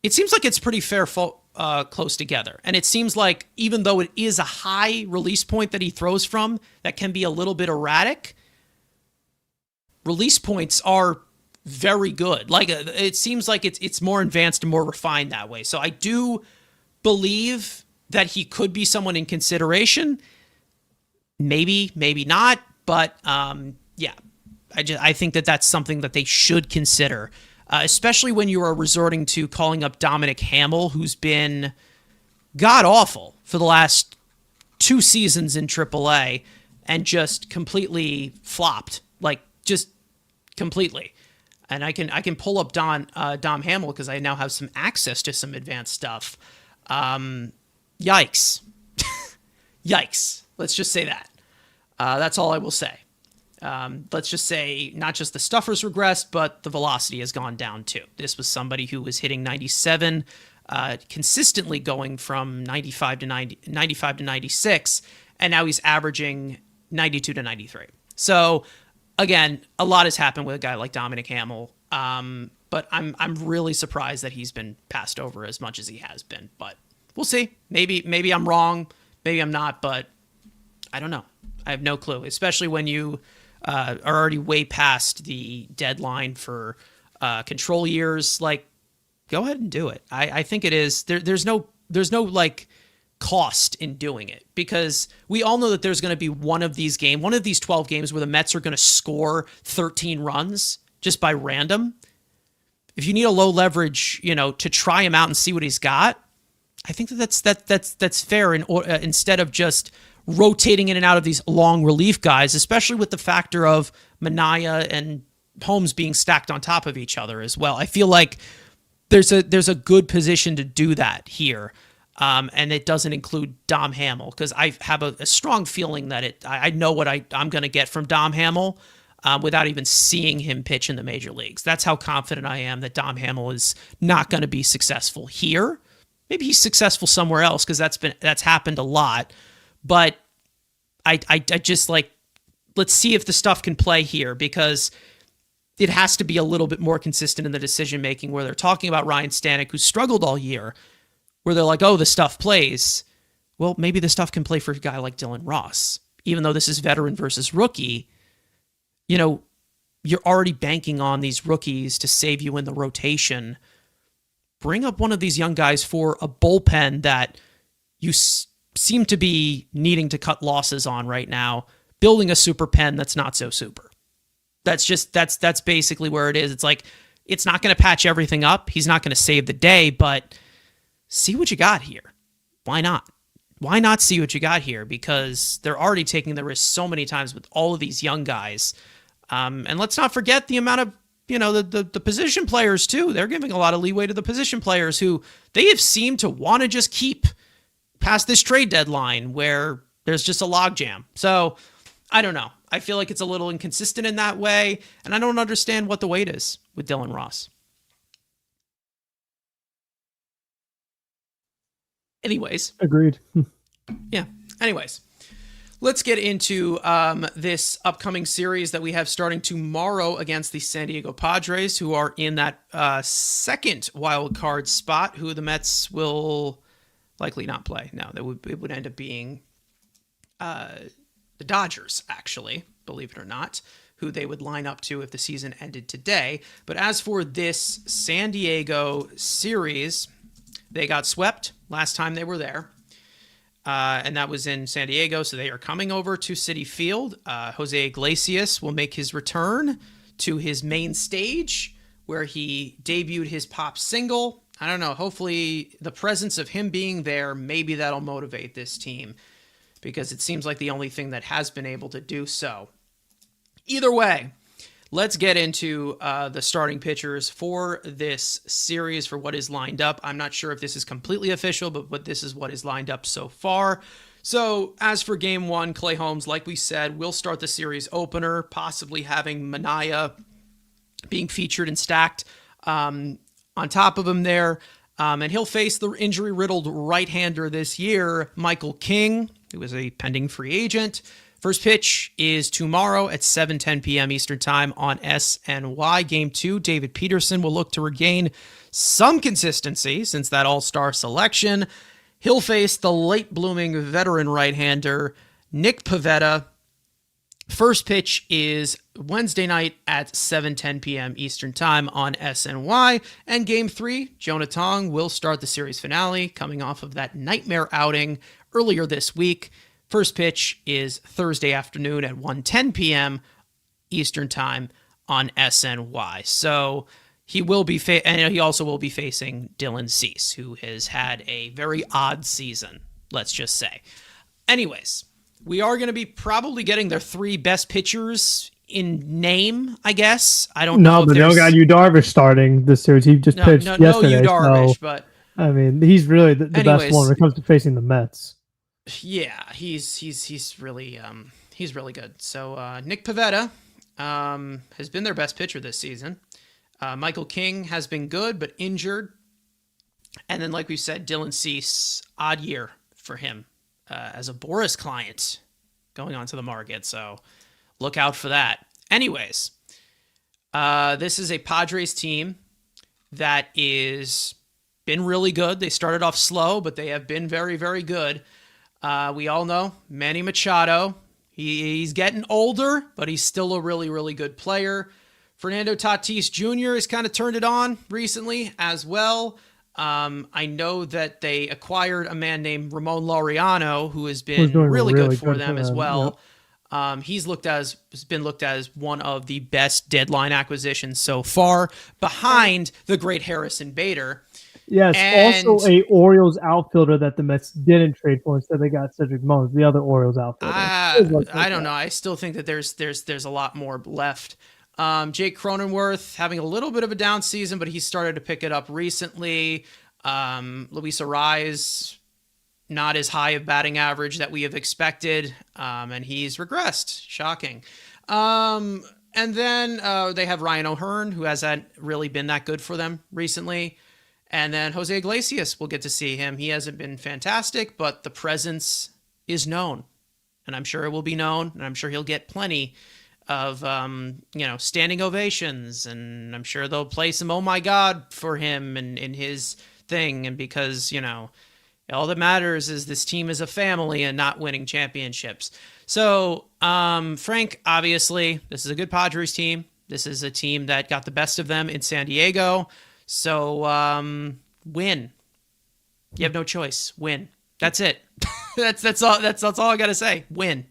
it seems like it's pretty close together. And it seems like even though it is a high release point that he throws from that can be a little bit erratic, release points are very good. Like it seems like it's more advanced and more refined that way. So I do believe that he could be someone in consideration. Maybe, maybe not, but yeah, I think that that's something that they should consider, especially when you are resorting to calling up Dominic Hamill, who's been god awful for the last 2 seasons in AAA and just completely flopped, like just completely. And I can pull up Dom Hamill because I now have some access to some advanced stuff. Yikes. Yikes. Let's just say that. That's all I will say. Let's just say not just the stuffers regressed, but the velocity has gone down too. This was somebody who was hitting 97, consistently going from 95 to 96, and now he's averaging 92 to 93. So again, a lot has happened with a guy like Dominic Hamill. But I'm really surprised that he's been passed over as much as he has been. But we'll see. Maybe I'm wrong. Maybe I'm not. But I don't know. I have no clue. Especially when you are already way past the deadline for control years. Like, go ahead and do it. I think it is. There's no like cost in doing it, because we all know that there's going to be one of these 12 games where the Mets are going to score 13 runs just by random. If you need a low leverage, to try him out and see what he's got, I think that's fair. Instead of just rotating in and out of these long relief guys, especially with the factor of Manaea and Holmes being stacked on top of each other as well. I feel like there's a good position to do that here. And it doesn't include Dom Hamill, because I have a strong feeling that I know what I'm going to get from Dom Hamill without even seeing him pitch in the major leagues. That's how confident I am that Dom Hamill is not going to be successful here. Maybe he's successful somewhere else, because that's happened a lot. But I just like, let's see if the stuff can play here, because it has to be a little bit more consistent in the decision making, where they're talking about Ryan Stanek, who struggled all year, where they're like, oh, the stuff plays. Well, maybe the stuff can play for a guy like Dylan Ross. Even though this is veteran versus rookie, you're already banking on these rookies to save you in the rotation. Bring up one of these young guys for a bullpen that you seem to be needing to cut losses on right now, building a super pen that's not so super. That's basically where it is. It's like, it's not going to patch everything up. He's not going to save the day, but see what you got here. Why not? Why not see what you got here? Because they're already taking the risk so many times with all of these young guys. And let's not forget the amount of, the position players too. They're giving a lot of leeway to the position players who they have seemed to want to just keep past this trade deadline where there's just a logjam. So I don't know. I feel like it's a little inconsistent in that way. And I don't understand what the weight is with Dylan Ross. Anyways. Agreed. Yeah. Anyways, let's get into this upcoming series that we have starting tomorrow against the San Diego Padres, who are in that second wild card spot, who the Mets will likely not play. No, it would end up being the Dodgers, actually, believe it or not, who they would line up to if the season ended today. But as for this San Diego series, they got swept last time they were there. And that was in San Diego, so they are coming over to Citi Field. Jose Iglesias will make his return to his main stage, where he debuted his pop single. I don't know, hopefully the presence of him being there, maybe that'll motivate this team, because it seems like the only thing that has been able to do so. Either way, let's get into the starting pitchers for this series, for what is lined up. I'm not sure if this is completely official, but this is what is lined up so far. So as for game one, Clay Holmes, like we said, will start the series opener, possibly having Manaea being featured and stacked on top of him there. And he'll face the injury-riddled right-hander this year, Michael King, who is a pending free agent. First pitch is tomorrow at 7:10 p.m. Eastern Time on SNY. Game 2, David Peterson will look to regain some consistency since that all-star selection. He'll face the late-blooming veteran right-hander, Nick Pivetta. First pitch is Wednesday night at 7:10 p.m. Eastern Time on SNY. And Game 3, Jonah Tong will start the series finale coming off of that nightmare outing earlier this week. First pitch is Thursday afternoon at 1:10 p.m. Eastern Time on SNY. So he will be, and he also will be facing Dylan Cease, who has had a very odd season, let's just say. Anyways, we are going to be probably getting their three best pitchers in name, I guess. I don't know. No, but they don't got Yu Darvish starting this series. He just pitched yesterday. No Yu Darvish, so, but I mean, he's really the best one when it comes to facing the Mets. Yeah, he's really good. So Nick Pivetta has been their best pitcher this season. Michael King has been good but injured, and then like we said, Dylan Cease, odd year for him as a Boris client going onto the market. So look out for that. Anyways, this is a Padres team that is been really good. They started off slow, but they have been very, very good. We all know Manny Machado. He's getting older, but he's still a really, really good player. Fernando Tatis Jr. has kind of turned it on recently as well. I know that they acquired a man named Ramon Laureano, who has been really good for them as well. Yep. He's been looked at as one of the best deadline acquisitions so far, behind the great Harrison Bader. Yes, and also a Orioles outfielder that the Mets didn't trade for. Instead, they got Cedric Mullins, the other Orioles outfielder. I don't know. I still think that there's a lot more left. Jake Cronenworth having a little bit of a down season, but he started to pick it up recently. Luis Arraez, not as high of batting average that we have expected, and he's regressed. Shocking. And then they have Ryan O'Hearn, who hasn't really been that good for them recently. And then Jose Iglesias, we'll get to see him. He hasn't been fantastic, but the presence is known. And I'm sure it will be known, and I'm sure he'll get plenty of, standing ovations. And I'm sure they'll play some Oh My God for him and in his thing. And because, all that matters is this team is a family and not winning championships. So, Frank, obviously, this is a good Padres team. This is a team that got the best of them in San Diego. So, win. You have no choice. Win. That's it. that's all I got to say. Win.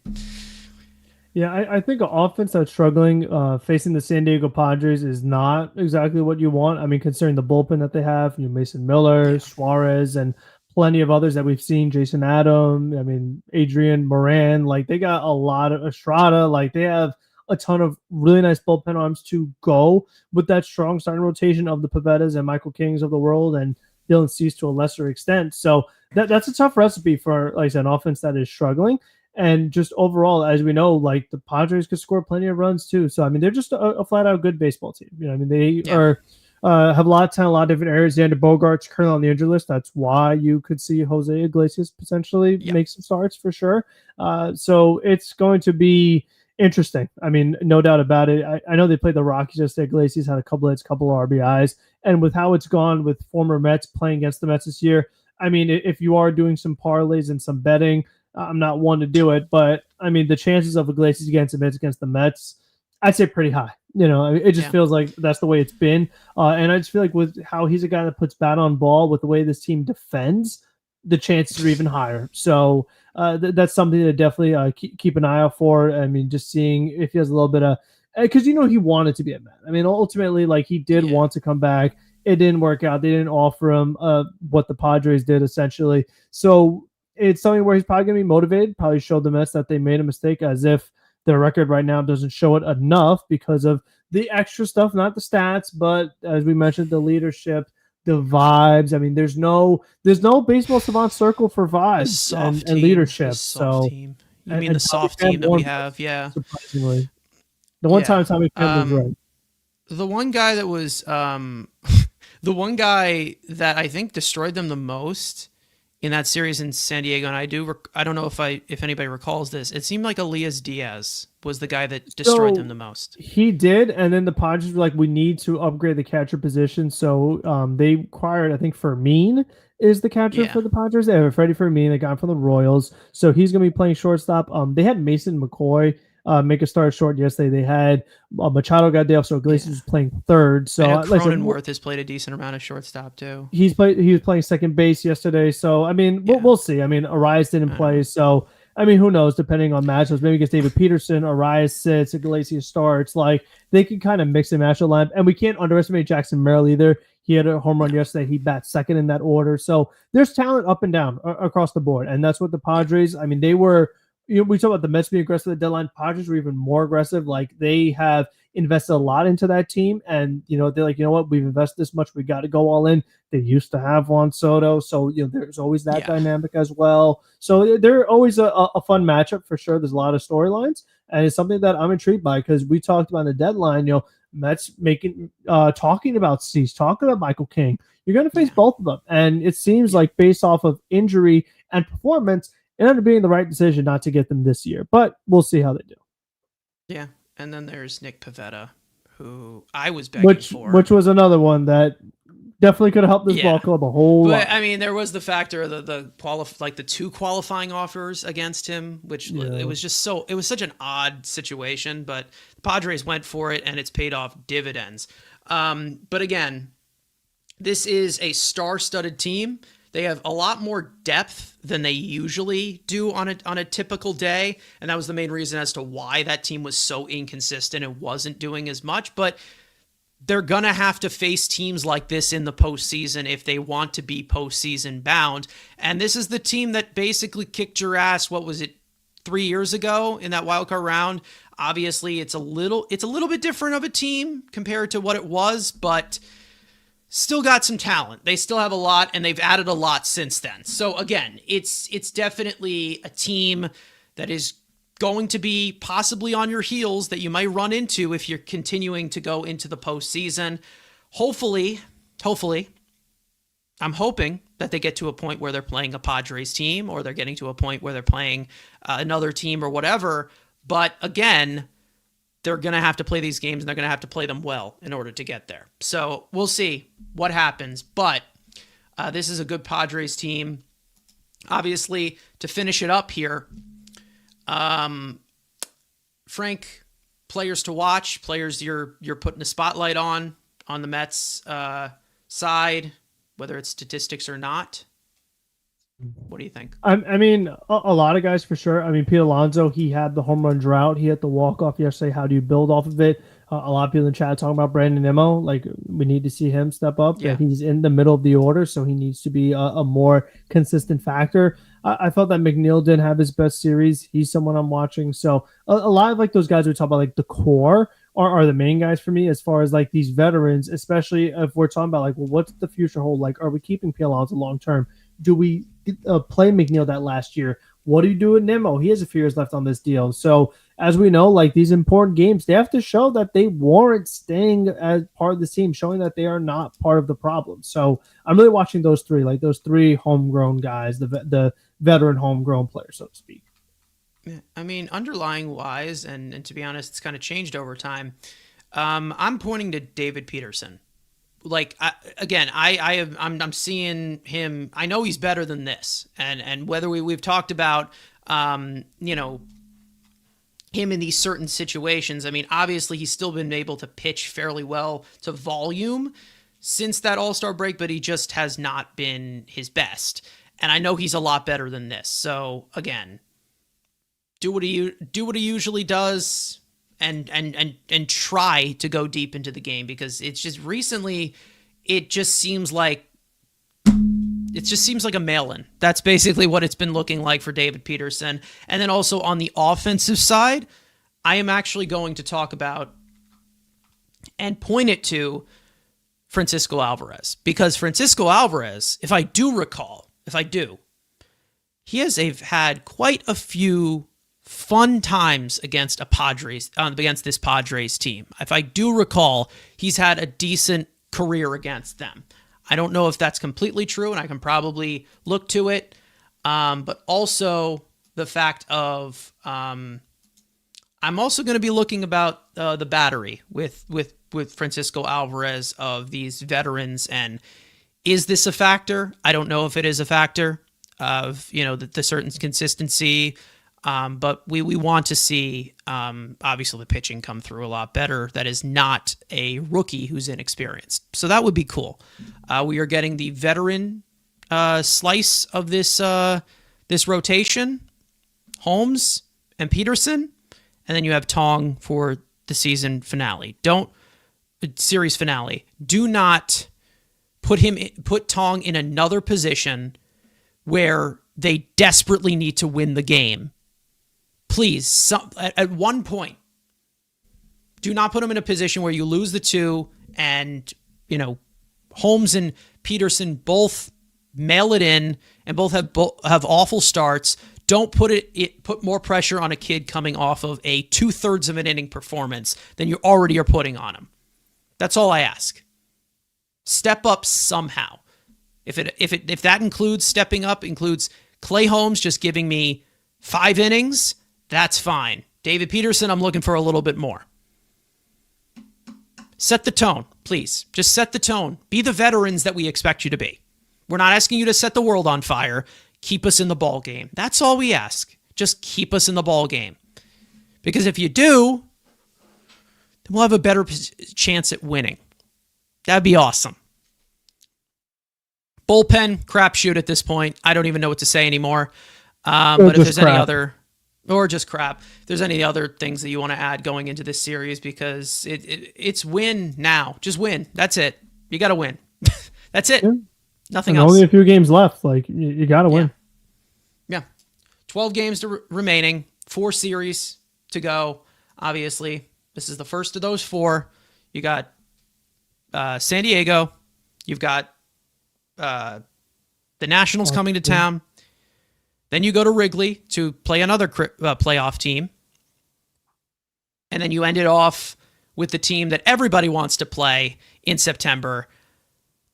Yeah, I think an offense that's struggling facing the San Diego Padres is not exactly what you want. I mean, considering the bullpen that they have, Mason Miller, Suarez, and plenty of others that we've seen, Jason Adam, I mean, Adrian Moran, like they got a lot of Estrada, like they have a ton of really nice bullpen arms to go with that strong starting rotation of the Pavettas and Michael Kings of the world and Dylan Cease to a lesser extent. So that's a tough recipe for, like I said, an offense that is struggling. And just overall, as we know, like the Padres could score plenty of runs too. So, I mean, they're just a flat out good baseball team. They are have a lot of talent, a lot of different areas. Xander Bogaerts currently on the injury list. That's why you could see Jose Iglesias potentially make some starts for sure. So it's going to be interesting. I mean, no doubt about it. I know they played the Rockies yesterday. Iglesias had a couple hits, couple of RBIs. And with how it's gone with former Mets playing against the Mets this year, I mean, if you are doing some parlays and some betting, I'm not one to do it, but I mean, the chances of Iglesias against the Mets, I'd say pretty high. It just feels like that's the way it's been. And I just feel like with how he's a guy that puts bat on ball, with the way this team defends, the chances are even higher. So that's something to definitely keep an eye out for. I mean, just seeing if he has a little bit of, because he wanted to be a Met. I mean, ultimately, like he did want to come back. It didn't work out. They didn't offer him what the Padres did essentially. So it's something where he's probably going to be motivated, probably showed the Mets that they made a mistake, as if their record right now doesn't show it enough because of the extra stuff, not the stats, but as we mentioned, the leadership, the vibes. I mean, there's no baseball savant circle for vibes and leadership. Team. You mean the soft team that we have? Yeah. Surprisingly. The one time Tommy Pham was right. The one guy that was the one guy that I think destroyed them the most in that series in San Diego, and I don't know if anybody recalls this, it seemed like Elias Diaz was the guy that destroyed them the most. He did, and then the Padres were like, we need to upgrade the catcher position, so they acquired, I think, Fermin is the catcher for the Padres. They have Freddie Fermin, they got him from the Royals, so he's going to be playing shortstop. They had Mason McCoy make a start short yesterday. They had Machado got day off, so Iglesias was playing third. So I know like I said, Cronenworth has played a decent amount of shortstop too. he was playing second base yesterday. So I mean, we'll see. I mean, Arias didn't play, so I mean, who knows? Depending on matchups, maybe against David Peterson, Arias sits, Iglesias starts. Like they can kind of mix and match the lineup, and we can't underestimate Jackson Merrill either. He had a home run yesterday. He bats second in that order. So there's talent up and down across the board, and that's what the Padres. I mean, they were. We talk about the Mets being aggressive at the deadline. Padres were even more aggressive. Like they have invested a lot into that team, and they're like, what, we've invested this much, we got to go all in. They used to have Juan Soto, so there's always that dynamic as well. So they're always a fun matchup for sure. There's a lot of storylines, and it's something that I'm intrigued by because we talked about the deadline. Mets talking about Cease, talking about Michael King. You're going to face both of them, and it seems like based off of injury and performance, it ended up being the right decision not to get them this year, but we'll see how they do. Yeah, and then there's Nick Pivetta, who I was begging for. Which was another one that definitely could have helped this ball club a whole lot. I mean, there was the factor of the two qualifying offers against him, which it was just it was such an odd situation, but the Padres went for it, and it's paid off dividends. But again, this is a star-studded team. They have a lot more depth than they usually do on a typical day, and that was the main reason as to why that team was so inconsistent and wasn't doing as much. But they're gonna have to face teams like this in the postseason if they want to be postseason bound. And this is the team that basically kicked your ass. What was it, 3 years ago in that wildcard round? Obviously, it's a little bit different of a team compared to what it was, but still got some talent. They still have a lot, and they've added a lot since then. So again, it's definitely a team that is going to be possibly on your heels that you might run into if you're continuing to go into the postseason. Hopefully, I'm hoping that they get to a point where they're playing a Padres team, or they're getting to a point where they're playing another team or whatever. But again, they're going to have to play these games, and they're going to have to play them well in order to get there. So we'll see what happens. But this is a good Padres team. Obviously, to finish it up here, Frank, players to watch, players you're putting a spotlight on the Mets side, whether it's statistics or not. What do you think? I mean, a lot of guys for sure. I mean, Pete Alonso, he had the home run drought. He had the walk-off yesterday. How do you build off of it? A lot of people in the chat talking about Brandon Nimmo. Like, we need to see him step up. Yeah. He's in the middle of the order, so he needs to be a more consistent factor. I felt that McNeil didn't have his best series. He's someone I'm watching. So a lot of like those guys we talk about, like the core are the main guys for me as far as like these veterans, especially if we're talking about like, well, what's the future hold? Like, are we keeping Pete Alonso long-term? Do we play McNeil that last year? What do you do with Nimmo? He has a few years left on this deal. So as we know, like these important games, they have to show that they warrant staying as part of the team, showing that they are not part of the problem. So I'm really watching those three homegrown guys, the veteran homegrown players, so to speak. I mean, underlying wise, and to be honest, it's kind of changed over time. I'm pointing to David Peterson. Like, I'm seeing him. I know he's better than this, and whether we've talked about, him in these certain situations. I mean, obviously he's still been able to pitch fairly well to volume since that All-Star break, but he just has not been his best. And I know he's a lot better than this. So again, do what he usually does. And try to go deep into the game, because it's just recently it just seems like a mail-in. That's basically what it's been looking like for David Peterson. And then also on the offensive side, I am actually going to talk about and point it to Francisco Alvarez, because Francisco Alvarez, if I do recall, he has had quite a few fun times against this Padres team. If I do recall, he's had a decent career against them. I don't know if that's completely true, and I can probably look to it. But also the fact of I'm also going to be looking about the battery with Francisco Alvarez of these veterans, and is this a factor? I don't know if it is a factor of the certain consistency. But we want to see, obviously, the pitching come through a lot better. That is not a rookie who's inexperienced. So that would be cool. We are getting the veteran slice of this rotation, Holmes and Peterson, and then you have Tong for the season finale. Series finale. Do not put Tong in another position where they desperately need to win the game. Please, at one point, do not put him in a position where you lose the two and, Holmes and Peterson both mail it in and both have awful starts. Don't put more pressure on a kid coming off of a 2/3 of an inning performance than you already are putting on him. That's all I ask. Step up somehow. If that includes Clay Holmes just giving me 5 innings, that's fine. David Peterson, I'm looking for a little bit more. Set the tone, please. Just set the tone. Be the veterans that we expect you to be. We're not asking you to set the world on fire. Keep us in the ball game. That's all we ask. Just keep us in the ball game. Because if you do, then we'll have a better chance at winning. That'd be awesome. Bullpen, crapshoot at this point. I don't even know what to say anymore. But if there's any other, or just crap, if there's any other things that you want to add going into this series, because it's win now. Just win. That's it. You got to win. That's it. Yeah. Nothing else. Only a few games left. Like, you got to win. Yeah. 12 games remaining. 4 series to go. Obviously, this is the first of those 4. You got San Diego. You've got the Nationals coming to town. Then you go to Wrigley to play another playoff team. And then you end it off with the team that everybody wants to play in September,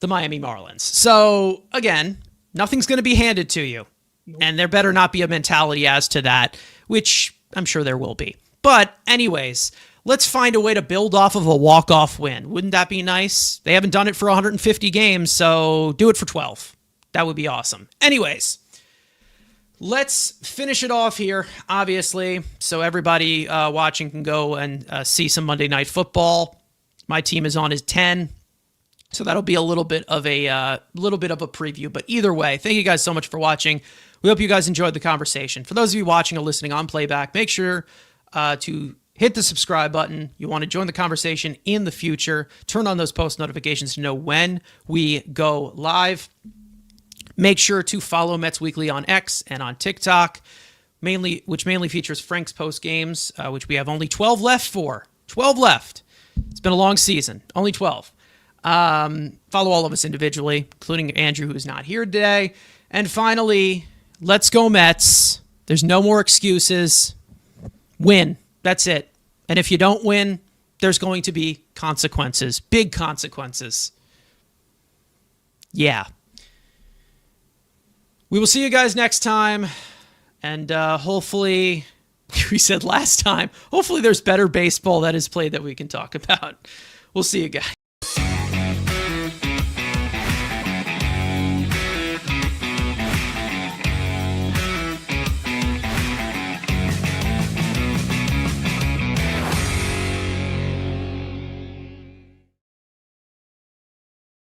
the Miami Marlins. So, again, nothing's going to be handed to you. And there better not be a mentality as to that, which I'm sure there will be. But anyways, let's find a way to build off of a walk-off win. Wouldn't that be nice? They haven't done it for 150 games, so do it for 12. That would be awesome. Anyways, let's finish it off here, obviously, so everybody watching can go and see some Monday Night Football. My team is on as 10, so that'll be a little bit of a preview. But either way, thank you guys so much for watching. We hope you guys enjoyed the conversation. For those of you watching or listening on playback, make sure to hit the subscribe button. You want to join the conversation in the future. Turn on those post notifications to know when we go live. Make sure to follow Mets Weekly on X and on TikTok, which mainly features Frank's post games, which we have only 12 left for. 12 left. It's been a long season. Only 12. Follow all of us individually, including Andrew, who's not here today. And finally, let's go Mets. There's no more excuses. Win. That's it. And if you don't win, there's going to be consequences. Big consequences. Yeah. We will see you guys next time. And hopefully, we said last time, hopefully there's better baseball that is played that we can talk about. We'll see you guys.